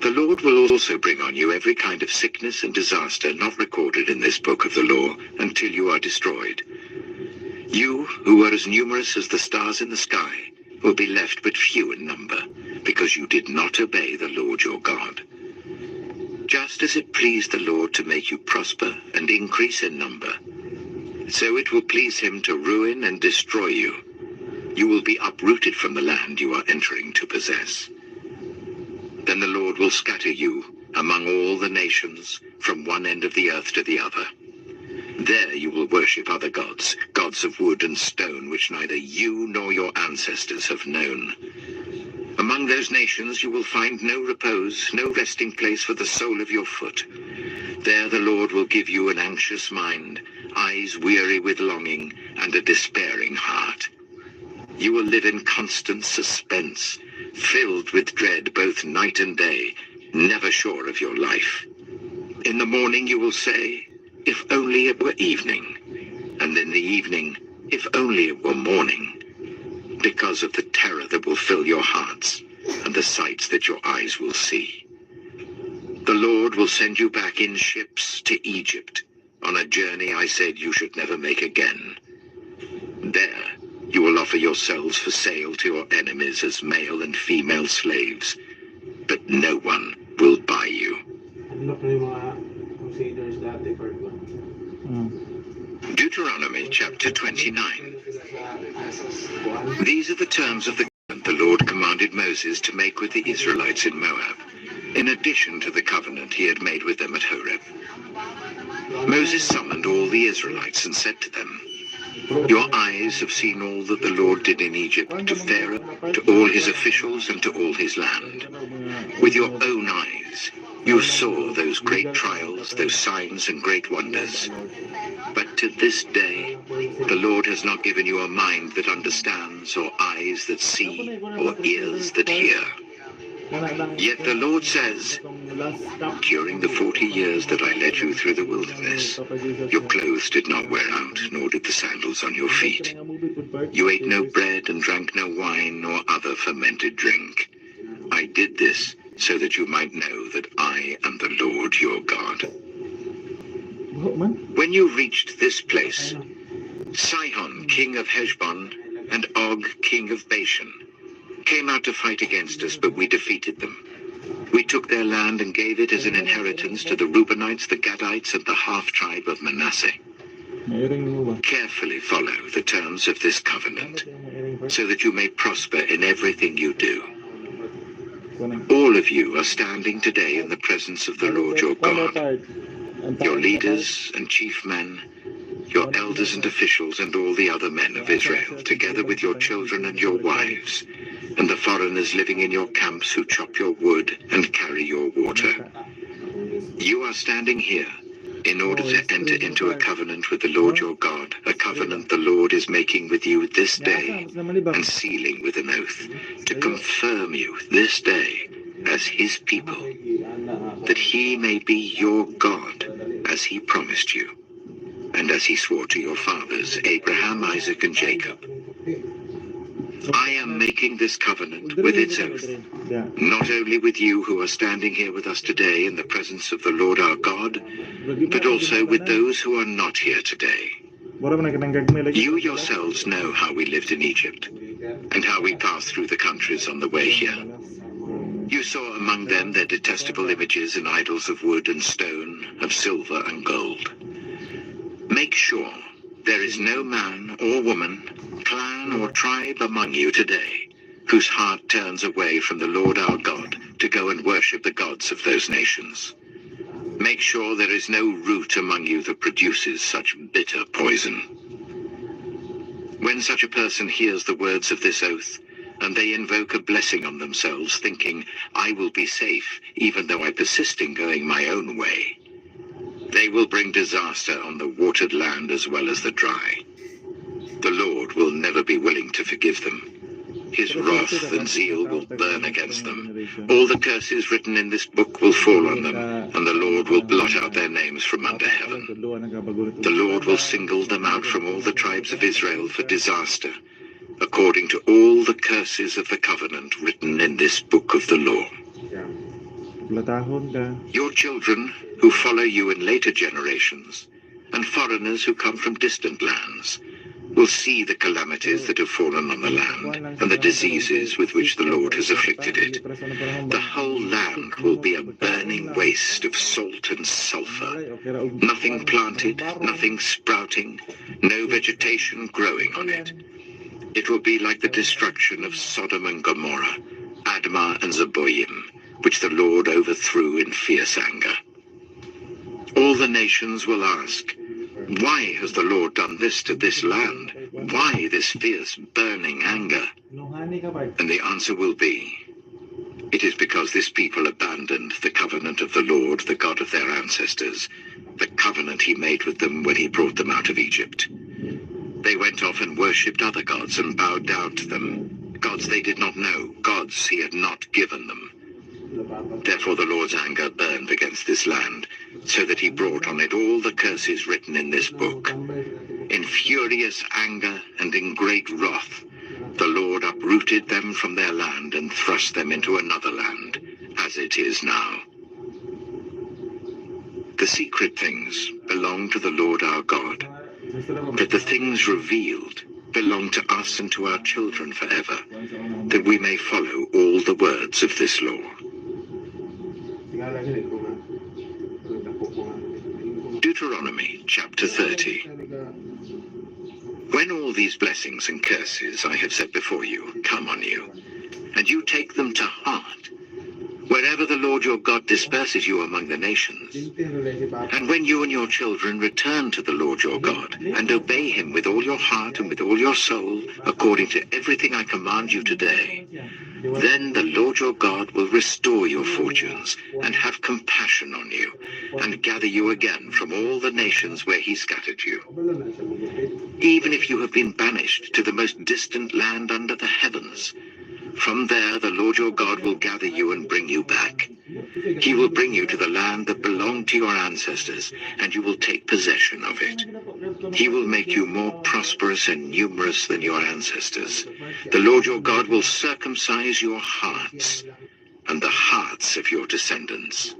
The Lord will also bring on you every kind of sickness and disaster not recorded in this book of the law until you are destroyed. You, who are as numerous as the stars in the sky, will be left but few in number, because you did not obey the Lord your God. Just as it pleased the Lord to make you prosper and increase in number, so it will please him to ruin and destroy you. You will be uprooted from the land you are entering to possess. Then the Lord will scatter you among all the nations, from one end of the earth to the other. There you will worship other gods, gods gods of wood and stone which neither you nor your ancestors have known. Among those nations you will find no repose, no resting place for the sole of your foot. There the Lord will give you an anxious mind, eyes weary with longing, and a despairing heart. You will live in constant suspense, filled with dread both night and day, never sure of your life. In the morning you will say, if only it were evening, and in the evening, if only it were morning, because of the terror that will fill your hearts and the sights that your eyes will see. The Lord will send you back in ships to Egypt, on a journey I said you should never make again. There, you will offer yourselves for sale to your enemies as male and female slaves, but no one will buy you. Deuteronomy chapter 29. These are the terms of the covenant the Lord commanded Moses to make with the Israelites in Moab, in addition to the covenant he had made with them at Horeb. Moses summoned all the Israelites and said to them, your eyes have seen all that the Lord did in Egypt to Pharaoh, to all his officials, and to all his land. With your own eyes, you saw those great trials, those signs and great wonders. But to this day, the Lord has not given you a mind that understands, or eyes that see, or ears that hear. Yet the Lord says, during the 40 years that I led you through the wilderness, your clothes did not wear out, nor did the sandals on your feet. You ate no bread and drank no wine nor other fermented drink. I did this so that you might know that I am the Lord your God. When you reached this place, Sihon, king of Heshbon, and Og, king of Bashan, came out to fight against us, but we defeated them. We took their land and gave it as an inheritance to the Reubenites, the Gadites, and the half-tribe of Manasseh. Carefully follow the terms of this covenant, so that you may prosper in everything you do. All of you are standing today in the presence of the Lord your God, your leaders and chief men, your elders and officials, and all the other men of Israel, together with your children and your wives, and the foreigners living in your camps who chop your wood and carry your water. You are standing here in order to enter into a covenant with the Lord your God, a covenant the Lord is making with you this day, and sealing with an oath, to confirm you this day as his people, that he may be your God, as he promised you, and as he swore to your fathers, Abraham, Isaac, and Jacob. I am making this covenant with its oath, not only with you who are standing here with us today in the presence of the Lord our God, but also with those who are not here today. You yourselves know how we lived in Egypt, and how we passed through the countries on the way here. You saw among them their detestable images and idols of wood and stone, of silver and gold. Make sure there is no man or woman, clan or tribe among you today whose heart turns away from the Lord our God to go and worship the gods of those nations. Make sure there is no root among you that produces such bitter poison. When such a person hears the words of this oath, and they invoke a blessing on themselves, thinking, I will be safe, even though I persist in going my own way, they will bring disaster on the watered land as well as the dry. The Lord will never be willing to forgive them. His wrath and zeal will burn against them. All the curses written in this book will fall on them, and the Lord will blot out their names from under heaven. The Lord will single them out from all the tribes of Israel for disaster, according to all the curses of the covenant written in this book of the law. Your children who follow you in later generations, and foreigners who come from distant lands, will see the calamities that have fallen on the land, and the diseases with which the Lord has afflicted it. The whole land will be a burning waste of salt and sulfur, nothing planted, nothing sprouting, no vegetation growing on it. It will be like the destruction of Sodom and Gomorrah, Admah and Zeboim, which the Lord overthrew in fierce anger. All the nations will ask, Why has the Lord done this to this land? Why this fierce, burning anger? And the answer will be, it is because this people abandoned the covenant of the Lord, the God of their ancestors, the covenant he made with them when he brought them out of Egypt. They went off and worshipped other gods and bowed down to them, gods they did not know, gods he had not given them. Therefore the Lord's anger burned against this land, so that he brought on it all the curses written in this book. In furious anger and in great wrath, the Lord uprooted them from their land and thrust them into another land, as it is now. The secret things belong to the Lord our God, but the things revealed belong to us and to our children forever, that we may follow all the words of this law. Deuteronomy chapter 30. When all these blessings and curses I have set before you come on you, and you take them to heart, wherever the Lord your God disperses you among the nations, and when you and your children return to the Lord your God, and obey him with all your heart and with all your soul, according to everything I command you today, then the Lord your God will restore your fortunes, and have compassion on you, and gather you again from all the nations where he scattered you. Even if you have been banished to the most distant land under the heavens, from there the Lord your God will gather you and bring you back. He will bring you to the land that belonged to your ancestors, and you will take possession of it. He will make you more prosperous and numerous than your ancestors. The Lord your God will circumcise your hearts and the hearts of your descendants,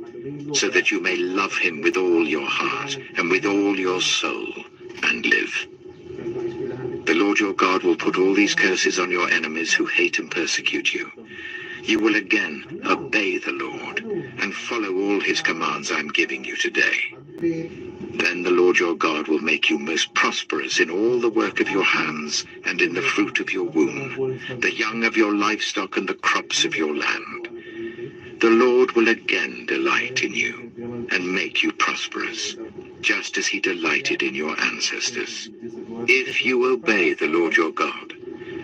so that you may love him with all your heart and with all your soul, and live. The Lord your God will put all these curses on your enemies who hate and persecute you. You will again obey the Lord and follow all his commands I'm giving you today. Then the Lord your God will make you most prosperous in all the work of your hands and in the fruit of your womb, the young of your livestock and the crops of your land. The Lord will again delight in you and make you prosperous, just as he delighted in your ancestors. If you obey the Lord your God,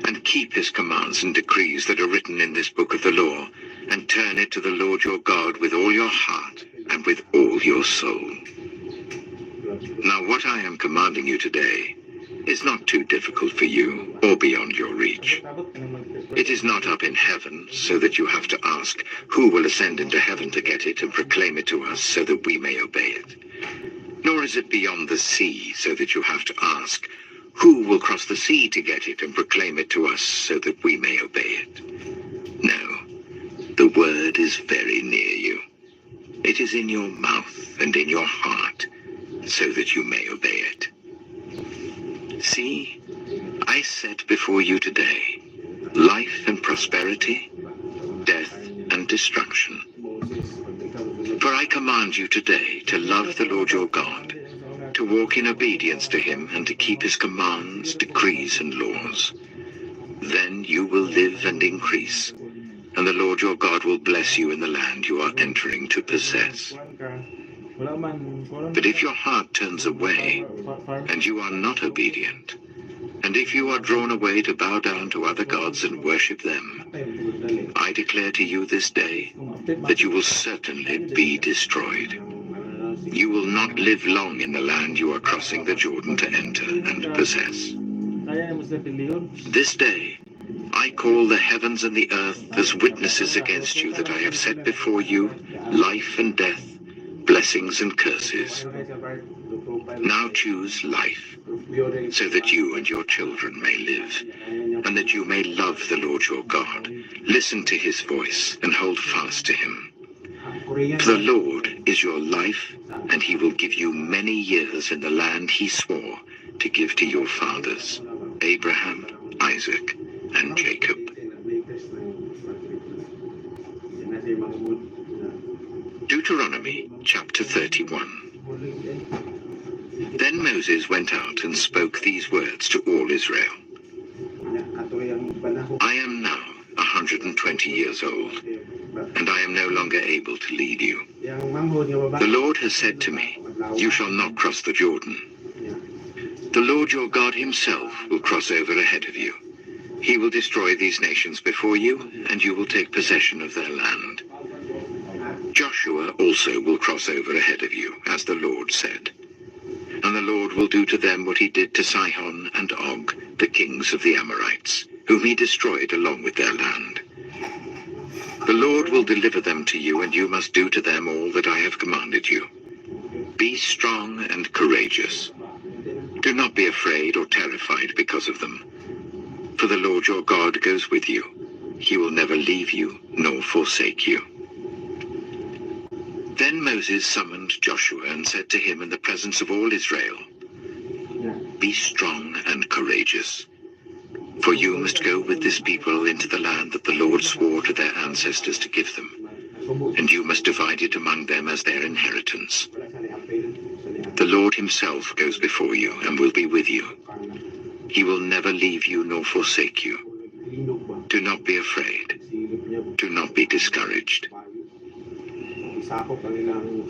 and keep his commands and decrees that are written in this book of the law, and turn it to the Lord your God with all your heart and with all your soul. Now what I am commanding you today is not too difficult for you or beyond your reach. It is not up in heaven, so that you have to ask, who will ascend into heaven to get it and proclaim it to us so that we may obey it? Nor is it beyond the sea, so that you have to ask, who will cross the sea to get it and proclaim it to us so that we may obey it? No, the word is very near you. It is in your mouth and in your heart, so that you may obey it. See, I set before you today life and prosperity, death and destruction. For I command you today to love the Lord your God, to walk in obedience to him and to keep his commands, decrees and laws. Then you will live and increase, and the Lord your God will bless you in the land you are entering to possess. But if your heart turns away, and you are not obedient, and if you are drawn away to bow down to other gods and worship them, I declare to you this day that you will certainly be destroyed. You will not live long in the land you are crossing the Jordan to enter and possess. This day I call the heavens and the earth as witnesses against you that I have set before you life and death, blessings and curses. Now choose life, so that you and your children may live, and that you may love the Lord your God, listen to his voice, and hold fast to him. For the Lord is your life, and he will give you many years in the land he swore to give to your fathers, Abraham, Isaac, and Jacob. Deuteronomy chapter 31. Then Moses went out and spoke these words to all Israel. I am now 120 years old, and I am no longer able to lead you. The Lord has said to me, you shall not cross the Jordan. The Lord your God himself will cross over ahead of you. He will destroy these nations before you, and you will take possession of their land. Joshua also will cross over ahead of you, as the Lord said. And the Lord will do to them what he did to Sihon and Og, the kings of the Amorites, whom he destroyed along with their land. The Lord will deliver them to you, and you must do to them all that I have commanded you. Be strong and courageous. Do not be afraid or terrified because of them. For the Lord your God goes with you. He will never leave you nor forsake you. Then Moses summoned Joshua and said to him in the presence of all Israel, Be strong and courageous, for you must go with this people into the land that the Lord swore to their ancestors to give them, and you must divide it among them as their inheritance. The Lord himself goes before you and will be with you. He will never leave you nor forsake you. Do not be afraid. Do not be discouraged.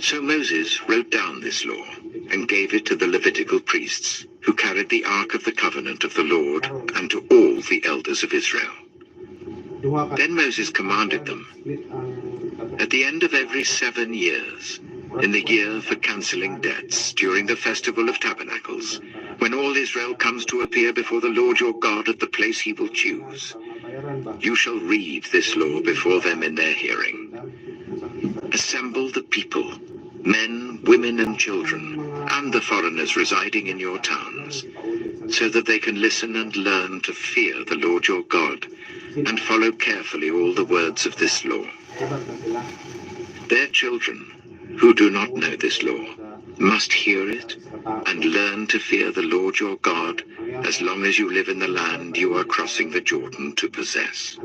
So Moses wrote down this law and gave it to the Levitical priests, who carried the ark of the covenant of the Lord, and to all the elders of Israel. Then Moses commanded them, At the end of every 7 years, in the year for cancelling debts, during the festival of tabernacles, when all Israel comes to appear before the Lord your God at the place he will choose, you shall read this law before them in their hearing. Assemble the people, men, women, and children, and the foreigners residing in your towns, so that they can listen and learn to fear the Lord your God, and follow carefully all the words of this law. Their children, who do not know this law, must hear it and learn to fear the Lord your God as long as you live in the land you are crossing the Jordan to possess.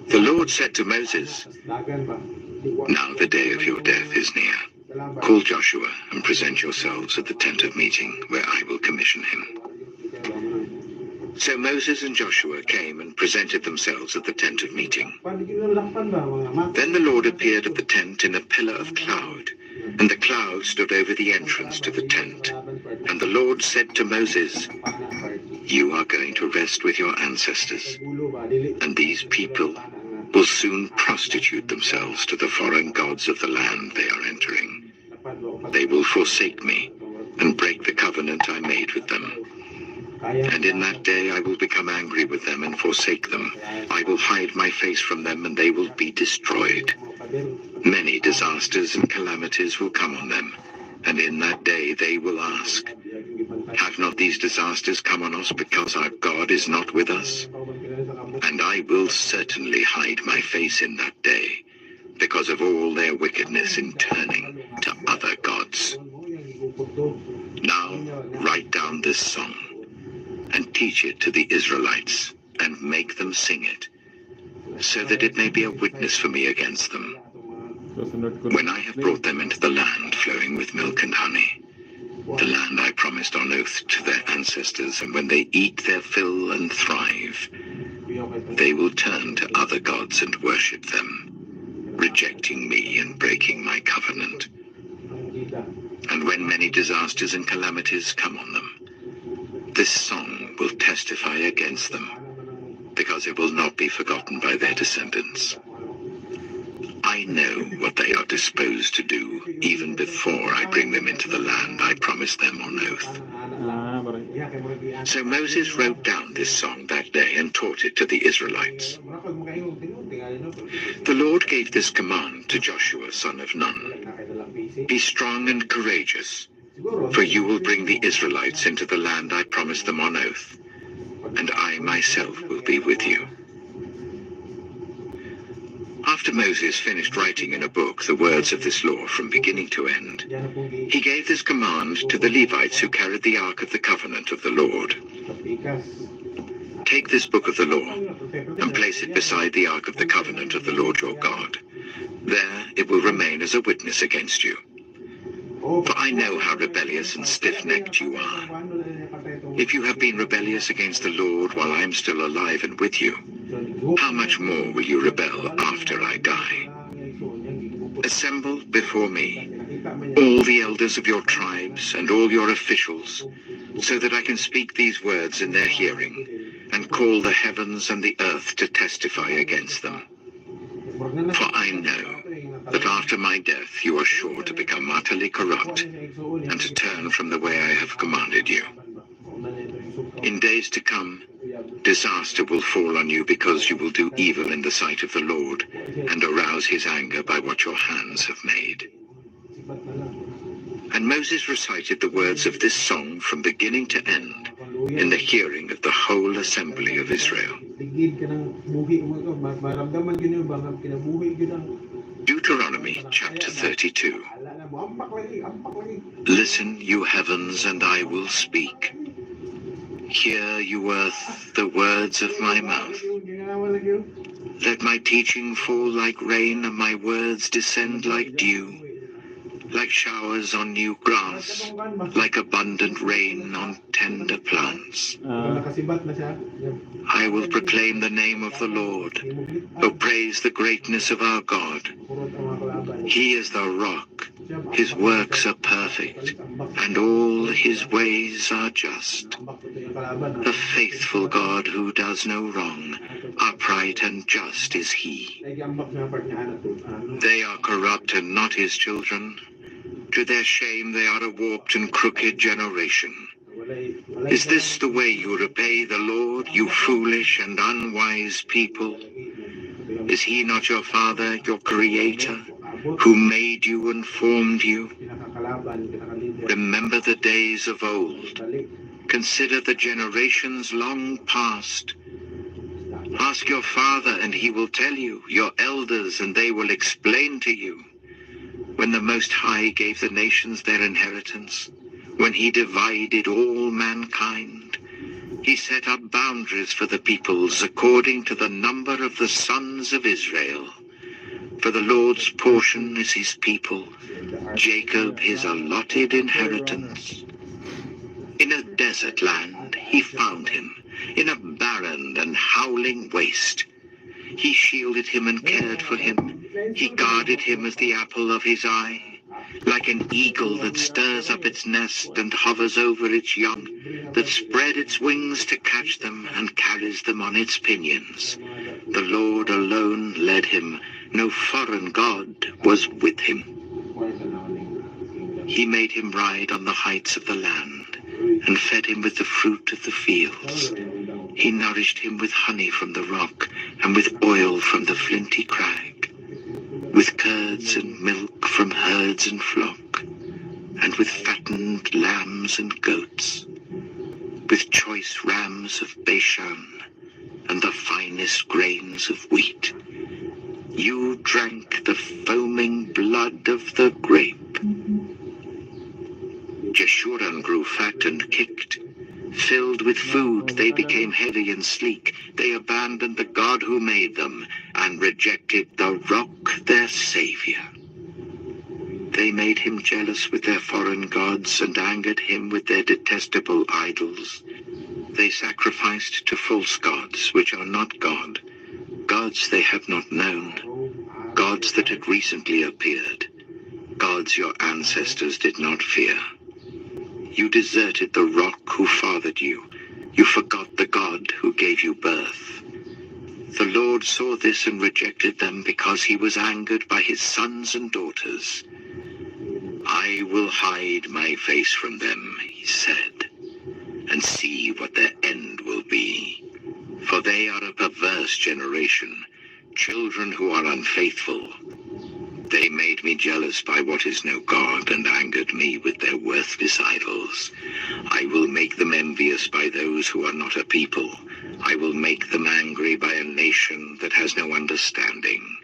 The Lord said to Moses, Now the day of your death is near. Call Joshua and present yourselves at the tent of meeting, where I will commission him. So Moses and Joshua came and presented themselves at the tent of meeting. Then the Lord appeared at the tent in a pillar of cloud, and the cloud stood over the entrance to the tent. And the Lord said to Moses, You are going to rest with your ancestors, and these people will soon prostitute themselves to the foreign gods of the land they are entering. They will forsake me and break the covenant I made with them. And in that day I will become angry with them and forsake them. I will hide my face from them, and they will be destroyed. Many disasters and calamities will come on them, and in that day they will ask, Have not these disasters come on us because our God is not with us? And I will certainly hide my face in that day, because of all their wickedness in turning to other gods. Now write down this song, and teach it to the Israelites, and make them sing it, so that it may be a witness for me against them. When I have brought them into the land flowing with milk and honey, the land I promised on oath to their ancestors, and when they eat their fill and thrive, they will turn to other gods and worship them, rejecting me and breaking my covenant. And when many disasters and calamities come on them, this song will testify against them, because it will not be forgotten by their descendants. I know what they are disposed to do, even before I bring them into the land I promised them on oath. So Moses wrote down this song that day and taught it to the Israelites. The Lord gave this command to Joshua, son of Nun. Be strong and courageous, for you will bring the Israelites into the land I promised them on oath, and I myself will be with you. After Moses finished writing in a book the words of this law from beginning to end, he gave this command to the Levites who carried the Ark of the Covenant of the Lord. Take this book of the law and place it beside the Ark of the Covenant of the Lord your God. There it will remain as a witness against you. For I know how rebellious and stiff-necked you are. If you have been rebellious against the Lord while I am still alive and with you, how much more will you rebel after I die? Assemble before me all the elders of your tribes and all your officials, so that I can speak these words in their hearing, and call the heavens and the earth to testify against them. For I know that after my death you are sure to become utterly corrupt, and to turn from the way I have commanded you. In days to come, disaster will fall on you because you will do evil in the sight of the Lord, and arouse his anger by what your hands have made. And Moses recited the words of this song from beginning to end in the hearing of the whole assembly of Israel. Deuteronomy chapter 32. Listen, you heavens, and I will speak. Hear, you earth, the words of my mouth. Let my teaching fall like rain, and my words descend like dew, like showers on new grass, like abundant rain on tender plants. I will proclaim the name of the Lord. Oh, praise the greatness of our God. He is the rock. His works are perfect, and all his ways are just. A faithful God who does no wrong, upright and just is he. They are corrupt and not his children. To their shame they are a warped and crooked generation. Is this the way you repay the Lord, you foolish and unwise people? Is he not your Father, your Creator, who made you and formed you? Remember the days of old. Consider the generations long past. Ask your father, and he will tell you, your elders, and they will explain to you. When the Most High gave the nations their inheritance, when he divided all mankind, he set up boundaries for the peoples according to the number of the sons of Israel. For the Lord's portion is his people, Jacob his allotted inheritance. In a desert land he found him, in a barren and howling waste. He shielded him and cared for him. He guarded him as the apple of his eye. Like an eagle that stirs up its nest and hovers over its young, that spread its wings to catch them and carries them on its pinions. The Lord alone led him. No foreign god was with him. He made him ride on the heights of the land, and fed him with the fruit of the fields. He nourished him with honey from the rock, and with oil from the flinty crag, with curds and milk from herds and flock, and with fattened lambs and goats, with choice rams of Bashan, and the finest grains of wheat. You drank the foaming blood of the grape. Jeshurun grew fat and kicked. Filled with food, they became heavy and sleek. They abandoned the God who made them, and rejected the rock, their savior. They made him jealous with their foreign gods, and angered him with their detestable idols. They sacrificed to false gods, which are not God, gods they have not known, gods that had recently appeared, gods your ancestors did not fear. You deserted the rock who fathered you. You forgot the God who gave you birth. The Lord saw this and rejected them because he was angered by his sons and daughters. I will hide my face from them, he said, and see what their end will be. For they are a perverse generation, children who are unfaithful. They made me jealous by what is no God, and angered me with their worthless idols. I will make them envious by those who are not a people. I will make them angry by a nation that has no understanding.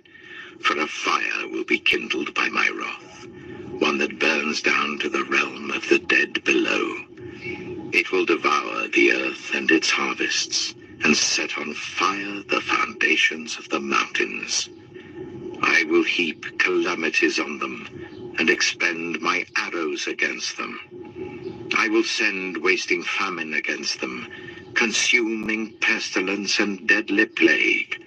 For a fire will be kindled by my wrath, one that burns down to the realm of the dead below. It will devour the earth and its harvests, and set on fire the foundations of the mountains. I will heap calamities on them, and expend my arrows against them. I will send wasting famine against them, consuming pestilence and deadly plague.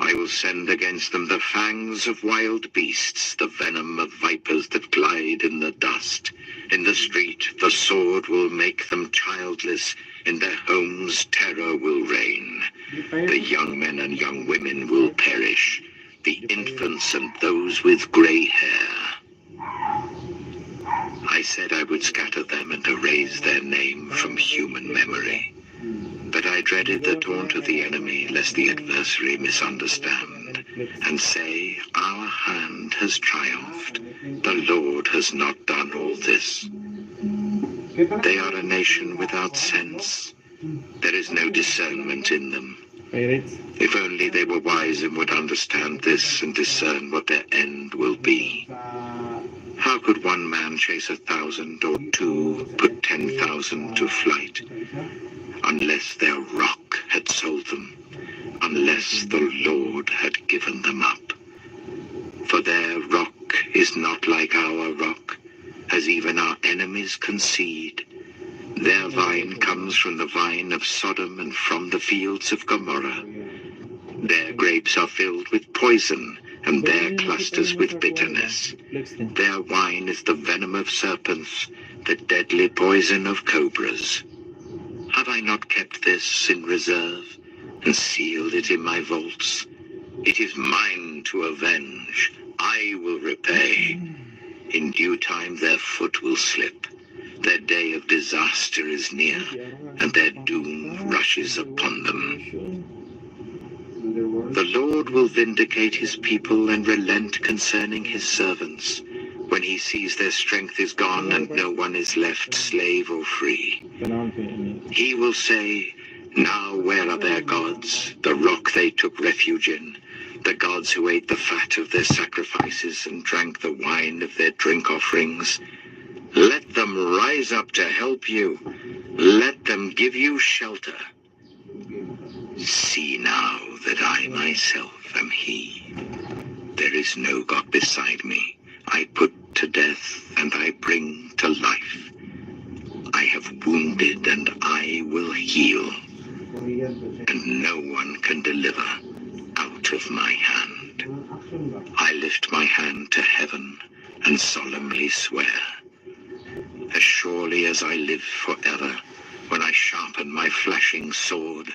I will send against them the fangs of wild beasts, the venom of vipers that glide laid in the dust. In the street the sword will make them childless. In their homes terror will reign. The young men and young women will perish, the infants and those with grey hair. I said I would scatter them and erase their name from human memory. But I dreaded the taunt of the enemy, lest the adversary misunderstand and say, "Our hand has triumphed. The Lord has not done all this." They are a nation without sense. There is no discernment in them. If only they were wise and would understand this and discern what their end will be. How could one man chase 1,000 or two put 10,000 to flight? Unless their rock had sold them, unless the Lord had given them up. For their rock is not like our rock, as even our enemies concede. Their vine comes from the vine of Sodom and from the fields of Gomorrah. Their grapes are filled with poison, and their clusters with bitterness. Their wine is the venom of serpents, the deadly poison of cobras. Have I not kept this in reserve, and sealed it in my vaults? It is mine to avenge. I will repay. In due time their foot will slip. Their day of disaster is near, and their doom rushes upon them. The Lord will vindicate his people and relent concerning his servants, when he sees their strength is gone and no one is left slave or free. He will say, "Now where are their gods, the rock they took refuge in, the gods who ate the fat of their sacrifices and drank the wine of their drink offerings? Let them rise up to help you. Let them give you shelter. See now that I myself am he. There is no God beside me. I put to death and I bring to life. I have wounded and I will heal, and no one can deliver out of my hand. I lift my hand to heaven and solemnly swear, as surely as I live forever, when I sharpen my flashing sword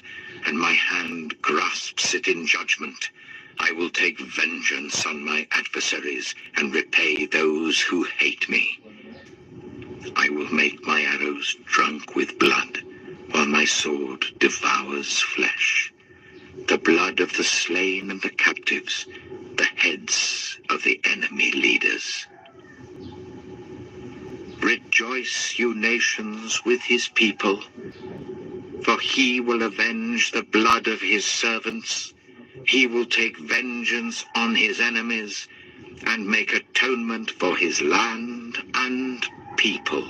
and my hand grasps it in judgment, I will take vengeance on my adversaries and repay those who hate me. I will make my arrows drunk with blood, while my sword devours flesh, the blood of the slain and the captives, the heads of the enemy leaders. Rejoice, you nations, with his people, for he will avenge the blood of his servants. He will take vengeance on his enemies and make atonement for his land and people.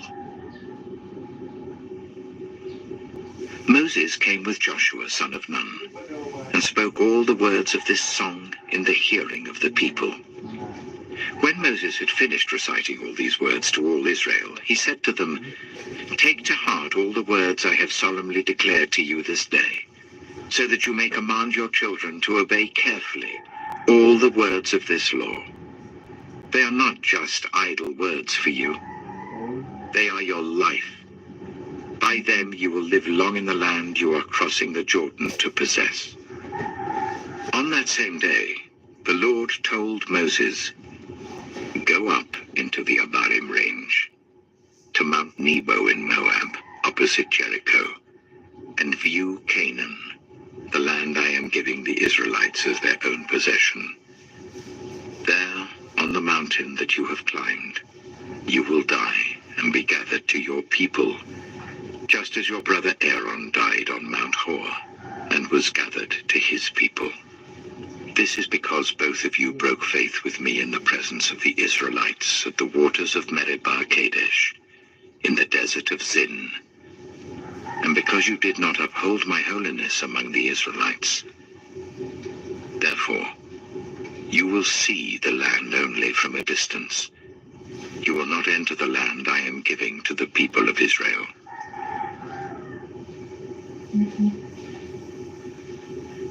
Moses came with Joshua, son of Nun, and spoke all the words of this song in the hearing of the people. When Moses had finished reciting all these words to all Israel, he said to them, "Take to heart all the words I have solemnly declared to you this day, so that you may command your children to obey carefully all the words of this law. They are not just idle words for you. They are your life. By them you will live long in the land you are crossing the Jordan to possess." On that same day, the Lord told Moses, "Go up into the Abarim range, to Mount Nebo in Moab, opposite Jericho, and view Canaan, the land I am giving the Israelites as their own possession. There, on the mountain that you have climbed, you will die and be gathered to your people, just as your brother Aaron died on Mount Hor and was gathered to his people. This is because both of you broke faith with me in the presence of the Israelites at the waters of Meribah Kadesh, in the desert of Zin, and because you did not uphold my holiness among the Israelites. Therefore, you will see the land only from a distance. You will not enter the land I am giving to the people of Israel."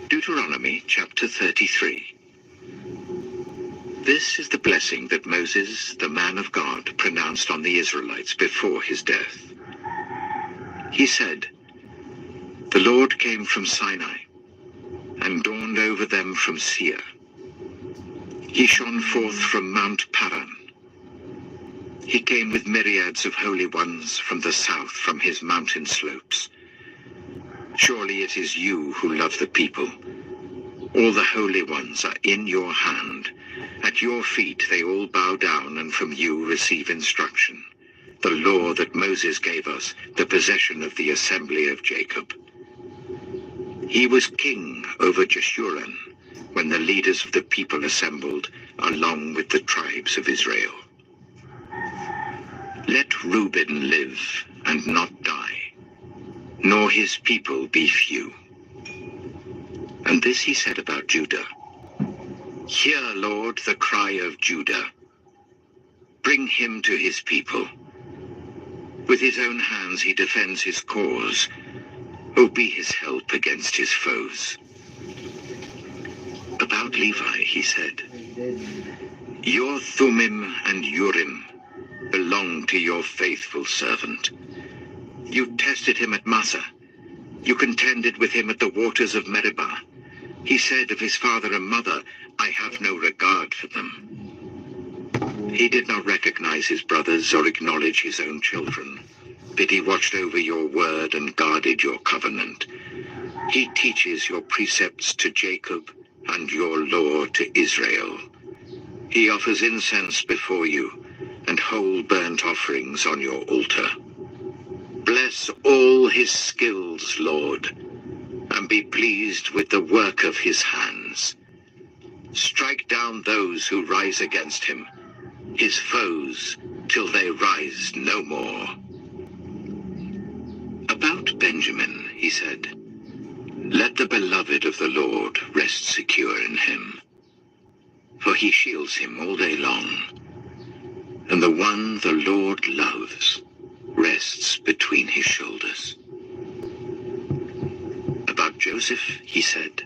Deuteronomy chapter 33. This is the blessing that Moses, the man of God, pronounced on the Israelites before his death. He said, "The Lord came from Sinai and dawned over them from Seir. He shone forth from Mount Paran. He came with myriads of holy ones from the south, from his mountain slopes. Surely it is you who love the people. All the holy ones are in your hand. At your feet they all bow down, and from you receive instruction. The law that Moses gave us, the possession of the assembly of Jacob." He was king over Jeshurun when the leaders of the people assembled, along with the tribes of Israel. Let Reuben live and not die, nor his people be few. And this he said about Judah. Hear, Lord, the cry of Judah. Bring him to his people. With his own hands he defends his cause. Oh, be his help against his foes. About Levi he said, Your Thummim and Urim belong to your faithful servant. You tested him at Massah. You contended with him at the waters of Meribah. He said of his father and mother, I have no regard for them. He did not recognize his brothers or acknowledge his own children, but he watched over your word and guarded your covenant. He teaches your precepts to Jacob and your law to Israel. He offers incense before you and whole burnt offerings on your altar. Bless all his skills, Lord, and be pleased with the work of his hands. Strike down those who rise against him, his foes, till they rise no more. About Benjamin, he said, Let the beloved of the Lord rest secure in him, for he shields him all day long, and the one the Lord loves rests between his shoulders. About Joseph, he said,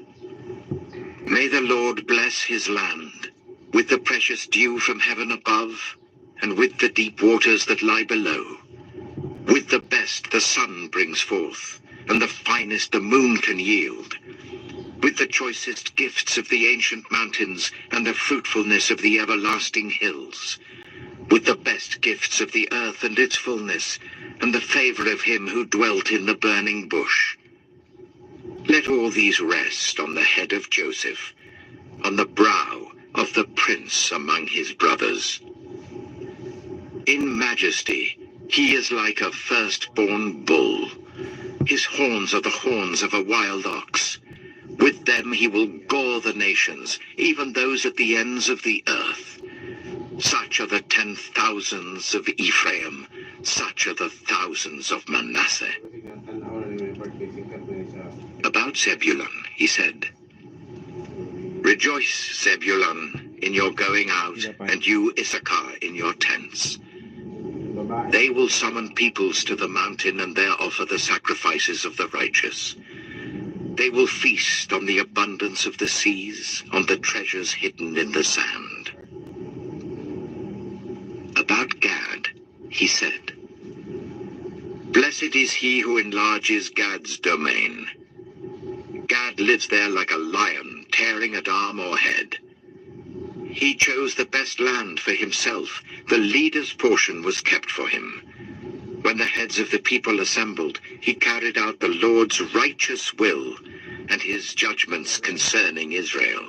May the Lord bless his land with the precious dew from heaven above, and with the deep waters that lie below. With the best the sun brings forth, and the finest the moon can yield. With the choicest gifts of the ancient mountains, and the fruitfulness of the everlasting hills. With the best gifts of the earth and its fullness, and the favor of him who dwelt in the burning bush. Let all these rest on the head of Joseph, on the brow of the prince among his brothers. In majesty, he is like a firstborn bull. His horns are the horns of a wild ox. With them he will gore the nations, even those at the ends of the earth. Such are the 10,000s of Ephraim, such are the thousands of Manasseh. About Zebulun, he said, Rejoice, Zebulun, in your going out, and you, Issachar, in your tents. They will summon peoples to the mountain, and there offer the sacrifices of the righteous. They will feast on the abundance of the seas, on the treasures hidden in the sand. About Gad, he said, Blessed is he who enlarges Gad's domain. Gad lives there like a lion, tearing at arm or head. He chose the best land for himself. The leader's portion was kept for him. When the heads of the people assembled, he carried out the Lord's righteous will and his judgments concerning Israel.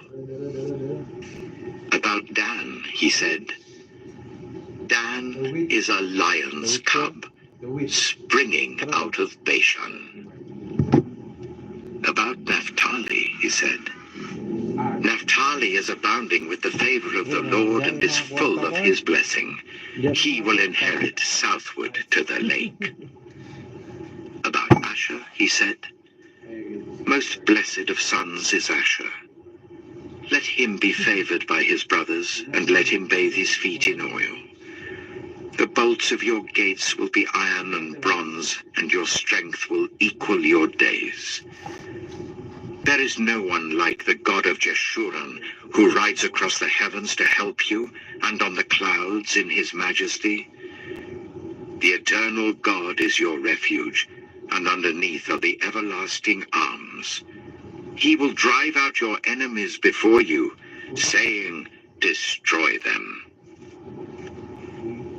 About Dan, he said, Dan is a lion's cub, springing out of Bashan. About Naphtali, he said, Naphtali is abounding with the favor of the Lord and is full of his blessing. He will inherit southward to the lake. About Asher, he said, Most blessed of sons is Asher. Let him be favored by his brothers, and let him bathe his feet in oil. The bolts of your gates will be iron and bronze, and your strength will equal your days. There is no one like the God of Jeshurun, who rides across the heavens to help you, and on the clouds in his majesty? The eternal God is your refuge, and underneath are the everlasting arms. He will drive out your enemies before you, saying, destroy them.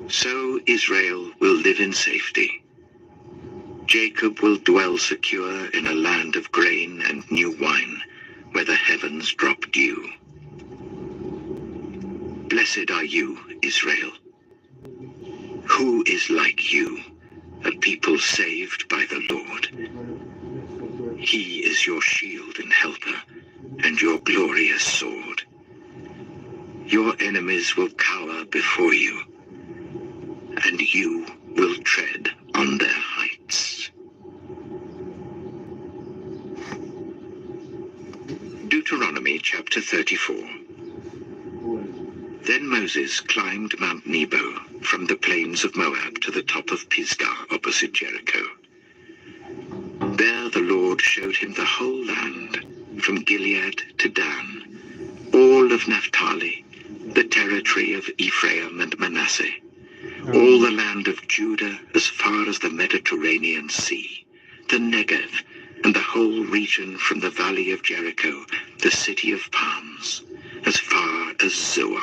So Israel will live in safety. Jacob will dwell secure in a land of grain and new wine, where the heavens drop dew. Blessed are you, Israel. Who is like you, a people saved by the Lord? He is your shield and helper, and your glorious sword. Your enemies will cower before you, and you will tread on their heights. Deuteronomy chapter 34. Then Moses climbed Mount Nebo from the plains of Moab to the top of Pisgah opposite Jericho. There the Lord showed him the whole land, from Gilead to Dan, all of Naphtali, the territory of Ephraim and Manasseh, all the land of Judah as far as the Mediterranean Sea, the Negev, and the whole region from the valley of Jericho, the city of palms, as far as Zoar.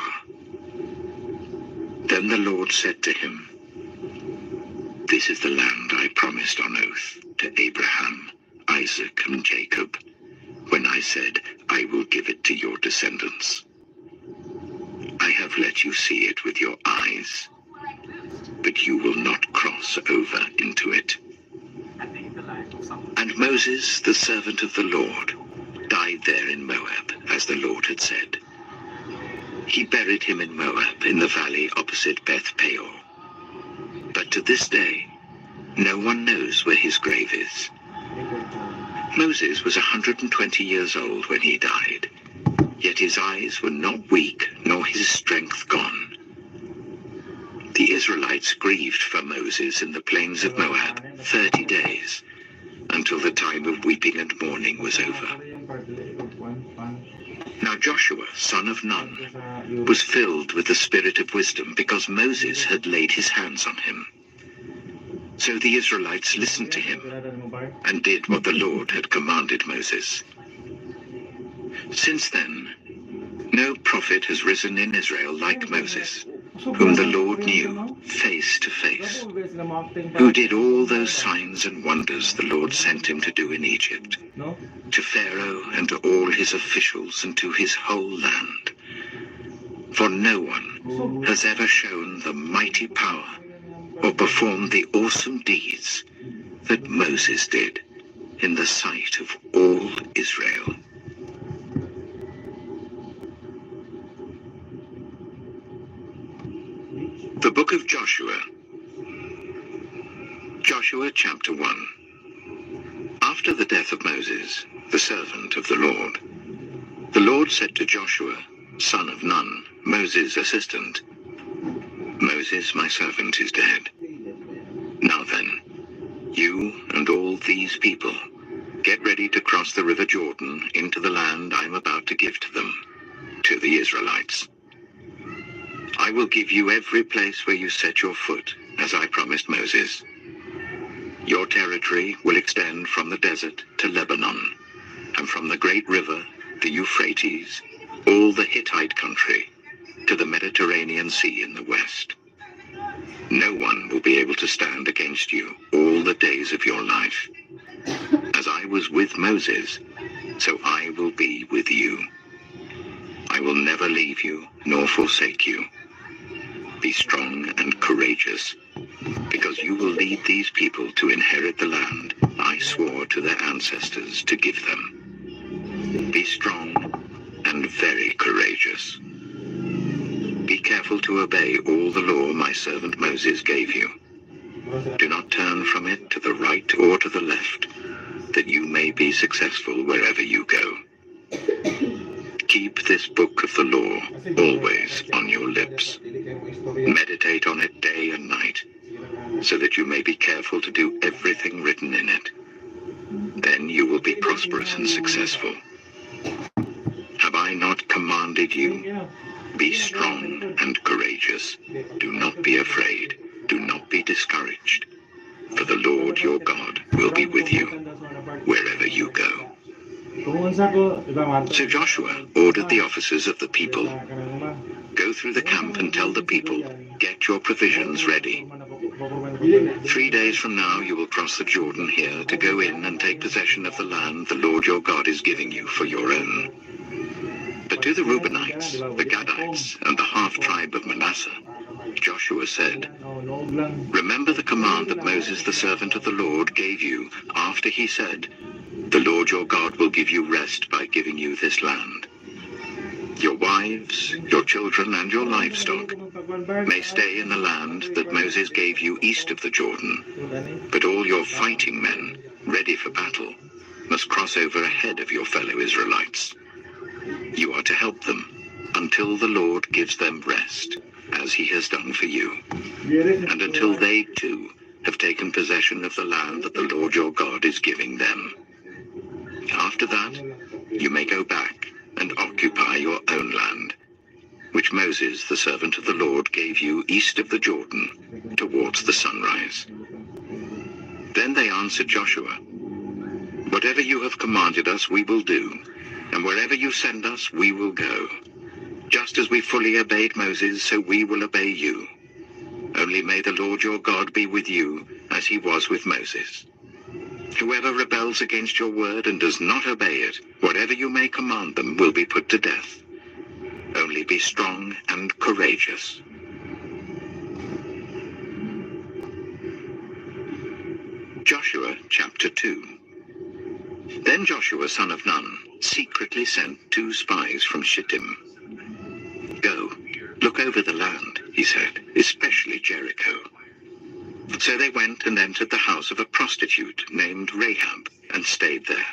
Then the Lord said to him, this is the land I promised on oath to Abraham, Isaac, and Jacob, when I said, I will give it to your descendants. I have let you see it with your eyes, but you will not cross over into it. And Moses, the servant of the Lord, died there in Moab, as the Lord had said. He buried him in Moab, in the valley opposite Beth Peor. But to this day, no one knows where his grave is. Moses was 120 years old when he died, yet his eyes were not weak, nor his strength gone. The Israelites grieved for Moses in the plains of Moab 30 days, until the time of weeping and mourning was over. Now Joshua, son of Nun, was filled with the spirit of wisdom because Moses had laid his hands on him. So the Israelites listened to him and did what the Lord had commanded Moses. Since then, no prophet has risen in Israel like Moses, whom the Lord knew face to face, who did all those signs and wonders the Lord sent him to do in Egypt, to Pharaoh and to all his officials and to his whole land. For no one has ever shown the mighty power or performed the awesome deeds that Moses did in the sight of all Israel. The book of Joshua. Joshua chapter 1. After the death of Moses, the servant of the Lord said to Joshua, son of Nun, Moses' assistant, Moses, my servant, is dead. Now then, you and all these people, get ready to cross the river Jordan into the land I am about to give to them, to the Israelites. I will give you every place where you set your foot, as I promised Moses. Your territory will extend from the desert to Lebanon, and from the great river, the Euphrates, all the Hittite country, to the Mediterranean Sea in the west. No one will be able to stand against you all the days of your life. As I was with Moses, so I will be with you. I will never leave you nor forsake you. Be strong and courageous, because you will lead these people to inherit the land I swore to their ancestors to give them. Be strong and very courageous. Be careful to obey all the law my servant Moses gave you. Do not turn from it to the right or to the left, that you may be successful wherever you go. Keep this book of the law always on your lips. Meditate on it day and night, so that you may be careful to do everything written in it. Then you will be prosperous and successful. Have I not commanded commanded you? Be strong and courageous. Do not be afraid. Do not be discouraged. For the Lord your God will be with you wherever you go. So Joshua ordered the officers of the people, go through the camp and tell the people, get your provisions ready. 3 days from now you will cross the Jordan here to go in and take possession of the land the Lord your God is giving you for your own. But to the Reubenites, the Gadites, and the half-tribe of Manasseh, Joshua said, remember the command that Moses the servant of the Lord gave you after he said, the Lord your God will give you rest by giving you this land. Your wives, your children, and your livestock may stay in the land that Moses gave you east of the Jordan, but all your fighting men, ready for battle, must cross over ahead of your fellow Israelites. You are to help them until the Lord gives them rest, as he has done for you, and until they too have taken possession of the land that the Lord your God is giving them. After that, you may go back and occupy your own land, which Moses, the servant of the Lord, gave you east of the Jordan, towards the sunrise. Then they answered Joshua, whatever you have commanded us we will do, and wherever you send us we will go. Just as we fully obeyed Moses, so we will obey you. Only may the Lord your God be with you, as he was with Moses. Whoever rebels against your word and does not obey it, whatever you may command them will be put to death. Only be strong and courageous. Joshua chapter 2. Then Joshua son of Nun secretly sent 2 spies from Shittim. Go, look over the land, he said, especially Jericho. So they went and entered the house of a prostitute named Rahab and stayed there.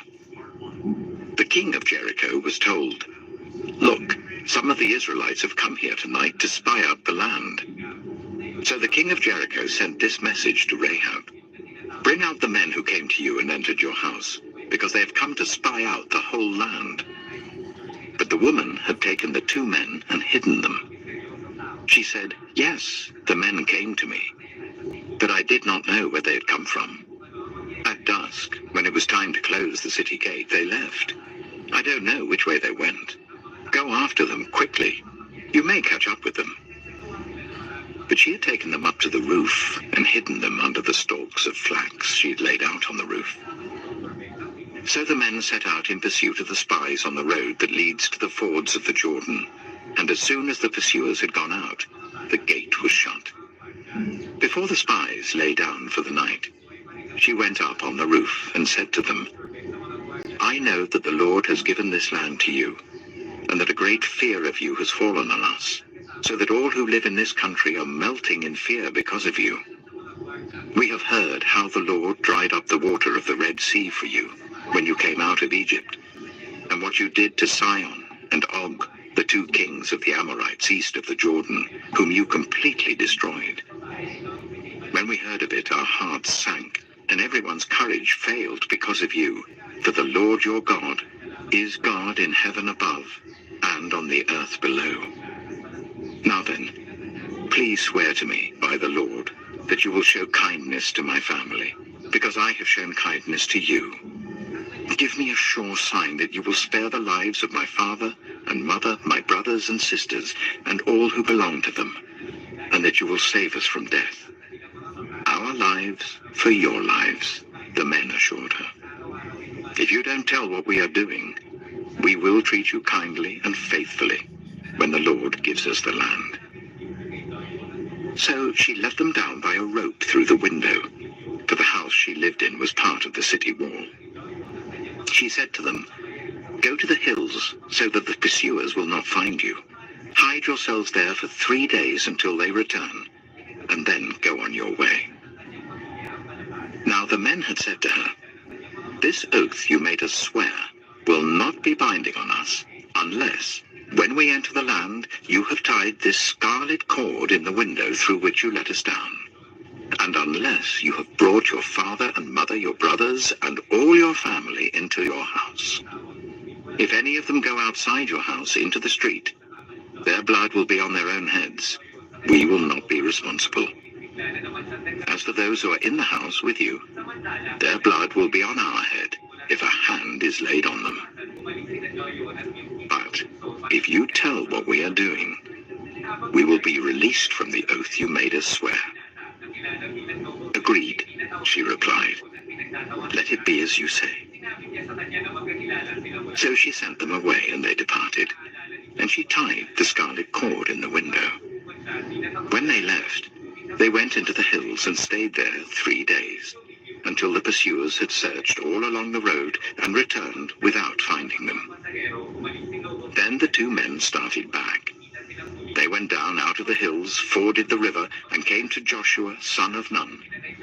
The king of Jericho was told, look, some of the Israelites have come here tonight to spy out the land. So the king of Jericho sent this message to Rahab, bring out the men who came to you and entered your house, because they have come to spy out the whole land. But the woman had taken the 2 men and hidden them. She said, yes, the men came to me, but I did not know where they had come from. At dusk, when it was time to close the city gate, they left. I don't know which way they went. Go after them quickly. You may catch up with them. But she had taken them up to the roof and hidden them under the stalks of flax she had laid out on the roof. So the men set out in pursuit of the spies on the road that leads to the fords of the Jordan, and as soon as the pursuers had gone out, the gate was shut. Before the spies lay down for the night, she went up on the roof and said to them, I know that the Lord has given this land to you, and that a great fear of you has fallen on us, so that all who live in this country are melting in fear because of you. We have heard how the Lord dried up the water of the Red Sea for you when you came out of Egypt, and what you did to Sihon and Og, the 2 kings of the Amorites east of the Jordan, whom you completely destroyed. When we heard of it, our hearts sank, and everyone's courage failed because of you, for the Lord your God is God in heaven above and on the earth below. Now then, please swear to me by the Lord that you will show kindness to my family, because I have shown kindness to you. Give me a sure sign that you will spare the lives of my father and mother, my brothers and sisters, and all who belong to them, and that you will save us from death. Our lives for your lives, the men assured her. If you don't tell what we are doing, we will treat you kindly and faithfully when the Lord gives us the land. So she let them down by a rope through the window, for the house she lived in was part of the city wall. She said to them, go to the hills so that the pursuers will not find you. Hide yourselves there for 3 days until they return, and then go on your way. Now the men had said to her, this oath you made us swear will not be binding on us, unless, when we enter the land, you have tied this scarlet cord in the window through which you let us down, and unless you have brought your father and mother, your brothers, and all your family into your house. If any of them go outside your house into the street, Their blood will be on their own heads. We will not be responsible. As for those who are in the house with you, their blood will be on our head if a hand is laid on them. But if you tell what we are doing, we will be released from the oath you made us swear." "Agreed," she replied. "Let it be as you say." So she sent them away, and they departed, and she tied the scarlet cord in the window. When they left, they went into the hills and stayed there 3 days, until the pursuers had searched all along the road and returned without finding them. Then the 2 men started back. They went down out of the hills, forded the river, and came to Joshua, son of Nun,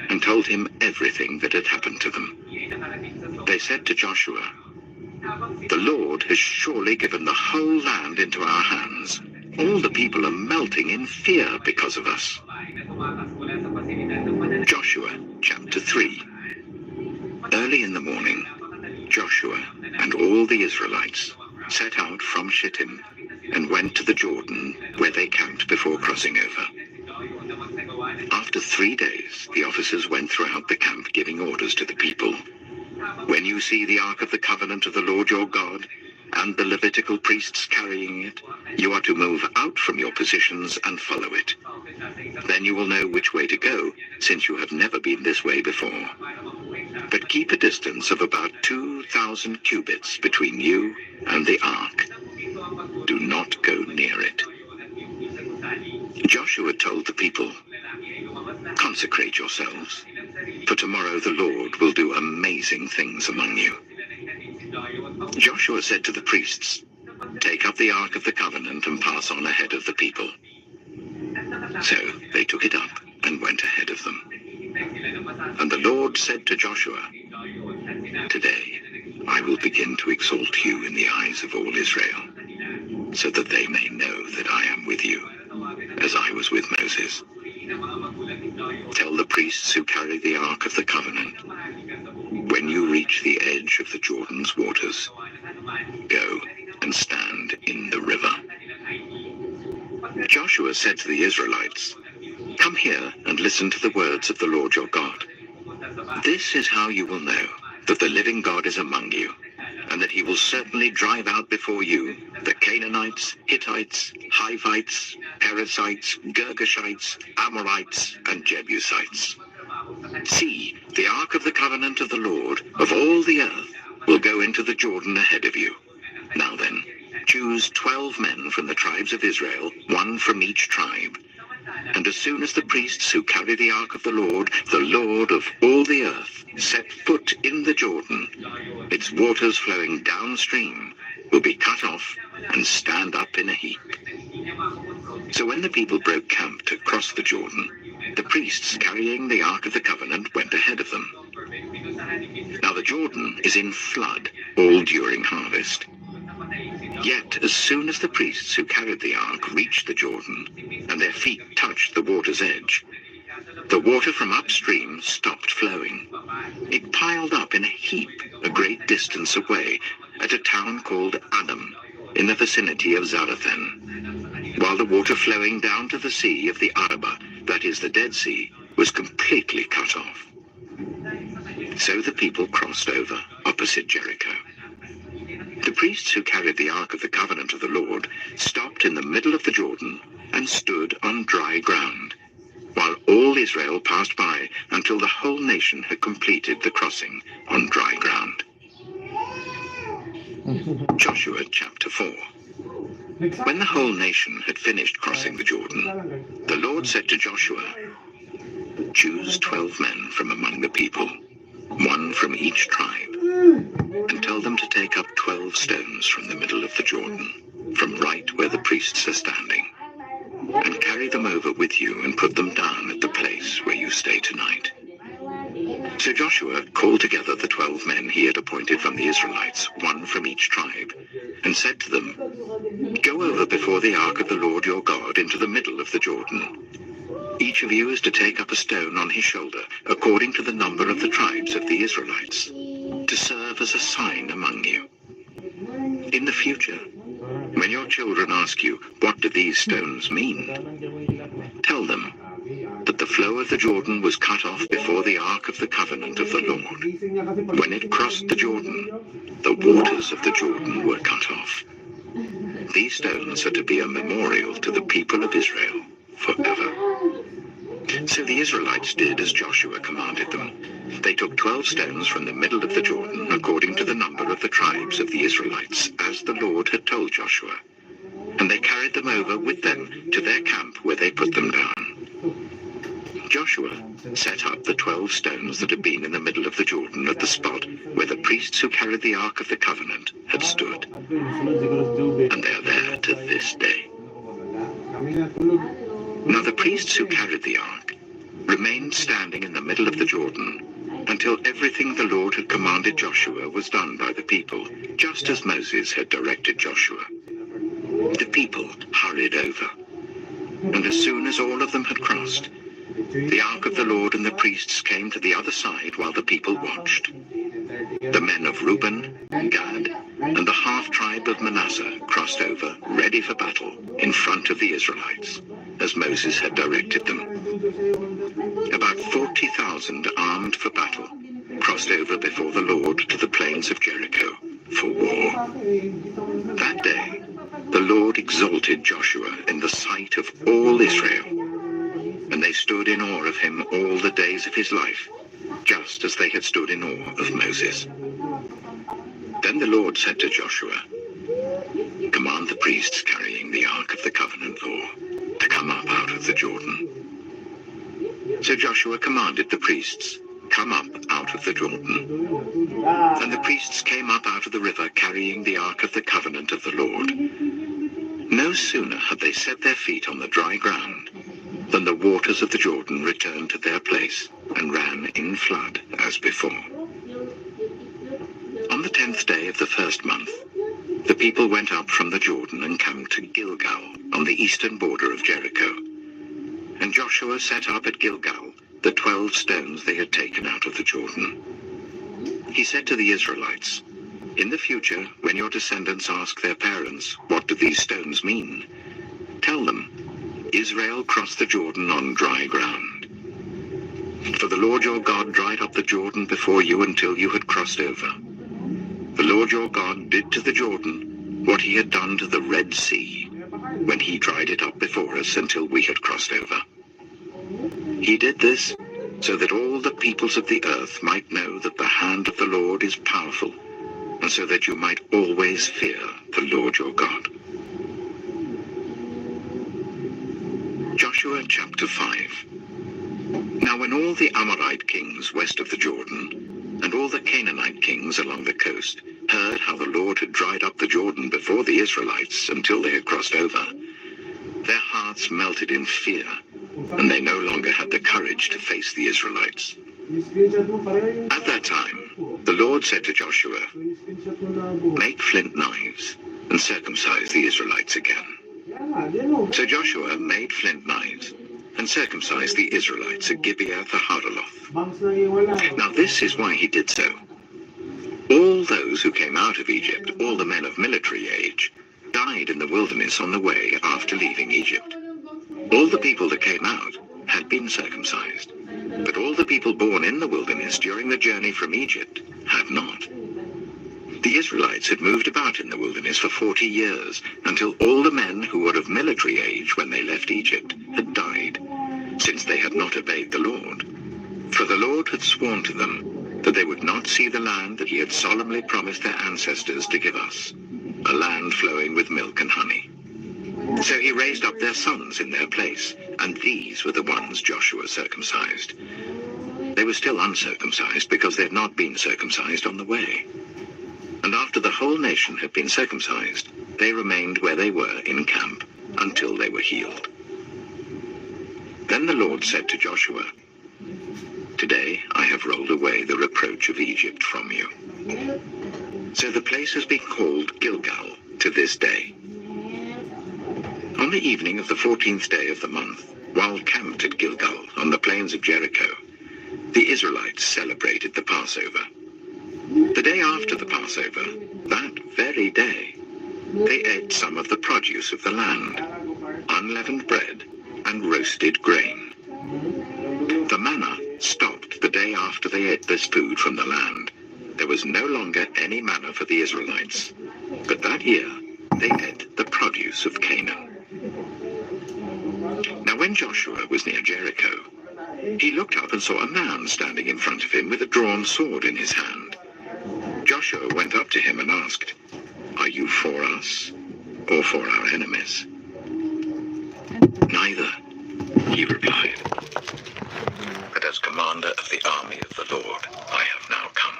and told him everything that had happened to them. They said to Joshua, "The Lord has surely given the whole land into our hands. All the people are melting in fear because of us." Joshua chapter 3. Early in the morning, Joshua and all the Israelites set out from Shittim and went to the Jordan, where they camped before crossing over. After 3 days, the officers went throughout the camp giving orders to the people. "When you see the Ark of the Covenant of the Lord your God, and the Levitical priests carrying it, you are to move out from your positions and follow it. Then you will know which way to go, since you have never been this way before. But keep a distance of about 2,000 cubits between you and the Ark. Do not go near it." Joshua told the people, "Consecrate yourselves, for tomorrow the Lord will do amazing things among you." Joshua said to the priests, "Take up the Ark of the Covenant and pass on ahead of the people." So they took it up and went ahead of them. And the Lord said to Joshua, "Today I will begin to exalt you in the eyes of all Israel, so that they may know that I am with you, as I was with Moses. Tell the priests who carry the Ark of the Covenant, when you reach the edge of the Jordan's waters, go and stand in the river." Joshua said to the Israelites, "Come here and listen to the words of the Lord your God. This is how you will know that the living God is among you, and that he will certainly drive out before you the Canaanites, Hittites, Hivites, Perizzites, Girgashites, Amorites, and Jebusites. See, the Ark of the Covenant of the Lord of all the earth will go into the Jordan ahead of you. Now then, choose 12 men from the tribes of Israel, 1 from each tribe. And as soon as the priests who carry the Ark of the Lord of all the earth, set foot in the Jordan, its waters flowing downstream will be cut off and stand up in a heap." So when the people broke camp to cross the Jordan, the priests carrying the Ark of the Covenant went ahead of them. Now the Jordan is in flood all during harvest. Yet as soon as the priests who carried the ark reached the Jordan, and their feet touched the water's edge, the water from upstream stopped flowing. It piled up in a heap a great distance away at a town called Adam, in the vicinity of Zarethan, while the water flowing down to the sea of the Arabah, that is the Dead Sea, was completely cut off. So the people crossed over opposite Jericho. The priests who carried the Ark of the Covenant of the Lord stopped in the middle of the Jordan and stood on dry ground, while all Israel passed by until the whole nation had completed the crossing on dry ground. Joshua chapter 4. When the whole nation had finished crossing the Jordan, the Lord said to Joshua, "Choose 12 men from among the people, 1 from each tribe, and tell them to take up 12 stones from the middle of the Jordan, from right where the priests are standing, and carry them over with you and put them down at the place where you stay tonight." So Joshua called together the 12 men he had appointed from the Israelites, 1 from each tribe, and said to them, "Go over before the ark of the Lord your God into the middle of the Jordan. Each of you is to take up a stone on his shoulder, according to the number of the tribes of the Israelites, to serve as a sign among you. In the future, When your children ask you, what do these stones mean? Tell them that the flow of the Jordan was cut off before the Ark of the Covenant of the Lord. When it crossed the Jordan, the waters of the Jordan were cut off. These stones are to be a memorial to the people of Israel forever. So the Israelites did as Joshua commanded them. They took 12 stones from the middle of the Jordan, according to the number of the tribes of the Israelites, as the Lord had told Joshua. And they carried them over with them to their camp, where they put them down. Joshua set up the 12 stones that had been in the middle of the Jordan at the spot where the priests who carried the Ark of the Covenant had stood. And they are there to this day. Now the priests who carried the ark remained standing in the middle of the Jordan until everything the Lord had commanded Joshua was done by the people, just as Moses had directed Joshua. The people hurried over, and as soon as all of them had crossed, the ark of the Lord and the priests came to the other side while the people watched. The men of Reuben, Gad, and the half-tribe of Manasseh crossed over, ready for battle, in front of the Israelites, as Moses had directed them. About 40,000 armed for battle crossed over before the Lord to the plains of Jericho for war. That day, the Lord exalted Joshua in the sight of all Israel, and they stood in awe of him all the days of his life, just as they had stood in awe of Moses. Then the Lord said to Joshua, "Command the priests carrying the Ark of the Covenant law to come up out of the Jordan." So Joshua commanded the priests, "Come up out of the Jordan." And the priests came up out of the river carrying the Ark of the Covenant of the Lord. No sooner had they set their feet on the dry ground than the waters of the Jordan returned to their place and ran in flood as before. On the 10th day of the first month, the people went up from the Jordan and camped to Gilgal on the eastern border of Jericho. And Joshua set up at Gilgal the 12 stones they had taken out of the Jordan. He said to the Israelites, "In the future, when your descendants ask their parents, 'What do these stones mean?' tell them, 'Israel crossed the Jordan on dry ground. For the Lord your God dried up the Jordan before you until you had crossed over. The Lord your God did to the Jordan what he had done to the Red Sea, when he dried it up before us until we had crossed over. He did this so that all the peoples of the earth might know that the hand of the Lord is powerful, and so that you might always fear the Lord your God." Joshua chapter 5. Now when all the Amorite kings west of the Jordan, and all the Canaanite kings along the coast, heard how the Lord had dried up the Jordan before the Israelites until they had crossed over, their hearts melted in fear, and they no longer had the courage to face the Israelites. At that time, the Lord said to Joshua, "Make flint knives and circumcise the Israelites again." So Joshua made flint knives and circumcised the Israelites at Gibeah the Haaraloth. Now this is why he did so. All those who came out of Egypt, all the men of military age, died in the wilderness on the way after leaving Egypt. All the people that came out had been circumcised, but all the people born in the wilderness during the journey from Egypt had not. The Israelites had moved about in the wilderness for 40 years, until all the men who were of military age when they left Egypt had died, since they had not obeyed the Lord. For the Lord had sworn to them that they would not see the land that he had solemnly promised their ancestors to give us, a land flowing with milk and honey. So he raised up their sons in their place, and these were the ones Joshua circumcised. They were still uncircumcised because they had not been circumcised on the way. And after the whole nation had been circumcised, they remained where they were in camp until they were healed. Then the Lord said to Joshua, "Today I have rolled away the reproach of Egypt from you." So the place has been called Gilgal to this day. On the evening of the 14th day of the month, while camped at Gilgal on the plains of Jericho, the Israelites celebrated the Passover. The day after the Passover, that very day, They ate some of the produce of the land, unleavened bread and roasted grain. The manna stopped the day after they ate this food from the land. There was no longer any manna for the Israelites, but that year they ate the produce of Canaan. Now when Joshua was near Jericho, he looked up and saw a man standing in front of him with a drawn sword in his hand. Joshua went up to him and asked, "Are you for us or for our enemies?" "Neither," he replied, "but as commander of the army of the Lord, I have now come."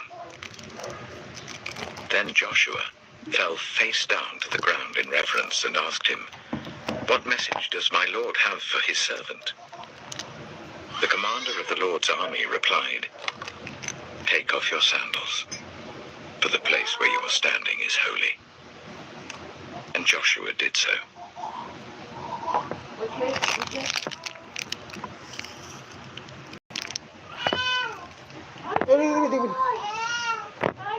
Then Joshua fell face down to the ground in reverence and asked him, "What message does my Lord have for his servant?" The commander of the Lord's army replied, "Take off your sandals, for the place where you are standing is holy." And Joshua did so.